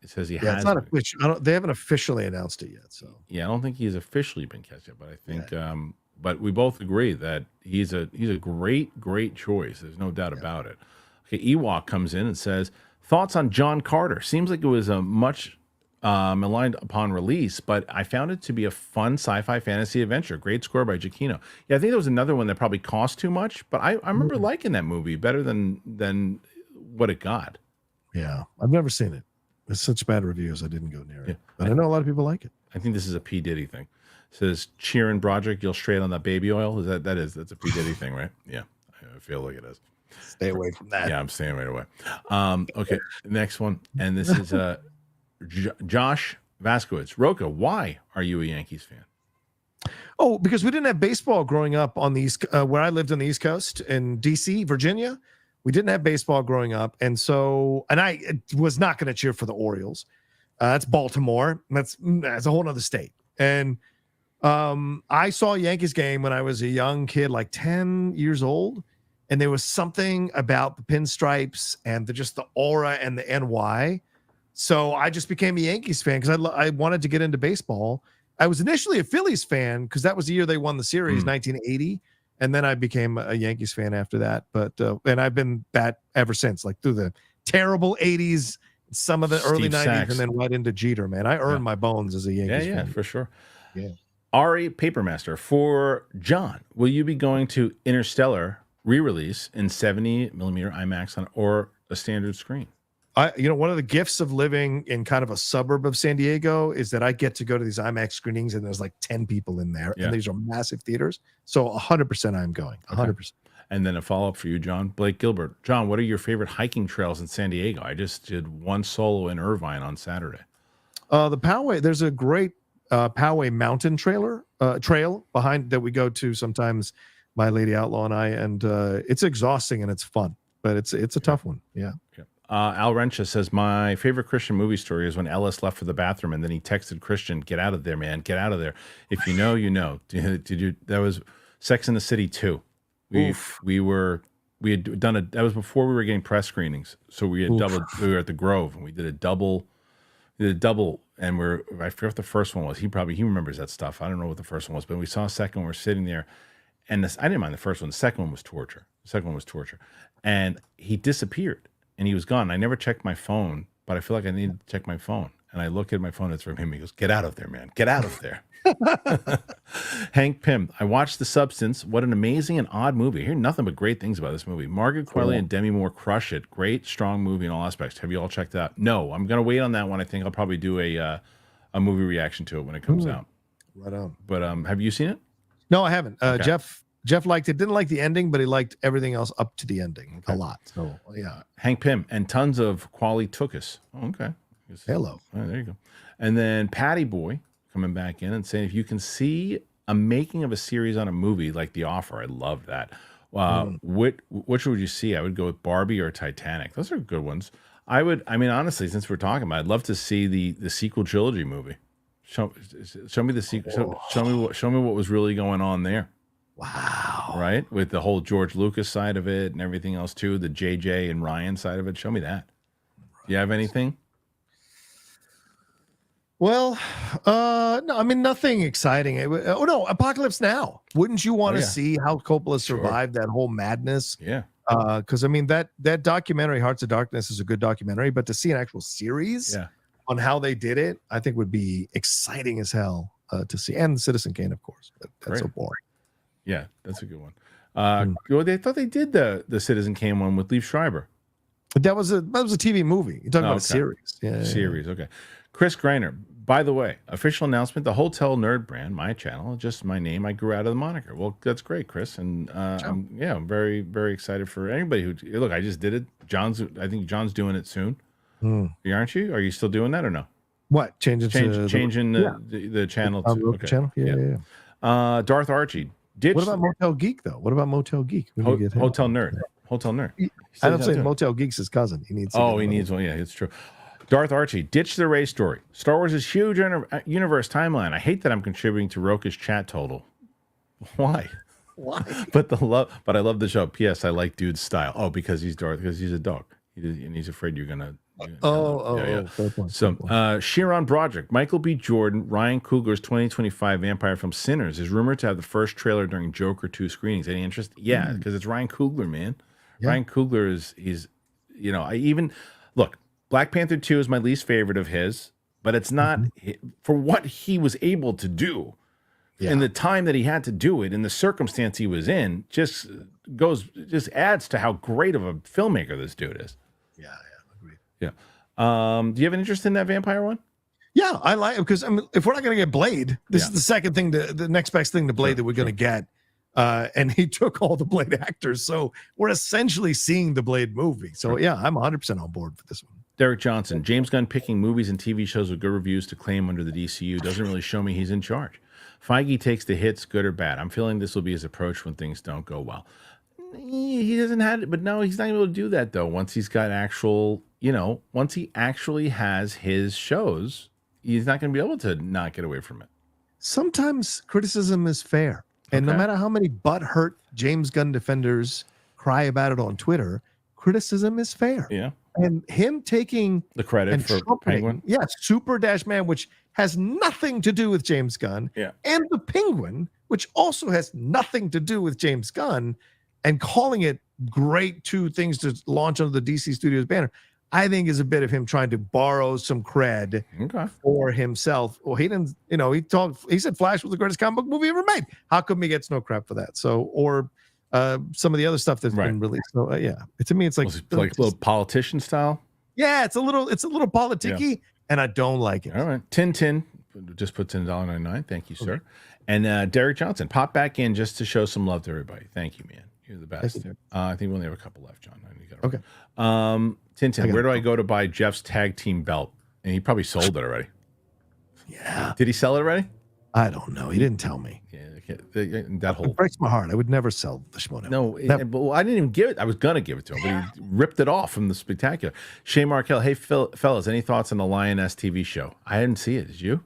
it says he has. It's not official. They haven't officially announced it yet. So yeah, I don't think he's officially been cast yet, but I think but we both agree that he's a great choice. There's no doubt about it. Okay, Ewok comes in and says, thoughts on John Carter. Seems like it was a much maligned upon release, but I found it to be a fun sci-fi fantasy adventure. Great score by Giacchino. Yeah, I think there was another one that probably cost too much, but I remember liking that movie better than what it got. Yeah, I've never seen it. It's such bad reviews. I didn't go near it, but I know a lot of people like it. I think this is a P. Diddy thing. It says, cheering Broderick, you'll straight on that baby oil. That's a P. Diddy thing, right? Yeah, I feel like it is. Stay away from that. Yeah, I'm staying right away. Okay, next one, and this is Josh Vasquez. Rocha, why are you a Yankees fan? Oh, because we didn't have baseball growing up on the East, where I lived on the East Coast in DC, Virginia. We didn't have baseball growing up, and I was not going to cheer for the Orioles. That's Baltimore. That's a whole other state. And I saw a Yankees game when I was a young kid, like 10 years old, and there was something about the pinstripes and just the aura and the NY. So I just became a Yankees fan because I wanted to get into baseball. I was initially a Phillies fan because that was the year they won the series, 1980. And then I became a Yankees fan after that. But and I've been that ever since, like through the terrible 80s, some of the early 90s, Sachs. and then right into Jeter, man. I earned my bones as a Yankees fan. Yeah, for sure. Yeah. Ari Papermaster, for John, will you be going to Interstellar re-release in 70 millimeter IMAX or a standard screen? One of the gifts of living in kind of a suburb of San Diego is that I get to go to these IMAX screenings and there's like 10 people in there, and these are massive theaters. So 100% I'm going, 100%. Okay. And then a follow-up for you, John. Blake Gilbert. John, what are your favorite hiking trails in San Diego? I just did one solo in Irvine on Saturday. The Poway, there's a great Poway mountain trail behind that we go to sometimes, my lady outlaw and I, and it's exhausting and it's fun, but it's a tough one. Yeah. Al Rencha says, my favorite Kristian movie story is when Ellis left for the bathroom and then he texted Kristian, get out of there, man, get out of there. If you know, you know. Did you? That was Sex in the City 2. We had done that was before we were getting press screenings. So we had we were at the Grove and we did a double, and I forget what the first one was. He remembers that stuff. I don't know what the first one was, but we saw a second one, we're sitting there, and I didn't mind the first one. The second one was torture. And he disappeared. And he was gone. I never checked my phone, but I feel like I needed to check my phone. And I look at my phone, it's from him. He goes, get out of there, man. Get out of there. Hank Pym, I watched The Substance. What an amazing and odd movie. I hear nothing but great things about this movie. Margaret Qualley and Demi Moore crush it. Great, strong movie in all aspects. Have you all checked it out? No, I'm going to wait on that one. I think I'll probably do a movie reaction to it when it comes out. Right on. But have you seen it? No, I haven't. Okay. Jeff liked it. Didn't like the ending, but he liked everything else up to the ending a lot. So yeah. Hank Pym and tons of Quali Tookus. Oh, okay. Hello. Oh, there you go. And then Patty Boy coming back in and saying, if you can see a making of a series on a movie like The Offer, I love that. Which would you see? I would go with Barbie or Titanic. Those are good ones. Honestly, since we're talking about it, I'd love to see the sequel trilogy movie. Show me the sequel. Show me what was really going on there. Wow. Right? With the whole George Lucas side of it and everything else too, the JJ and Ryan side of it. Show me that. You have anything? Well, no, nothing exciting. Apocalypse Now. Wouldn't you want to see how Coppola survived that whole madness? Yeah. Because that documentary, Hearts of Darkness, is a good documentary, but to see an actual series on how they did it, I think would be exciting as hell to see. And Citizen Kane, of course, but that's so boring. Yeah, that's a good one. They thought they did the Citizen Kane one with Liev Schreiber. That was a TV movie. You're talking about a series. Series, okay. Chris Greiner, by the way, official announcement, the Hotel Nerd brand, my channel, just my name, I grew out of the moniker. Well, that's great, Chris. And I'm very, very excited for anybody who, look, I just did it. I think John's doing it soon. Aren't you? Are you still doing that or no? What? Changing the channel to channel? Yeah. Darth Archie, Ditch What about Motel Geek though? What about Motel Geek? We need to get him. Hotel Nerd. Hotel Nerd. I don't say Motel Geek's his cousin. He needs. He needs one. Yeah, it's true. Darth Archie, ditch the Ray story. Star Wars is huge universe timeline. I hate that I'm contributing to Rocha's chat total. Why? But I love the show. P.S. I like dude's style. Oh, because he's Darth. Because he's a dog. And he's afraid you're gonna. Fair point, So, Chiron Broderick, Michael B. Jordan, Ryan Coogler's 2025 vampire film Sinners is rumored to have the first trailer during Joker 2 screenings. Any interest? Yeah, because it's Ryan Coogler, man. Yeah. Ryan Coogler he's look. Black Panther 2 is my least favorite of his, but it's not for what he was able to do in the time that he had to do it, in the circumstance he was in, just adds to how great of a filmmaker this dude is. Yeah, agreed. Yeah. Do you have an interest in that vampire one? Yeah, I like it because if we're not going to get Blade, this is the second thing, the next best thing to Blade that we're going to get. And he took all the Blade actors, so we're essentially seeing the Blade movie. So yeah, I'm 100% on board for this one. Derek Johnson, James Gunn picking movies and TV shows with good reviews to claim under the DCU doesn't really show me he's in charge. Feige takes the hits, good or bad. I'm feeling this will be his approach when things don't go well. He doesn't have it, but no, he's not able to do that though. Once he's got once he actually has his shows, he's not going to be able to not get away from it. Sometimes criticism is fair. And no matter how many butthurt James Gunn defenders cry about it on Twitter, criticism is fair. Yeah. And him taking the credit for Penguin. Yeah, Super Dash Man, which has nothing to do with James Gunn. Yeah. And the Penguin, which also has nothing to do with James Gunn, and calling it great two things to launch under the DC Studios banner, I think is a bit of him trying to borrow some cred for himself. Well, he didn't, he said Flash was the greatest comic book movie ever made. How come he gets no crap for that? So, or some of the other stuff that's been released. So to me, it's like a little politician style. Yeah, it's a little politicky, and I don't like it. All right, Tintin just put $10.99. Thank you, sir. And Derek Johnson, pop back in just to show some love to everybody. Thank you, man. You're the best. I think we only have a couple left, John. Okay. Tintin, where do I go to buy Jeff's tag team belt? And he probably sold it already. Yeah. Did he sell it already? I don't know. He didn't tell me. Yeah. That whole it breaks my heart. I would never sell the Schmo. No, but I didn't even give it. I was gonna give it to him, but he ripped it off from the Spectacular. Shay Markel, hey fellas, any thoughts on the Lioness TV show? I didn't see it. Did you?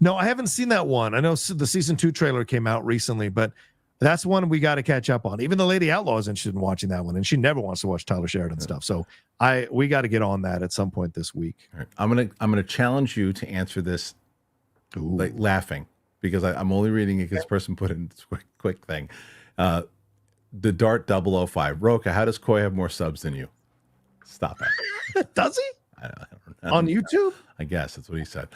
No, I haven't seen that one. I know the season 2 trailer came out recently, but that's one we got to catch up on. Even the Lady Outlaw is interested in watching that one, and she never wants to watch Tyler Sheridan stuff. So we got to get on that at some point this week. All right. I'm gonna challenge you to answer this, like laughing, because I'm only reading it because this person put in this quick thing. The Dart 005. Rocha, how does Coy have more subs than you? Stop it. Does he? I don't on YouTube? I guess that's what he said.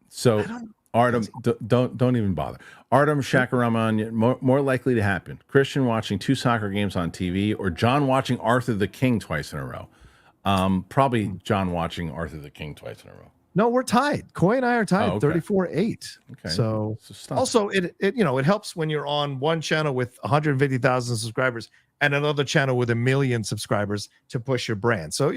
So Artem, don't even bother. Artem Shakaraman, more likely to happen. Kristian watching 2 soccer games on TV, or John watching Arthur the King twice in a row. Probably John watching Arthur the King twice in a row. No, we're tied. Coy and I are tied, 34-8. Okay. So also it helps when you're on one channel with 150,000 subscribers and another channel with 1 million subscribers to push your brand. So,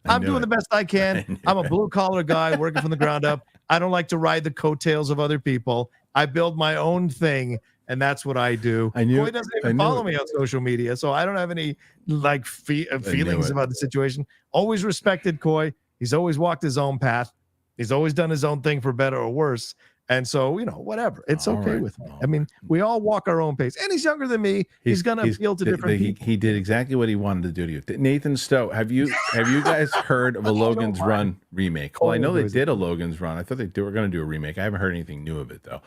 I'm doing the best I can. I'm a blue collar guy working from the ground up. I don't like to ride the coattails of other people. I build my own thing, and that's what I do. Coy doesn't even follow me on social media, so I don't have any feelings about the situation. Always respected Coy. He's always walked his own path. He's always done his own thing for better or worse. And so, whatever. It's okay with me. I mean, we all walk our own pace. And he's younger than me. He's going to appeal to different people. He did exactly what he wanted to do to you. Nathan Stowe, have you guys heard of a Logan's Run remake? Well, I know they did a Logan's Run. I thought they were going to do a remake. I haven't heard anything new of it, though.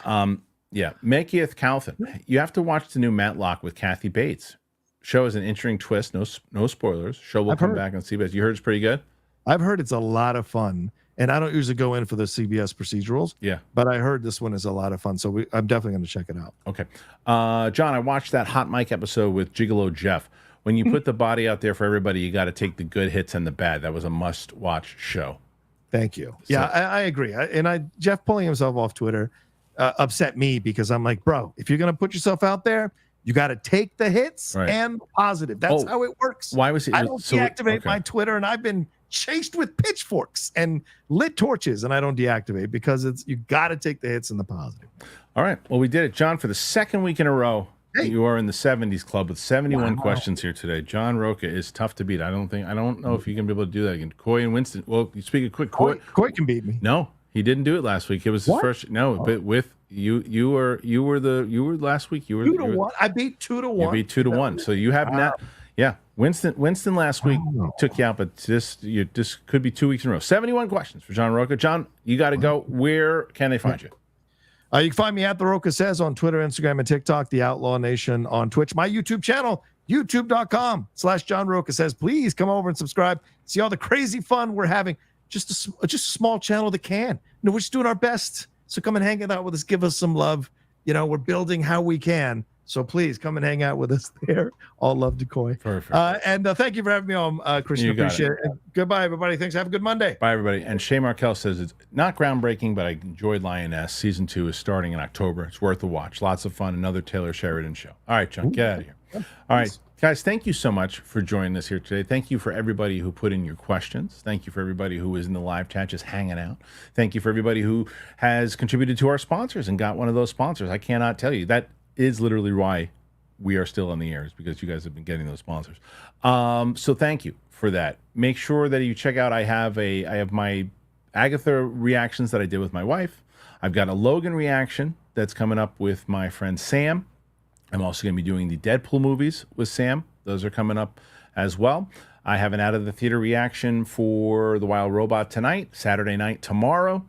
Mekieth Calvin, you have to watch the new Matlock with Kathy Bates. Show is an interesting twist. No spoilers. Show will come back on CBS. You heard it's pretty good? I've heard it's a lot of fun. And I don't usually go in for the CBS procedurals. Yeah. But I heard this one is a lot of fun. So I'm definitely going to check it out. Okay. John, I watched that Hot Mic episode with Gigolo Jeff. When you put the body out there for everybody, you got to take the good hits and the bad. That was a must-watch show. Thank you. Yeah, I agree. Jeff pulling himself off Twitter upset me because I'm like, bro, if you're going to put yourself out there, you got to take the hits and positive. That's how it works. Why was it? I don't deactivate my Twitter, and I've been chased with pitchforks and lit torches, and I don't deactivate because you got to take the hits and the positive. All right. Well, we did it. John, for the second week in a row, you are in the 70s club with 71 questions here today. John Rocha is tough to beat. I don't know if you can be able to do that again. Coy and Winston. Well, you speak a quick. Coy can beat me. No, he didn't do it last week. It was his first. No, but with you were last week. You were 2-1. I beat 2-1. You beat 2-1. So you have not. Yeah, Winston last week took you out, but this could be 2 weeks in a row. 71 questions for John Rocha. John, you got to go. Where can they find you? You can find me at The Rocha Says on Twitter, Instagram, and TikTok, The Outlaw Nation on Twitch. My YouTube channel, youtube.com/John Rocha Says. Please come over and subscribe. See all the crazy fun we're having. Just a small channel that can. We're just doing our best. So come and hang out with us. Give us some love. We're building how we can. So please come and hang out with us there. All love to Coy. Perfect. And thank you for having me on, Kristian. Appreciate it. And goodbye, everybody. Thanks. Have a good Monday. Bye, everybody. And Shay Markel says it's not groundbreaking, but I enjoyed Lioness. Season 2 is starting in October. It's worth a watch. Lots of fun. Another Taylor Sheridan show. All right, John, get out of here. All right, guys, thank you so much for joining us here today. Thank you for everybody who put in your questions. Thank you for everybody who was in the live chat just hanging out. Thank you for everybody who has contributed to our sponsors and got one of those sponsors. I cannot tell you. That is literally why we are still on the air, is because you guys have been getting those sponsors. So thank you for that. Make sure that you check out, I have my Agatha reactions that I did with my wife. I've got a Logan reaction that's coming up with my friend Sam. I'm also going to be doing the Deadpool movies with Sam. Those are coming up as well. I have an Out of the Theater reaction for The Wild Robot tonight, Saturday night tomorrow.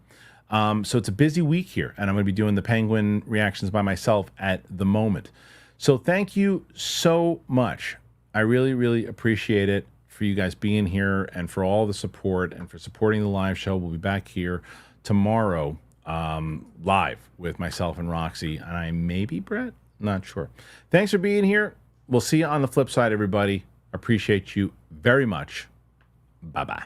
So it's a busy week here, and I'm going to be doing the Penguin reactions by myself at the moment. So thank you so much. I really, really appreciate it for you guys being here and for all the support and for supporting the live show. We'll be back here tomorrow live with myself and Roxy, and I maybe Brett. Not sure. Thanks for being here. We'll see you on the flip side, everybody. Appreciate you very much. Bye-bye.